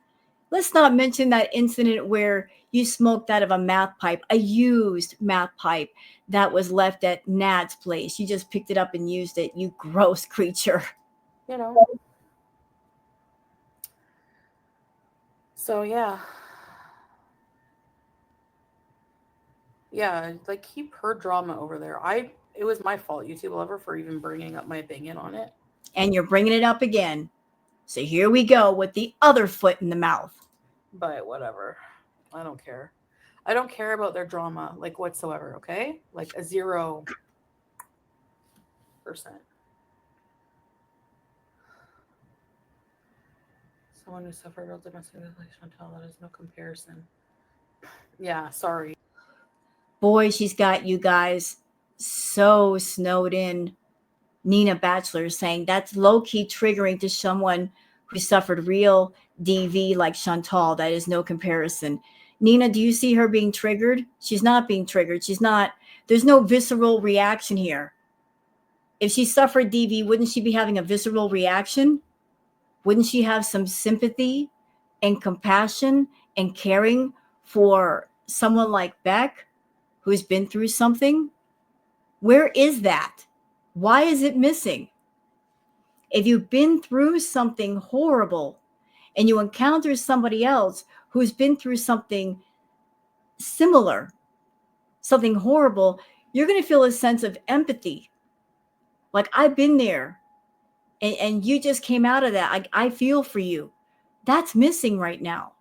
Let's not mention that incident where you smoked out of a meth pipe, a used meth pipe that was left at Nads' place. You just picked it up and used it, you gross creature. So, yeah. Yeah, like, keep her drama over there. It was my fault, YouTube lover, for even bringing up my opinion on it. And you're bringing it up again. So here we go with the other foot in the mouth. But whatever. I don't care. I don't care about their drama, like, whatsoever, okay? Like, a 0%. Someone who suffered real domestic abuse like Shantal, that is no comparison. Yeah, sorry. Boy, she's got you guys so snowed in. Nina Batchelor saying that's low-key triggering to someone who suffered real DV like Shantal. That is no comparison. Nina, do you see her being triggered? She's not being triggered. There's no visceral reaction here. If she suffered DV, wouldn't she be having a visceral reaction? Wouldn't she have some sympathy and compassion and caring for someone like Beck who's been through something? Where is that? Why is it missing? If you've been through something horrible and you encounter somebody else who's been through something similar, something horrible, you're going to feel a sense of empathy. Like, I've been there and you just came out of that. I feel for you. That's missing right now.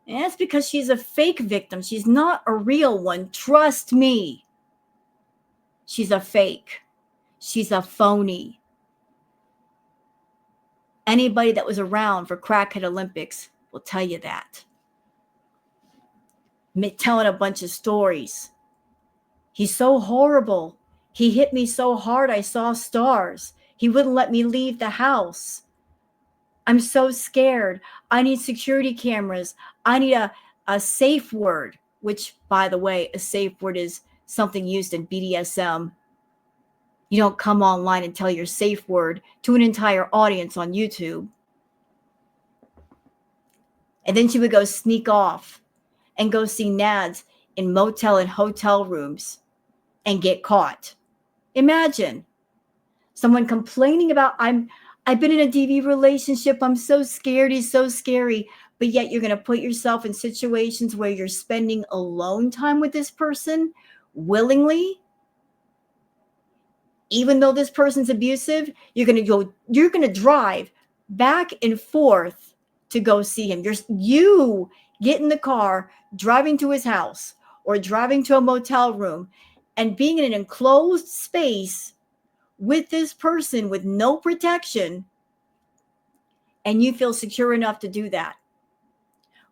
And that's because she's a fake victim. She's not a real one. Trust me. She's a fake. She's a phony. Anybody that was around for Crackhead Olympics will tell you that. Telling a bunch of stories. He's so horrible. He hit me so hard I saw stars. He wouldn't let me leave the house. I'm so scared. I need security cameras. I need a safe word, which, by the way, a safe word is something used in BDSM. You don't come online and tell your safe word to an entire audience on YouTube. And then she would go sneak off and go see Nads in motel and hotel rooms and get caught. Imagine someone complaining about, I've been in a DV relationship. I'm so scared. He's so scary. But yet you're going to put yourself in situations where you're spending alone time with this person willingly. Even though this person's abusive, you're going to drive back and forth to go see him. You get in the car, driving to his house or driving to a motel room and being in an enclosed space with this person with no protection, and you feel secure enough to do that.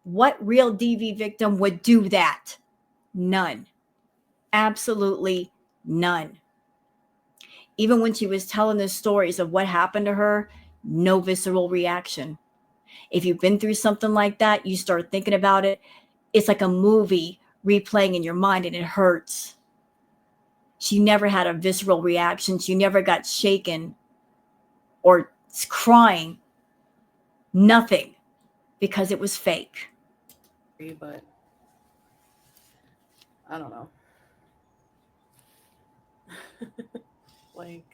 What real DV victim would do that? None. Absolutely none. Even when she was telling the stories of what happened to her, no visceral reaction. If you've been through something like that, you start thinking about it. It's like a movie replaying in your mind, and it hurts. She never had a visceral reaction. She never got shaken or crying. Nothing, because it was fake. But I don't know. Like,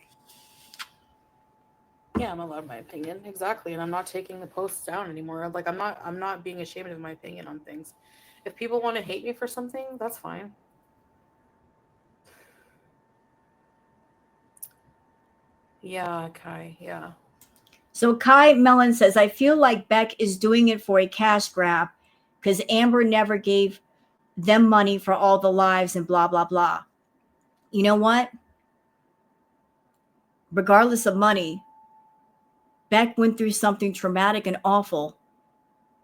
yeah, I'm allowed my opinion, exactly, and I'm not taking the posts down anymore. Like, I'm not being ashamed of my opinion on things. If people want to hate me for something, that's fine. Yeah, Kai, yeah. So Kai Mellon says, I feel like Beck is doing it for a cash grab because Amber never gave them money for all the lives and blah, blah, blah. You know what? Regardless of money, Beck went through something traumatic and awful.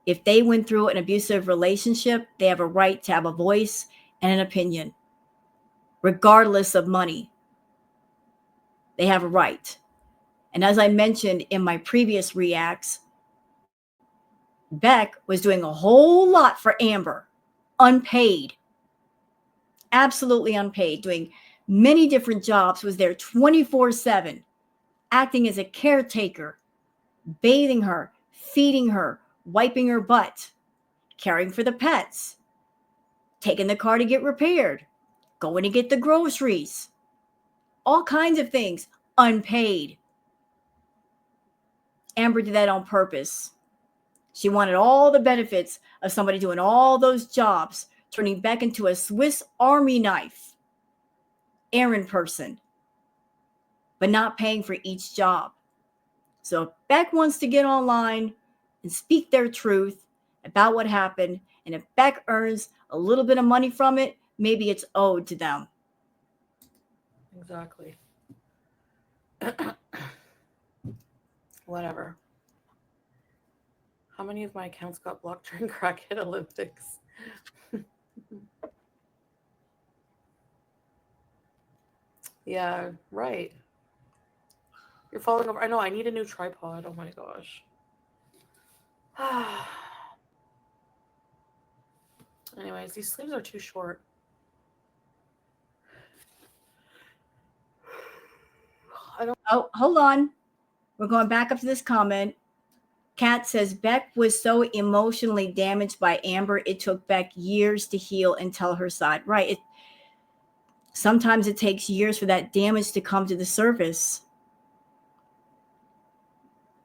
If they went through an abusive relationship, they have a right to have a voice and an opinion. Regardless of money, they have a right. And as I mentioned in my previous reacts, Beck was doing a whole lot for Amber, unpaid, absolutely unpaid, doing many different jobs, was there 24/7, acting as a caretaker, bathing her, feeding her, wiping her butt, caring for the pets, taking the car to get repaired, going to get the groceries, all kinds of things, unpaid. Amber did that on purpose. She wanted all the benefits of somebody doing all those jobs, turning Beck into a Swiss Army knife, errand person, but not paying for each job. So if Beck wants to get online and speak their truth about what happened, and if Beck earns a little bit of money from it, maybe it's owed to them. Exactly. Whatever. How many of my accounts got blocked during Crackhead Olympics? Yeah, right. You're falling over. I know, I need a new tripod. Oh my gosh. Anyways, these sleeves are too short. Oh, hold on. We're going back up to this comment. Kat says, Beck was so emotionally damaged by Amber, it took Beck years to heal and tell her side. Right. Sometimes it takes years for that damage to come to the surface.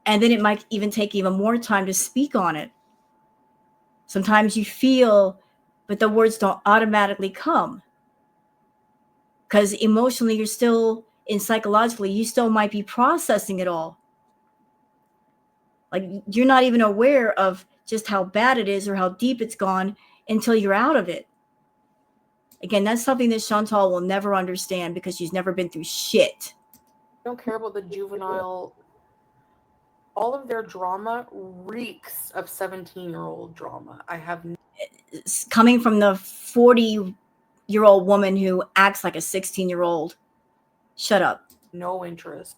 And then it might even take even more time to speak on it. Sometimes you feel, but the words don't automatically come. Because emotionally, you're still and psychologically, you still might be processing it all. Like, you're not even aware of just how bad it is or how deep it's gone until you're out of it. Again, that's something that Shantal will never understand because she's never been through shit. I don't care about the juvenile. All of their drama reeks of 17-year-old drama. I have It's coming from the 40-year-old woman who acts like a 16-year-old. Shut up. no interest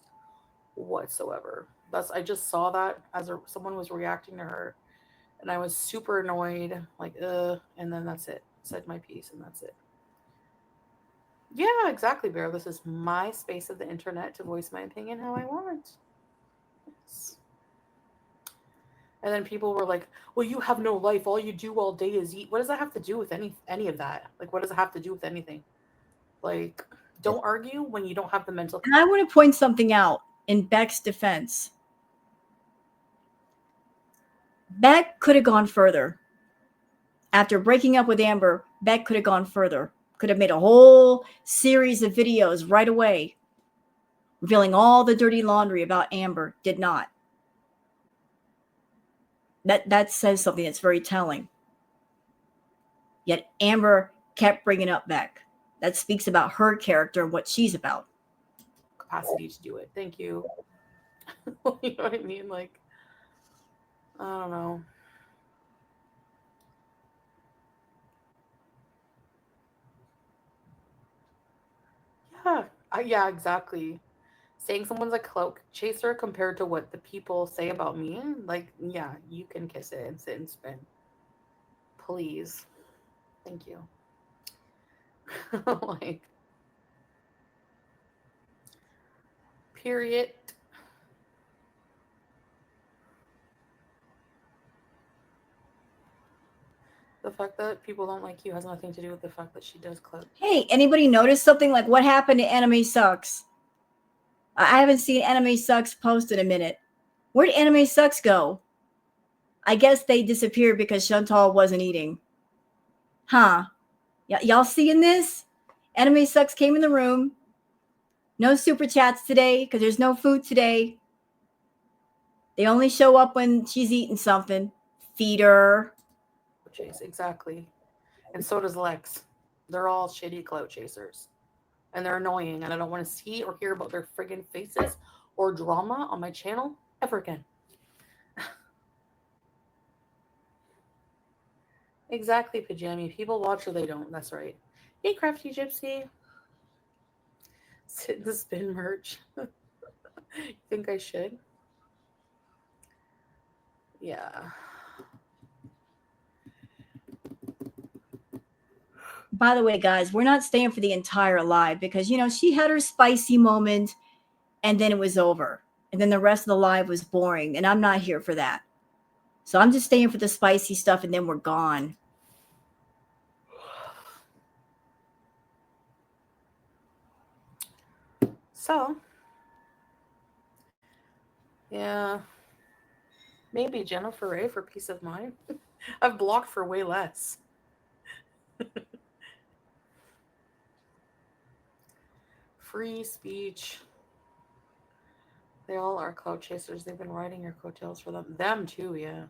whatsoever. I just saw that as someone was reacting to her, and I was super annoyed, like, and then that's it. Said my piece, and that's it. Yeah, exactly, Bear. This is my space of the internet to voice my opinion how I want. Yes. And then people were like, well, you have no life. All you do all day is eat. What does that have to do with any of that? Like, what does it have to do with anything? Like, don't argue when you don't have the mental. And I want to point something out in Beck's defense. Beck could have gone further. After breaking up with Amber, Beck could have gone further. Could have made a whole series of videos right away, revealing all the dirty laundry about Amber. Did not. That says something that's very telling. Yet Amber kept bringing up Beck. That speaks about her character and what she's about. Capacity to do it. Thank you. You know what I mean? Like, I don't know. Yeah, exactly. Saying someone's a clout chaser compared to what the people say about me, like, yeah, you can kiss it and sit and spin. Please. Thank you. Like, period. The fact that people don't like you has nothing to do with the fact that she does clout. Hey, anybody notice something? Like, what happened to Anime Sucks? I haven't seen Anime Sucks post in a minute. Where'd Anime Sucks go? I guess they disappeared because Shantal wasn't eating. Huh. Y'all seeing this? Anime Sucks came in the room. No super chats today because there's no food today. They only show up when she's eating something. Feed her. Chase, exactly. And so does Lex. They're all shitty clout chasers. And they're annoying, and I don't want to see or hear about their friggin' faces or drama on my channel ever again. Exactly, Pajami. People watch or they don't. That's right. Hey, Crafty Gypsy. Sit in the spin merch. You think I should? Yeah. By the way, guys, we're not staying for the entire live because, she had her spicy moment and then it was over. And then the rest of the live was boring. And I'm not here for that. So I'm just staying for the spicy stuff and then we're gone. So, yeah. Maybe Jennifer Ray for peace of mind. I've blocked for way less. Free speech. They all are clout chasers. They've been riding your coattails for them. Them too, yeah.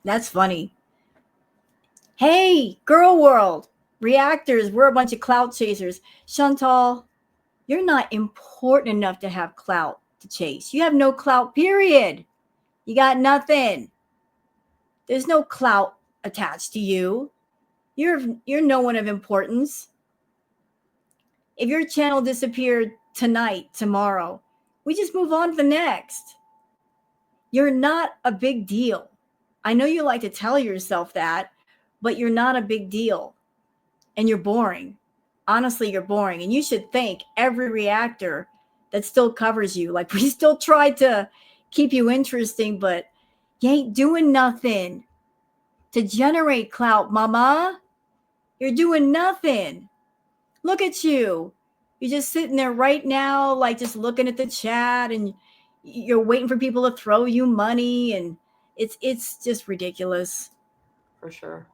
That's funny. Hey, girl world. Reactors, we're a bunch of clout chasers. Shantal, you're not important enough to have clout to chase. You have no clout, period. You got nothing. There's no clout attached to you. You're no one of importance. If your channel disappeared tonight, tomorrow, we just move on to the next. You're not a big deal. I know you like to tell yourself that, but you're not a big deal. And you're boring. Honestly, you're boring. And you should thank every reactor that still covers you. Like, we still try to keep you interesting, but you ain't doing nothing to generate clout, mama. You're doing nothing. Look at you. You're just sitting there right now, like just looking at the chat and you're waiting for people to throw you money. And it's just ridiculous. For sure.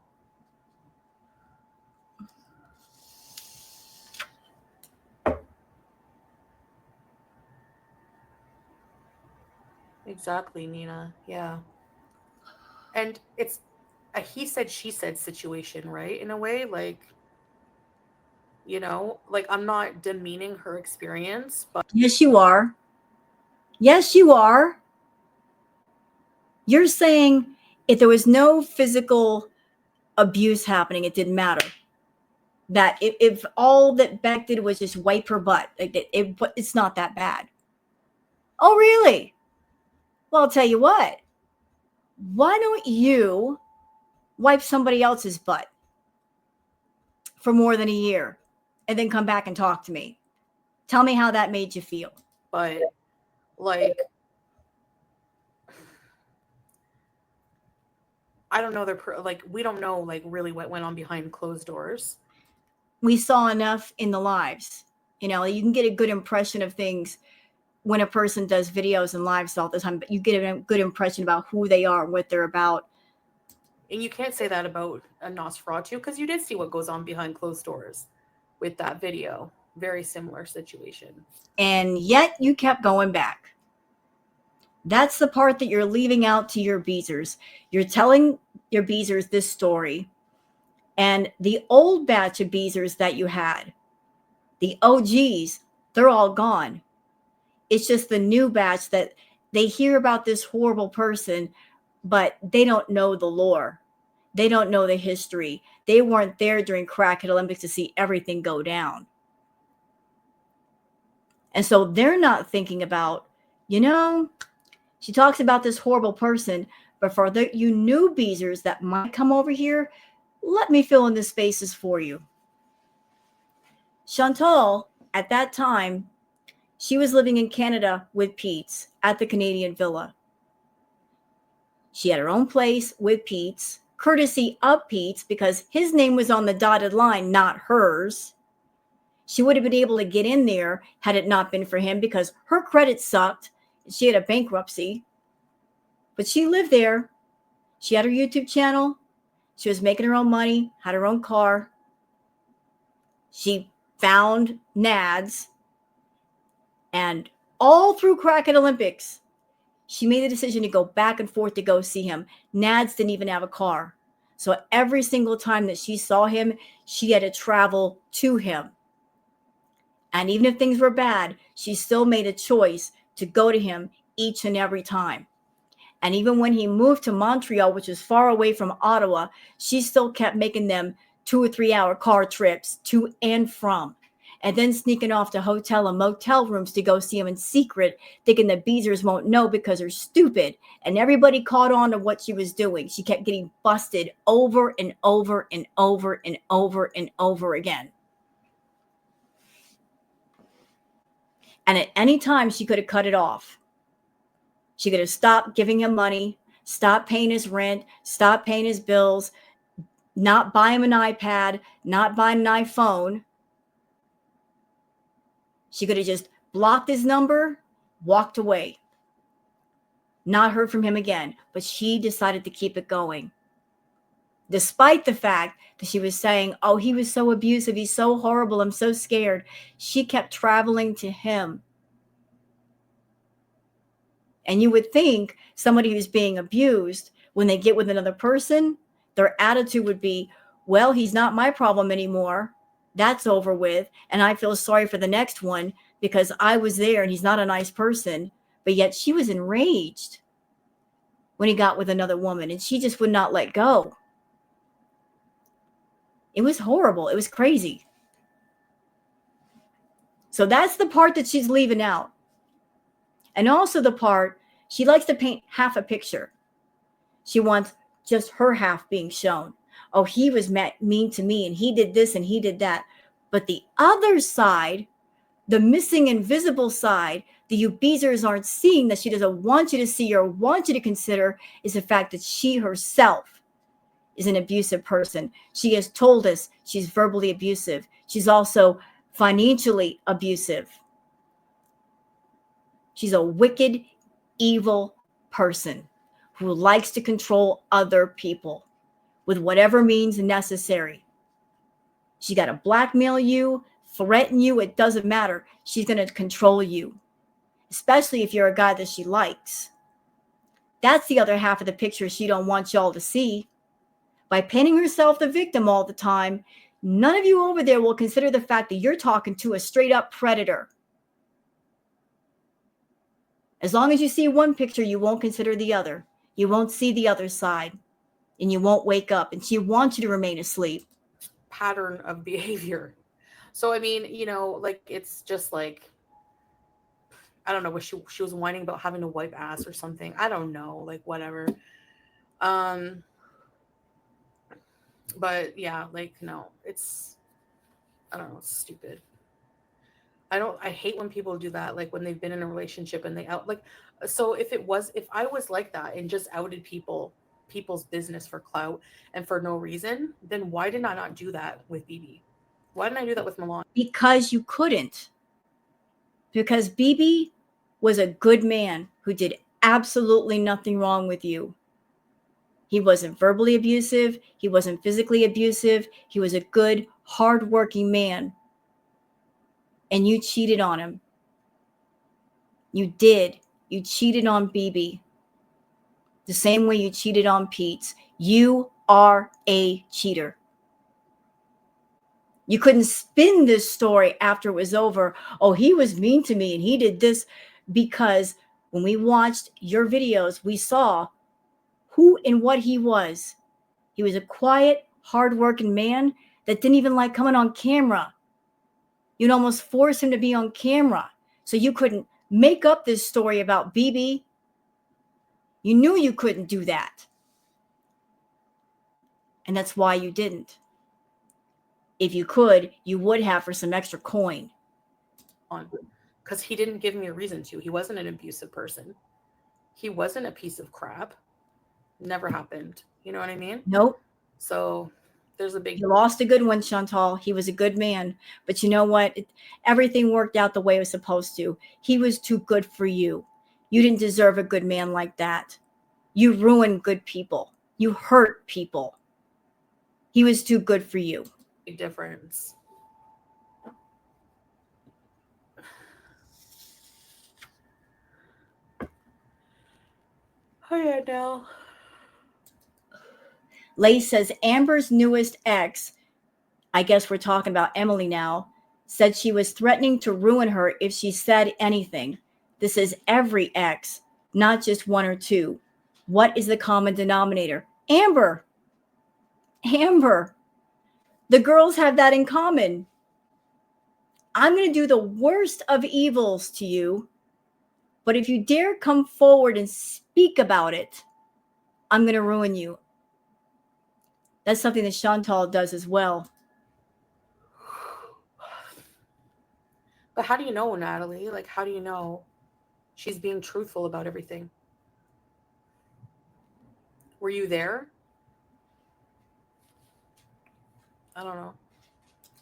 Exactly, Nina. Yeah. And it's a he said, she said situation, right? In a way, like, like I'm not demeaning her experience, but Yes, you are. Yes, you are. You're saying if there was no physical abuse happening, it didn't matter. That if all that Beck did was just wipe her butt, it's not that bad. Oh, really? Well, I'll tell you what. Why don't you wipe somebody else's butt for more than a year and then come back and talk to me? Tell me how that made you feel. but like I don't know like we don't know like really what went on behind closed doors. We saw enough in the lives. You know, you can get a good impression of things when a person does videos and lives all the time, but you get a good impression about who they are, what they're about. And you can't say that about a Nosferatu because you did see what goes on behind closed doors with that video. Very similar situation. And yet you kept going back. That's the part that you're leaving out to your beezers. You're telling your beezers this story. And the old batch of beezers that you had, the OGs, they're all gone. It's just the new batch that they hear about this horrible person, but they don't know the lore. They don't know the history. They weren't there during Crackhead Olympics to see everything go down. And so they're not thinking about, she talks about this horrible person, but for you new beezers that might come over here, let me fill in the spaces for you. Shantal, at that time, she was living in Canada with Pete's at the Canadian Villa. She had her own place with Pete's, courtesy of Pete's, because his name was on the dotted line, not hers. She would have been able to get in there had it not been for him because her credit sucked. She had a bankruptcy. But she lived there. She had her YouTube channel. She was making her own money, had her own car. She found Nads. And all through Crackhead Olympics, she made the decision to go back and forth to go see him. Nads didn't even have a car. So every single time that she saw him, she had to travel to him. And even if things were bad, she still made a choice to go to him each and every time. And even when he moved to Montreal, which is far away from Ottawa, she still kept making them 2 or 3 hour car trips to and from. And then sneaking off to hotel and motel rooms to go see him in secret, thinking the beezers won't know because they're stupid. And everybody caught on to what she was doing. She kept getting busted over and over and over and over and over again. And at any time, she could have cut it off. She could have stopped giving him money, stopped paying his rent, stopped paying his bills, not buy him an iPad, not buy an iPhone. She could have just blocked his number, walked away, not heard from him again. But she decided to keep it going. Despite the fact that she was saying, oh, he was so abusive, he's so horrible, I'm so scared. She kept traveling to him. And you would think somebody who's being abused, when they get with another person, their attitude would be, well, he's not my problem anymore. That's over with. And I feel sorry for the next one because I was there and he's not a nice person. But yet she was enraged when he got with another woman and she just would not let go. It was horrible. It was crazy. So that's the part that she's leaving out. And also the part, she likes to paint half a picture. She wants just her half being shown. Oh, he was mean to me and he did this and he did that. But the other side, the missing invisible side that you beezers aren't seeing, that she doesn't want you to see or want you to consider, is the fact that she herself is an abusive person. She has told us she's verbally abusive. She's also financially abusive. She's a wicked, evil person who likes to control other people with whatever means necessary. She got to blackmail you, threaten you. It doesn't matter. She's going to control you, especially if you're a guy that she likes. That's the other half of the picture she don't want y'all to see. By painting herself the victim all the time, none of you over there will consider the fact that you're talking to a straight up predator. As long as you see one picture, you won't consider the other. You won't see the other side, and you won't wake up, and she wants you to remain asleep. Pattern of behavior. So, I mean, you know, like, it's just like, I don't know, what she was whining about having to wipe ass or something. I don't know, like, whatever. But yeah, like, no, it's, I don't know, it's stupid. I hate when people do that, like when they've been in a relationship and they out, like, so if I was like that and just outed people's business for clout and for no reason, then why did I not do that with BB? Why didn't I do that with Milan? Because you couldn't. Because BB was a good man who did absolutely nothing wrong with you. He wasn't verbally abusive. He wasn't physically abusive. He was a good, hardworking man. And you cheated on him. You did. You cheated on BB. The same way you cheated on Pete. You are a cheater. You couldn't spin this story after it was over. Oh, he was mean to me and he did this, because when we watched your videos, we saw who and what he was. He was a quiet, hardworking man that didn't even like coming on camera. You'd almost force him to be on camera so you couldn't make up this story about BB. You knew you couldn't do that. And that's why you didn't. If you could, you would have for some extra coin. Because he didn't give me a reason to. He wasn't an abusive person. He wasn't a piece of crap. Never happened. You know what I mean? Nope. So there's a big... You lost a good one, Shantal. He was a good man. But you know what? Everything worked out the way it was supposed to. He was too good for you. You didn't deserve a good man like that. You ruined good people. You hurt people. He was too good for you. Big difference. Oh yeah, now. Lay says Amber's newest ex, I guess we're talking about Emily now, said she was threatening to ruin her if she said anything. This is every ex, not just one or two. What is the common denominator? Amber. Amber. The girls have that in common. I'm going to do the worst of evils to you, but if you dare come forward and speak about it, I'm going to ruin you. That's something that Shantal does as well. But how do you know, Natalie? Like, how do you know she's being truthful about everything? Were you there? I don't know.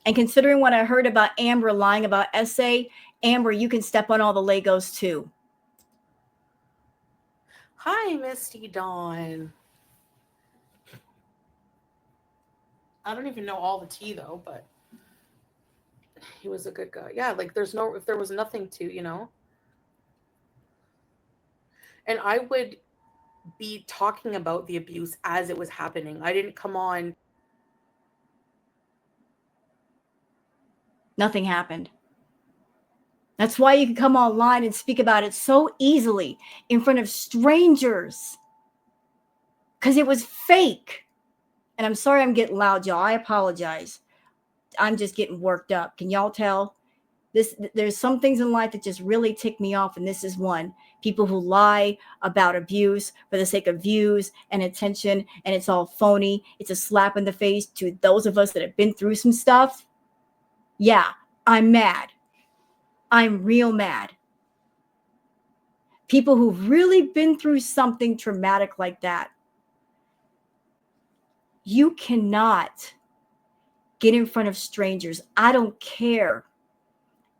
And considering what I heard about Amber lying about essay, Amber, you can step on all the Legos too. Hi, Misty Dawn. I don't even know all the tea though, but he was a good guy. Yeah, like if there was nothing to, you know. And I would be talking about the abuse as it was happening. I didn't come on. Nothing happened. That's why you can come online and speak about it so easily in front of strangers. Because it was fake. And I'm sorry I'm getting loud, y'all. I apologize. I'm just getting worked up. Can y'all tell? There's some things in life that just really tick me off, and this is one. People who lie about abuse for the sake of views and attention, and it's all phony. It's a slap in the face to those of us that have been through some stuff. Yeah, I'm mad. I'm real mad. People who've really been through something traumatic like that. You cannot get in front of strangers. I don't care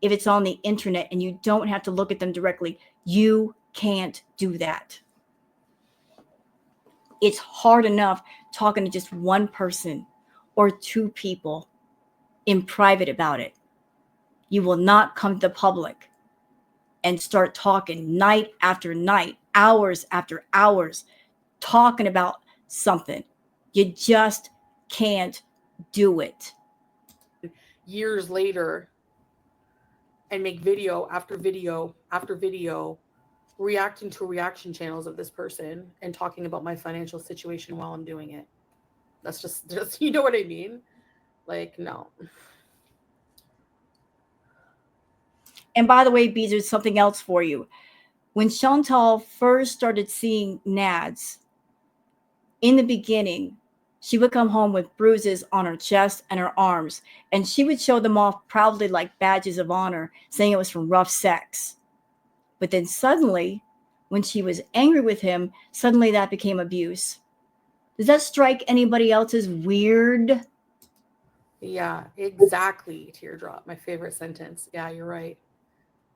if it's on the internet and you don't have to look at them directly. You can't do that. It's hard enough talking to just one person or two people in private about it. You will not come to the public and start talking night after night, hours after hours, talking about something. You just can't do it. Years later, and make video after video after video, reacting to reaction channels of this person and talking about my financial situation while I'm doing it. That's just you know what I mean? Like, no. And by the way, Bees, there's something else for you. When Shantal first started seeing Nads, in the beginning, she would come home with bruises on her chest and her arms, and she would show them off proudly like badges of honor, saying it was from rough sex. But then suddenly, when she was angry with him, suddenly that became abuse. Does that strike anybody else as weird? Yeah, exactly. Teardrop, my favorite sentence. Yeah, you're right.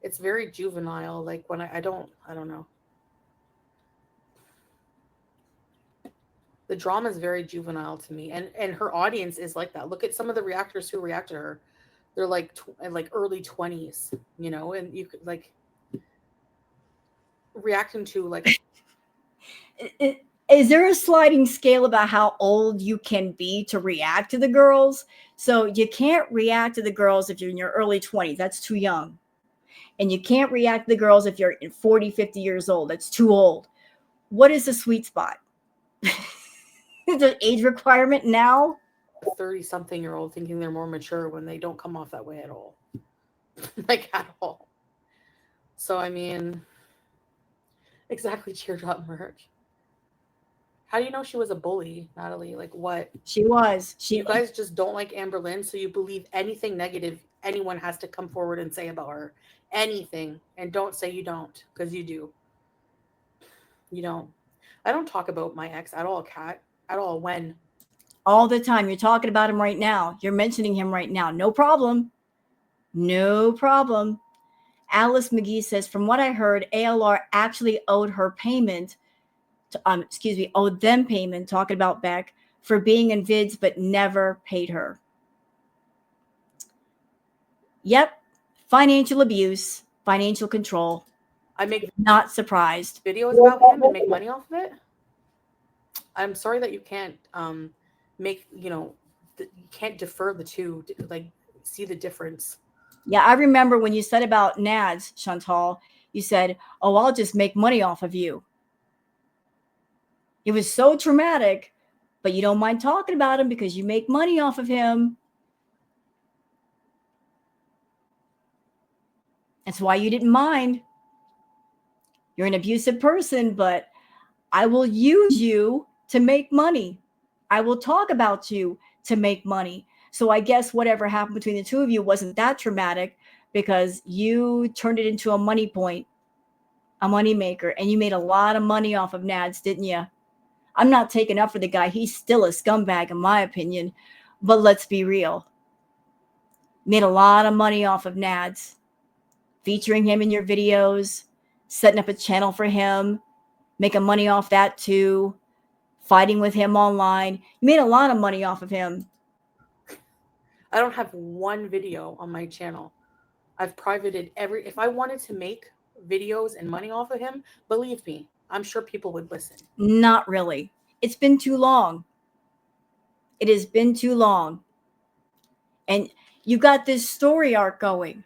It's very juvenile. Like when I don't know. The drama is very juvenile to me, and her audience is like that. Look at some of the reactors who react to her. They're like early 20s, you know, and you could like reacting to like. Is there a sliding scale about how old you can be to react to the girls? So you can't react to the girls if you're in your early 20s. That's too young. And you can't react to the girls if you're 40, 50 years old. That's too old. What is the sweet spot? The age requirement now? 30-something-year-old thinking they're more mature when they don't come off that way at all. Like at all. So I mean, exactly, teardrop merch. How do you know she was a bully, Natalie? Like what? She was. You guys just don't like Amber Lynn, so you believe anything negative anyone has to come forward and say about her. Anything. And don't say you don't, because you do. You don't. I don't talk about my ex at all, Kat. At all. When? All the time. You're talking about him right now. You're mentioning him right now. No problem. No problem. Alice McGee says, from what I heard, ALR actually owed her payment, owed them payment, talking about Beck, for being in vids, but never paid her. Yep. Financial abuse, financial control. I make Not surprised. videos about him and make money off of it. I'm sorry that you can't make, you can't defer the two, like see the difference. Yeah, I remember when you said about Nads, Shantal, you said, oh, I'll just make money off of you. It was so traumatic, but you don't mind talking about him because you make money off of him. That's why you didn't mind. You're an abusive person, but I will use you to make money. I will talk about you to make money. So I guess whatever happened between the two of you wasn't that traumatic because you turned it into a money point, a money maker, and you made a lot of money off of Nads, didn't you? I'm not taking up for the guy. He's still a scumbag, in my opinion. But let's be real. Made a lot of money off of Nads, featuring him in your videos, setting up a channel for him, making money off that too, fighting with him online. You made a lot of money off of him. I don't have one video on my channel. I've privated if I wanted to make videos and money off of him, believe me, I'm sure people would listen. Not really. It's been too long. It has been too long. And you got this story arc going.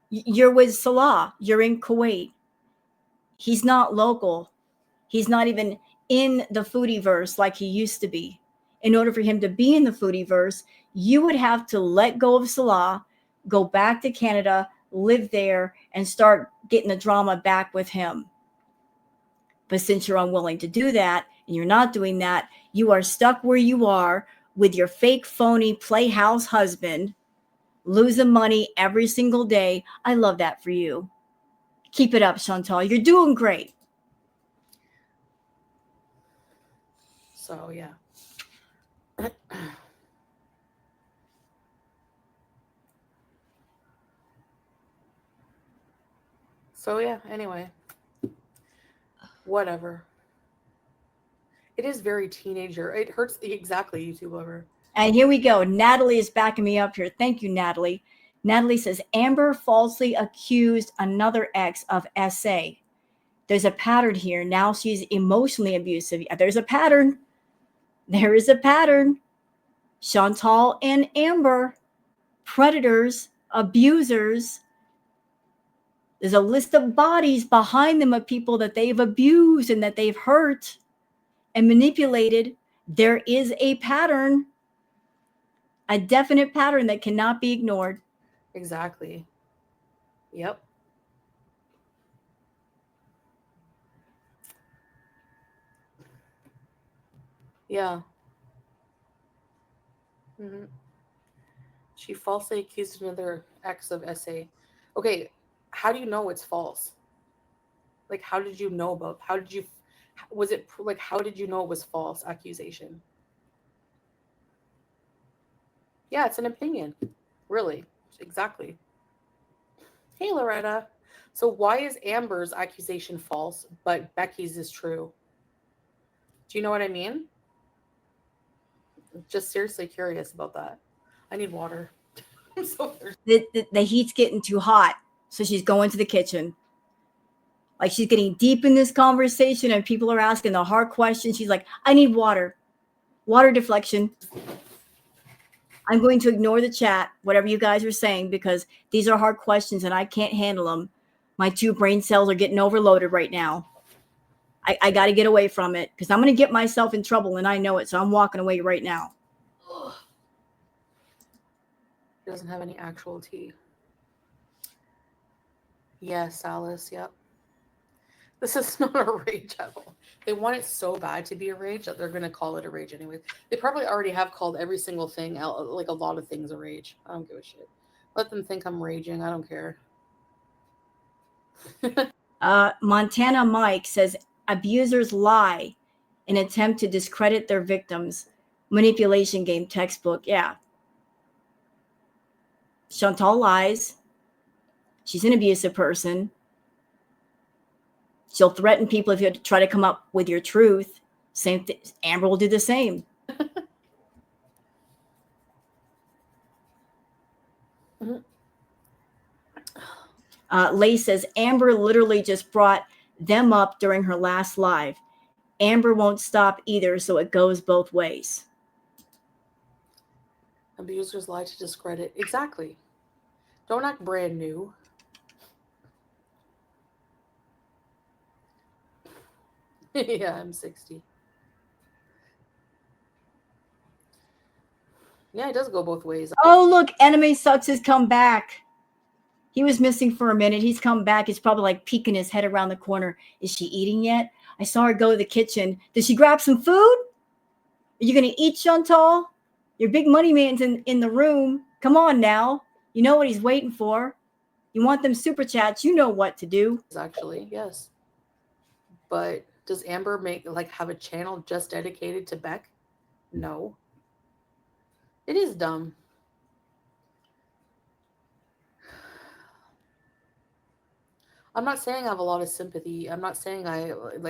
You're with Salah. You're in Kuwait. He's not local. He's not even in the foodie verse like he used to be. In order for him to be in the foodie verse, you would have to let go of Salah, go back to Canada, live there, and start getting the drama back with him. But since you're unwilling to do that, and you're not doing that, you are stuck where you are with your fake, phony playhouse husband, losing money every single day. I love that for you. Keep it up, Shantal. You're doing great. So, yeah. So, yeah, anyway. Whatever. It is very teenager. It hurts. Exactly, YouTube lover. And here we go. Natalie is backing me up here. Thank you, Natalie. Natalie says, Amber falsely accused another ex of SA. There's a pattern here. Now she's emotionally abusive. Yeah, there's a pattern. There is a pattern. Shantal and Amber, predators, abusers. There's a list of bodies behind them of people that they've abused and that they've hurt and manipulated. There is a pattern, a definite pattern that cannot be ignored. Exactly. Yep. Yeah. Mm-hmm. She falsely accused another ex of SA. Okay, how do you know it's false? Like, how did you know about? How did you? Was it like? How did you know it was false accusation? Yeah, it's an opinion. Really, exactly. Hey, Loretta. So why is Amber's accusation false, but Becky's is true? Do you know what I mean? Just seriously curious about that. I need water. I'm so thirsty. The heat's getting too hot, so she's going to the kitchen. Like, she's getting deep in this conversation and people are asking the hard questions. She's like, I need water. Water deflection. I'm going to ignore the chat, whatever you guys are saying, because these are hard questions and I can't handle them. My 2 brain cells are getting overloaded right now. I got to get away from it because I'm going to get myself in trouble and I know it. So I'm walking away right now. She doesn't have any actual tea. Yes, Alice. Yep. This is not a rage at all. They want it so bad to be a rage that they're going to call it a rage anyway. They probably already have called every single thing, like a lot of things, a rage. I don't give a shit. Let them think I'm raging. I don't care. Montana Mike says abusers lie in attempt to discredit their victims. Manipulation game textbook. Yeah. Chantal lies. She's an abusive person. She'll threaten people if you try to come up with your truth. Same thing. Amber will do the same. Lay says Amber literally just brought them up during her last live. Amber won't stop either, so it goes both ways. Abusers lie to discredit. Exactly. Don't act brand new. Yeah, I'm 60. Yeah, it does go both ways. Oh, look, Enemy Sucks has come back. He was missing for a minute. He's come back. He's probably like peeking his head around the corner. Is she eating yet? I saw her go to the kitchen. Did she grab some food? Are you going to eat, Chantal? Your big money man's in the room. Come on now. You know what he's waiting for. You want them super chats. You know what to do. Actually, yes. But does Amber have a channel just dedicated to Beck? No. It is dumb. I'm not saying I have a lot of sympathy. I'm not saying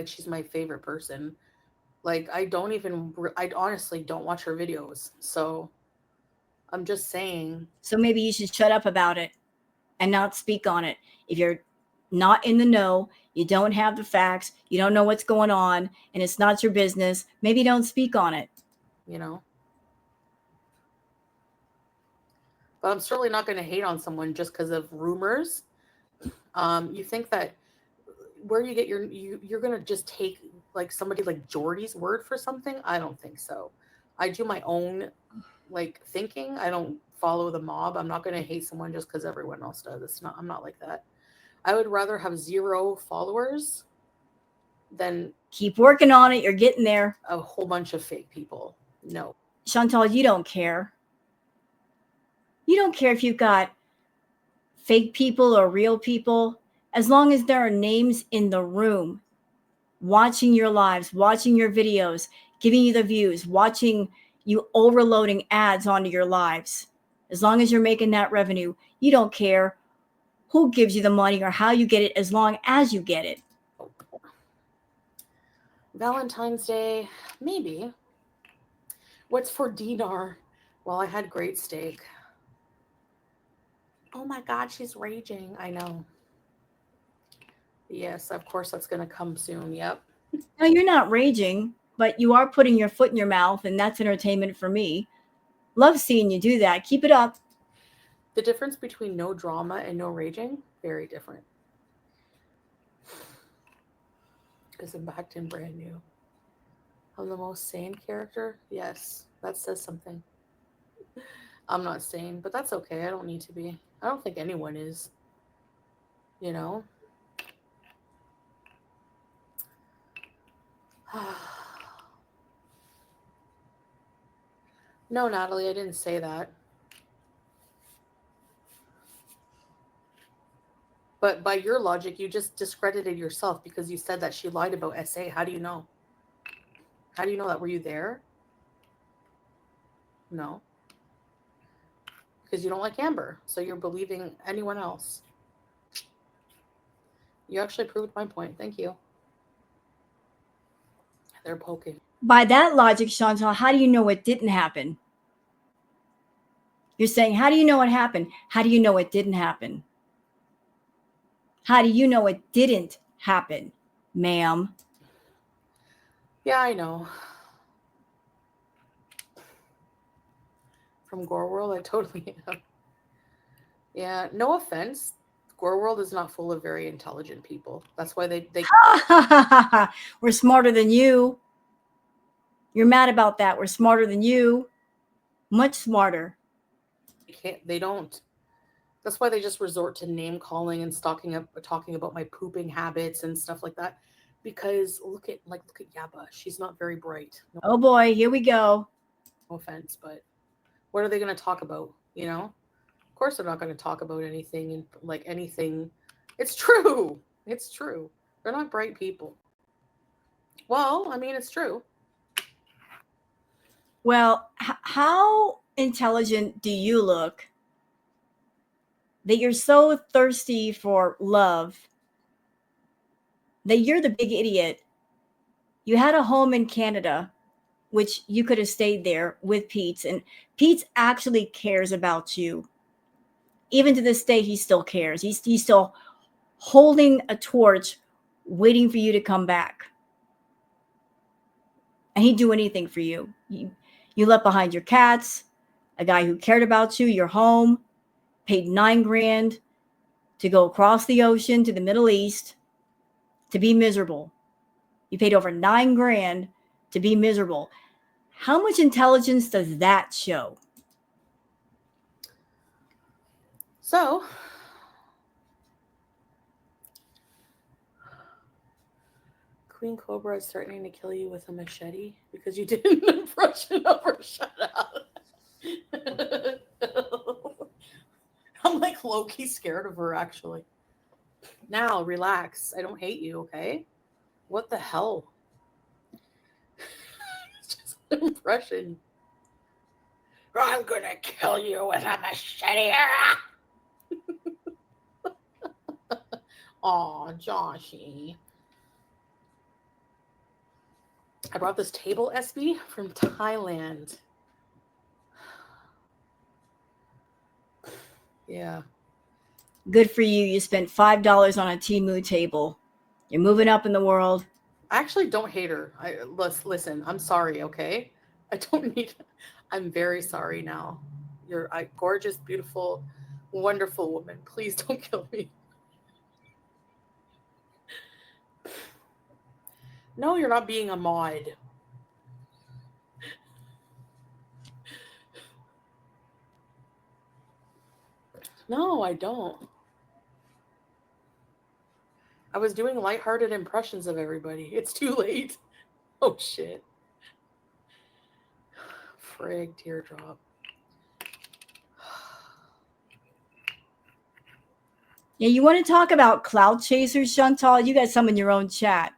she's my favorite person. Like, I honestly don't watch her videos. So I'm just saying. So maybe you should shut up about it and not speak on it. If you're not in the know, you don't have the facts, you don't know what's going on, and it's not your business, maybe don't speak on it. You know? But I'm certainly not going to hate on someone just because of rumors. You think that where you get you're going to just take like somebody like Jordy's word for something? I don't think so. I do my own thinking. I don't follow the mob. I'm not going to hate someone just because everyone else does. I'm not like that. I would rather have 0 followers than keep working on it. You're getting there. A whole bunch of fake people. No. Chantal, you don't care. You don't care if you've got fake people or real people, as long as there are names in the room watching your lives, watching your videos, giving you the views, watching you overloading ads onto your lives. As long as you're making that revenue, you don't care who gives you the money or how you get it, as long as you get it. Valentine's Day, maybe. What's for dinar? Well, I had great steak. Oh my God, she's raging. I know. Yes, of course that's going to come soon. Yep. No, you're not raging, but you are putting your foot in your mouth, and that's entertainment for me. Love seeing you do that. Keep it up. The difference between no drama and no raging, very different. Because I'm back to brand new. I'm the most sane character? Yes, that says something. I'm not sane, but that's okay. I don't need to be. I don't think anyone is. You know? No, Natalie, I didn't say that. But by your logic, you just discredited yourself because you said that she lied about SA. How do you know? How do you know that? Were you there? No. Because you don't like Amber, so you're believing anyone else. You actually proved my point. Thank you. They're poking. By that logic, Shantal, how do you know it didn't happen? You're saying, how do you know it happened? How do you know it didn't happen? How do you know it didn't happen, ma'am? Yeah, I know. From Gore World, I totally am. Yeah, no offense. Gore World is not full of very intelligent people. That's why they We're smarter than you. You're mad about that. We're smarter than you. Much smarter. they don't. That's why they just resort to name calling and talking about my pooping habits and stuff like that. Because look at Yaba. She's not very bright. No, Oh boy, here we go. no offense, but what are they going to talk about? You know, of course they're not going to talk about anything and like anything. It's true. It's true. They're not bright people. Well, I mean, it's true. Well, how intelligent do you look that you're so thirsty for love that you're the big idiot? You had a home in Canada, which you could have stayed there with Pete, and Pete actually cares about you. Even to this day, he still cares. He's still holding a torch, waiting for you to come back. And he'd do anything for you. You left behind your cats, a guy who cared about you, your home, paid $9,000 to go across the ocean to the Middle East to be miserable. You paid over $9,000 to be miserable. How much intelligence does that show? So, Queen Cobra is threatening to kill you with a machete because you did an impression of her. Shut up. I'm like low-key scared of her, actually. Now, relax. I don't hate you, okay? What the hell? It's just an impression. I'm gonna kill you with a machete. Aw, Joshy. I brought this table, SB, from Thailand. Yeah. Good for you. You spent $5 on a Temu table. You're moving up in the world. I actually don't hate her. Listen, I'm sorry, okay? I don't need... I'm very sorry now. You're a gorgeous, beautiful, wonderful woman. Please don't kill me. No, you're not being a mod. No, I don't. I was doing lighthearted impressions of everybody. It's too late. Oh, shit. Frig, teardrop. Yeah, you want to talk about clout chasers, Shantal? You got some in your own chat.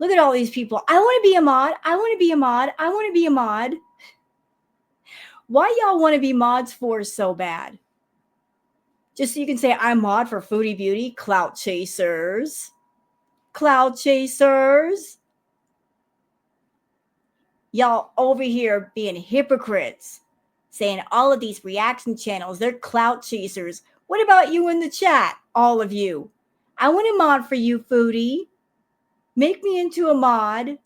Look at all these people. I want to be a mod. I want to be a mod. I want to be a mod. Why y'all want to be mods for so bad? Just so you can say, I'm mod for Foodie Beauty. Clout chasers. Clout chasers. Y'all over here being hypocrites. Saying all of these reaction channels, they're clout chasers. What about you in the chat, all of you? I want a mod for you, Foodie. Make me into a mod.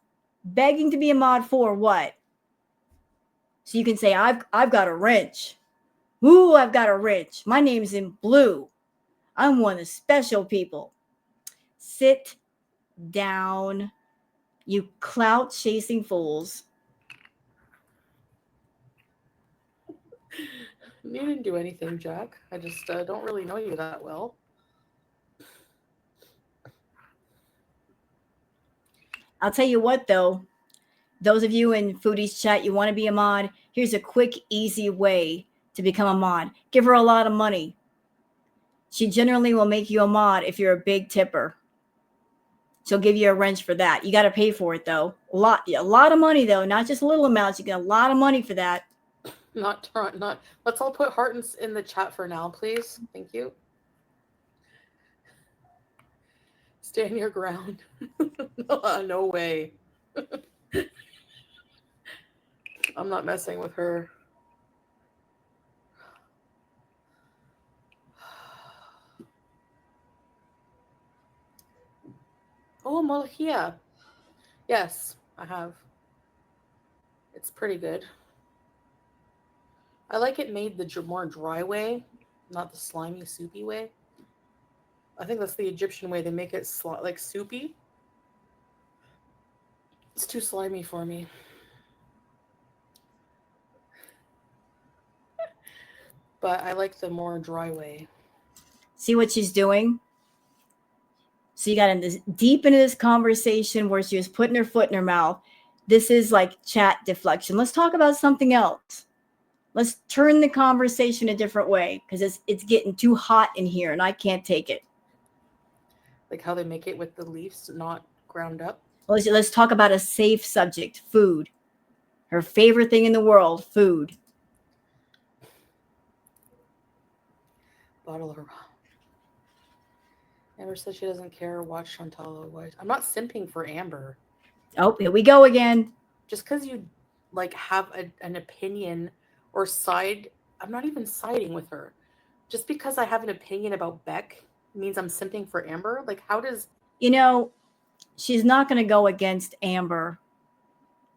Begging to be a mod for what? So you can say, I've got a wrench. Ooh, I've got a wrench. My name's in blue. I'm one of the special people. Sit down, you clout chasing fools. You didn't do anything, Jack. I just don't really know you that well. I'll tell you what, though. Those of you in Foodie's chat, you want to be a mod? Here's a quick, easy way to become a mod. Give her a lot of money. She generally will make you a mod if you're a big tipper. She'll give you a wrench for that. You got to pay for it, though. A lot of money, though. Not just little amounts. You get a lot of money for that. Not. Let's all put heart in the chat for now, please. Thank you. Stand your ground. No way. I'm not messing with her. Oh, Molhia. Yes, I have. It's pretty good. I like it made the more dry way, not the slimy, soupy way. I think that's the Egyptian way. They make it like soupy. It's too slimy for me. But I like the more dry way. See what she's doing? So you got deep into this conversation where she was putting her foot in her mouth. This is like chat deflection. Let's talk about something else. Let's turn the conversation a different way because it's getting too hot in here and I can't take it. Like how they make it with the leaves not ground up? Let's talk about a safe subject, food. Her favorite thing in the world, food. Bottle of her. Amber says she doesn't care. Watch Shantal. I'm not simping for Amber. Oh, here we go again. Just because you like have an opinion or side, I'm not even siding with her. Just because I have an opinion about Beck means I'm simping for Amber? Like, how does... You know, she's not going to go against Amber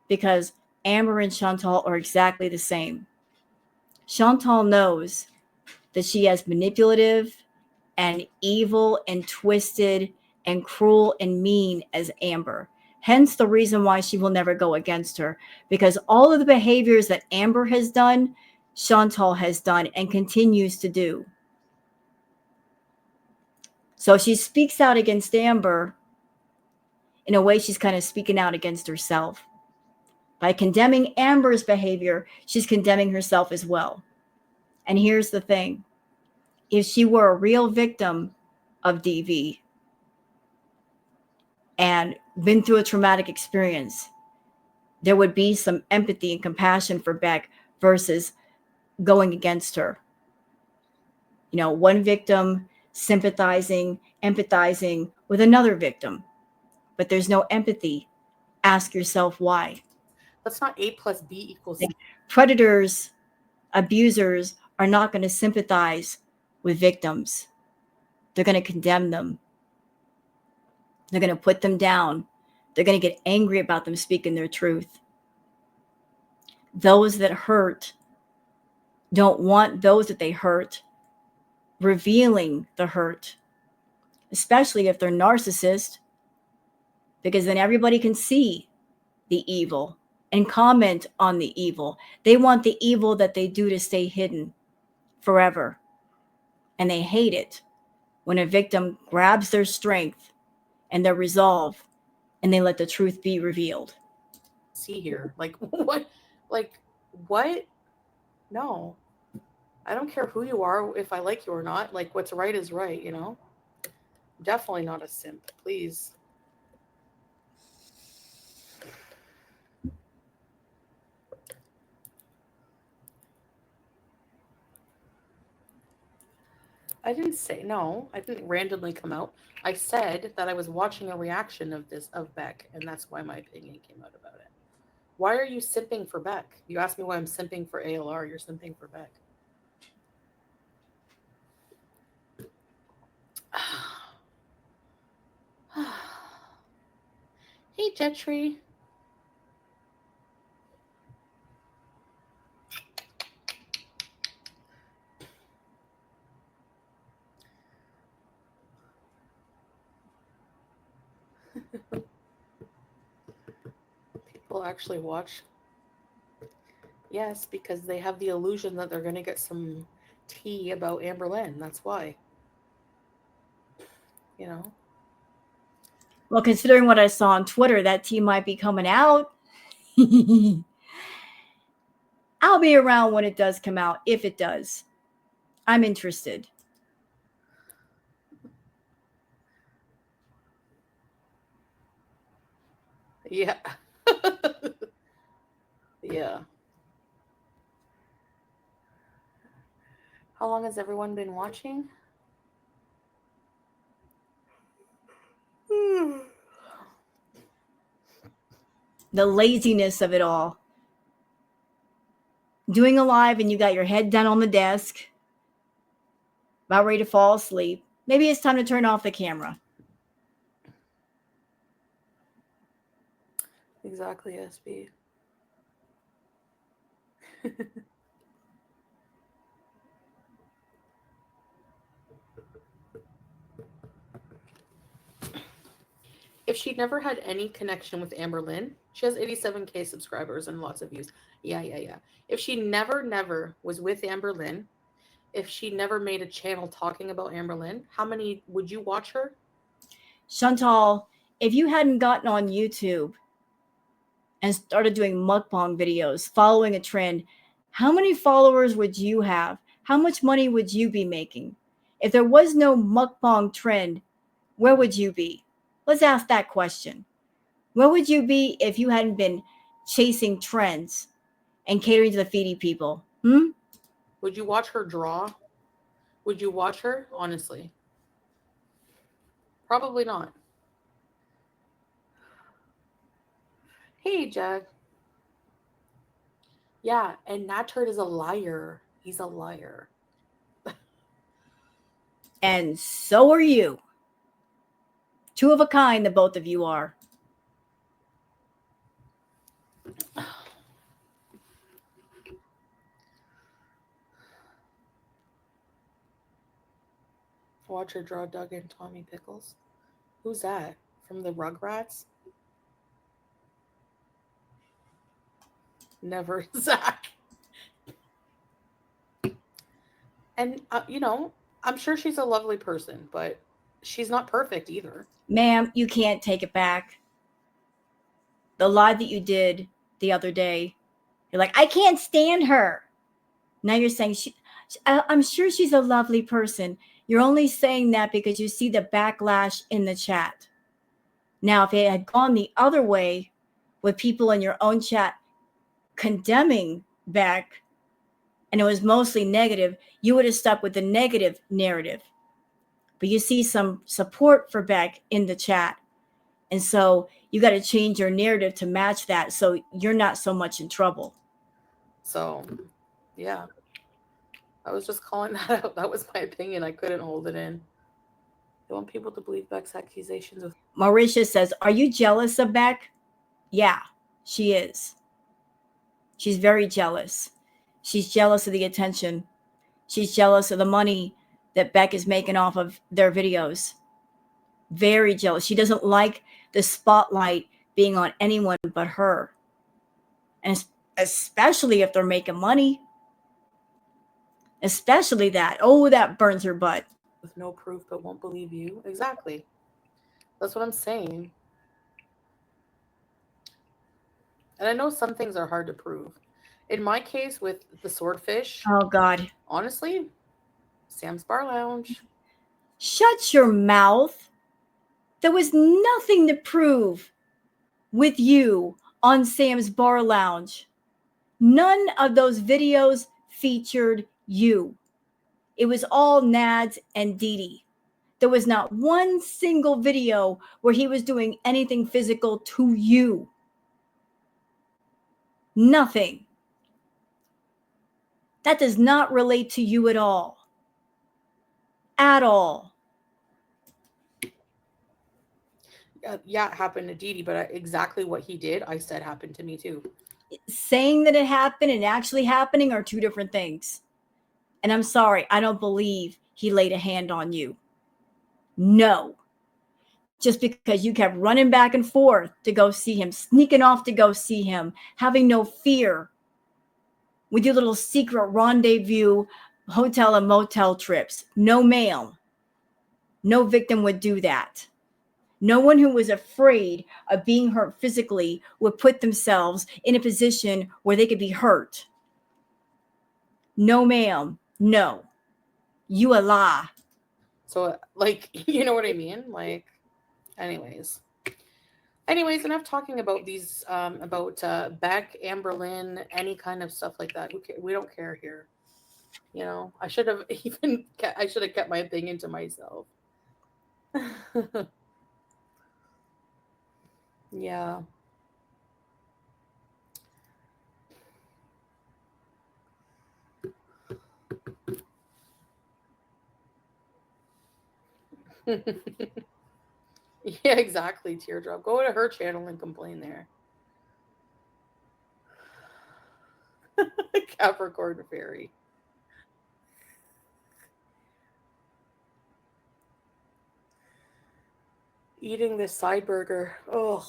because Amber and Shantal are exactly the same. Shantal knows that she has manipulative and evil and twisted and cruel and mean as Amber. Hence the reason why she will never go against her, because all of the behaviors that Amber has done, Shantal has done and continues to do. So she speaks out against Amber. In a way, she's kind of speaking out against herself. By condemning Amber's behavior, she's condemning herself as well. And here's the thing. If she were a real victim of DV and been through a traumatic experience, there would be some empathy and compassion for Beck versus going against her. You know, one victim sympathizing, empathizing with another victim, but there's no empathy. Ask yourself why. That's not A plus B equals C. Predators, abusers are not going to sympathize with victims. They're going to condemn them. They're going to put them down. They're going to get angry about them speaking their truth. Those that hurt don't want those that they hurt revealing the hurt, especially if they're narcissists, because then everybody can see the evil and comment on the evil. They want the evil that they do to stay hidden forever. And they hate it when a victim grabs their strength and their resolve and they let the truth be revealed. See here. Like, what? Like, what? No. I don't care who you are, if I like you or not. Like, what's right is right, you know? Definitely not a simp, please. I didn't say, no, I didn't randomly come out. I said that I was watching a reaction of Beck, and that's why my opinion came out about it. Why are you simping for Beck? You asked me why I'm simping for ALR, you're simping for Beck. Hey, Dietary. People actually watch. Yes, because they have the illusion that they're going to get some tea about Amberlynn. That's why. You know? Well, considering what I saw on Twitter, that tea might be coming out. I'll be around when it does come out, if it does. I'm interested. Yeah. Yeah. How long has everyone been watching? The laziness of it all. Doing a live and you got your head down on the desk, about ready to fall asleep. Maybe it's time to turn off the camera. Exactly, SB. If she never had any connection with Amberlynn, she has 87K subscribers and lots of views. Yeah. If she never was with Amberlynn, if she never made a channel talking about Amberlynn, how many would you watch her? Shantal, if you hadn't gotten on YouTube and started doing mukbang videos, following a trend, how many followers would you have? How much money would you be making? If there was no mukbang trend, where would you be? Let's ask that question. Where would you be if you hadn't been chasing trends and catering to the feedy people? Would you watch her draw? Would you watch her? Honestly. Probably not. Hey, Jack. Yeah, and Nat Turd is a liar. He's a liar. And so are you. Two of a kind, the both of you are. Watch her draw Doug and Tommy Pickles. Who's that? From the Rugrats? Never, Zach. And, I'm sure she's a lovely person, but she's not perfect either. Ma'am, you can't take it back. The lie that you did the other day, you're like, I can't stand her. Now you're saying, I'm sure she's a lovely person. You're only saying that because you see the backlash in the chat. Now, if it had gone the other way with people in your own chat condemning Beck, and it was mostly negative, you would have stuck with the negative narrative. But you see some support for Beck in the chat. And so you got to change your narrative to match that so you're not so much in trouble. So, yeah. I was just calling that out. That was my opinion. I couldn't hold it in. I want people to believe Beck's accusations with... Mauricia says, are you jealous of Beck? Yeah, she is. She's very jealous. She's jealous of the attention. She's jealous of the money that Beck is making off of their videos. Very jealous. She doesn't like the spotlight being on anyone but her. And especially if they're making money. Especially that. Oh, that burns her butt. With no proof but won't believe you. Exactly. That's what I'm saying. And I know some things are hard to prove. In my case with the swordfish. Oh, God. Honestly, Sam's Bar Lounge. Shut your mouth. There was nothing to prove with you on Sam's Bar Lounge. None of those videos featured you. It was all Nads and Didi. There was not one single video where he was doing anything physical to you. Nothing. That does not relate to you at all. At all. yeah, it happened to Dee Dee, but exactly what he did, I said happened to me too. Saying that it happened and actually happening are two different things. And I'm sorry, I don't believe he laid a hand on you. No. Just because you kept running back and forth to go see him, sneaking off to go see him, having no fear with your little secret rendezvous hotel and motel trips. No, ma'am. No victim would do that. No one who was afraid of being hurt physically would put themselves in a position where they could be hurt. No, ma'am. No. You a lie. So, like, you know what I mean? Like, anyways, enough talking about these, about Beck, Amberlynn, any kind of stuff like that. We don't care here. You know, I should have kept my opinion to myself. Yeah. Yeah, exactly, Teardrop. Go to her channel and complain there. Capricorn Fairy. Eating this side burger. Oh,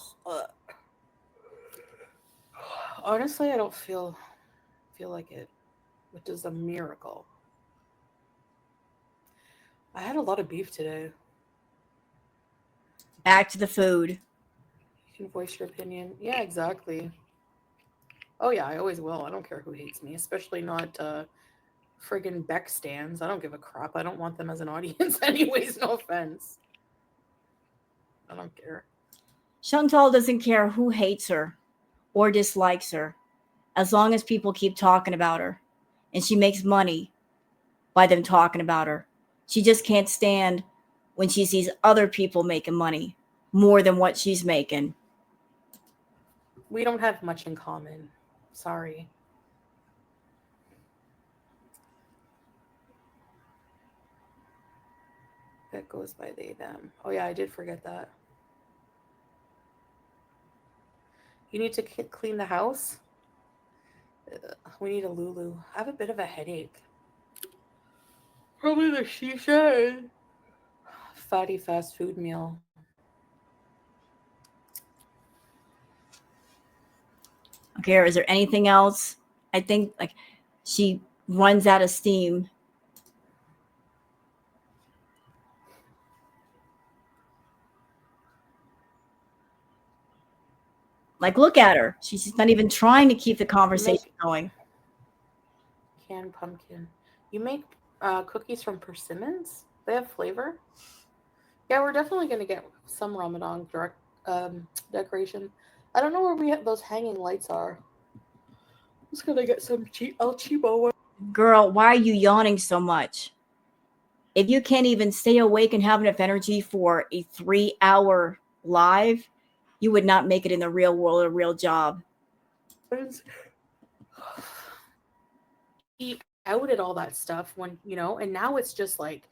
honestly, I don't feel like it, which is a miracle. I had a lot of beef today. Back to the food. You can voice your opinion. Yeah, exactly. Oh yeah, I always will. I don't care who hates me, especially not friggin' Beck stands. I don't give a crap. I don't want them as an audience anyways, no offense. I don't care. Shantal doesn't care who hates her or dislikes her, as long as people keep talking about her. And she makes money by them talking about her. She just can't stand when she sees other people making money more than what she's making. We don't have much in common. Sorry. That goes by they, them. Oh yeah, I did forget that. You need to clean the house? We need a Lulu. I have a bit of a headache. Probably the shisha. Fatty fast food meal. Okay, is there anything else? I think like she runs out of steam. Like, look at her. She's just not even trying to keep the conversation going. Canned pumpkin. You make cookies from persimmons? They have flavor? Yeah, we're definitely going to get some Ramadan decoration. I don't know where those hanging lights are. I'm just going to get some El Cheapo one. Girl, why are you yawning so much? If you can't even stay awake and have enough energy for a 3-hour live, you would not make it in the real world a real job. He outed all that stuff when, and now it's just like,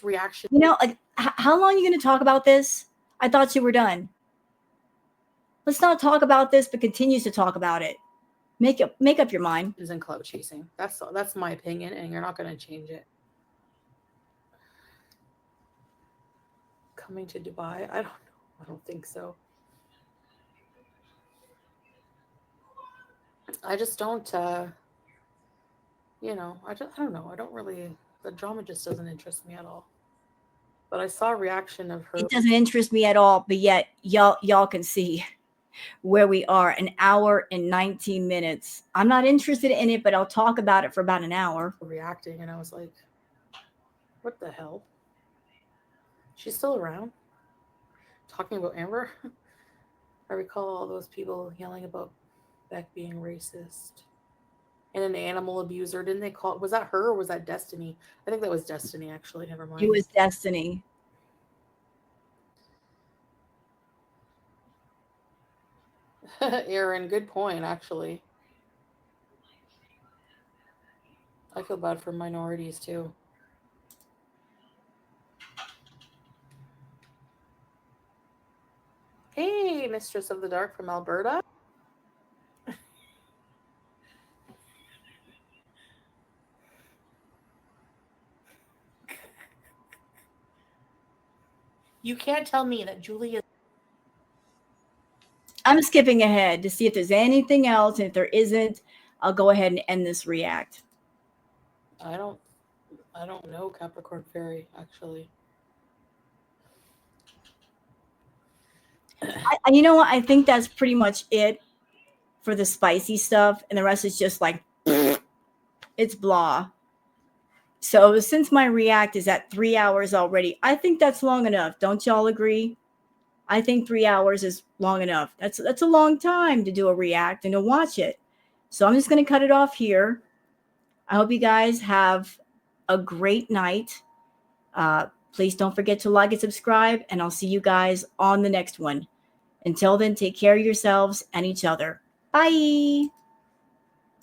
reaction. Like, how long are you going to talk about this? I thought you were done. Let's not talk about this, but continues to talk about it. Make up your mind. Is in clout chasing. That's my opinion, and you're not going to change it. Coming to Dubai? I don't know. I don't think so. I just don't. I don't know. I don't really. The drama just doesn't interest me at all. But I saw a reaction of her. It doesn't interest me at all. But yet, y'all can see where we are, an hour and 19 minutes. I'm not interested in it, but I'll talk about it for about an hour. Reacting, and I was like, what the hell? She's still around? Talking about Amber? I recall all those people yelling about Beck being racist and an animal abuser. Didn't they call it? Was that her or was that Destiny? I think that was Destiny, actually. Never mind. It was Destiny. Aaron, good point, actually. I feel bad for minorities, too. Mistress of the Dark from Alberta. You can't tell me that Julie is... I'm skipping ahead to see if there's anything else. And if there isn't, I'll go ahead and end this react. I don't know Capricorn Fairy, actually. You know what? I think that's pretty much it for the spicy stuff. And the rest is just like, it's blah. So since my react is at 3 hours already, I think that's long enough. Don't y'all agree? I think 3 hours is long enough. That's a long time to do a react and to watch it. So I'm just going to cut it off here. I hope you guys have a great night. Please don't forget to like and subscribe, and I'll see you guys on the next one. Until then, take care of yourselves and each other. Bye.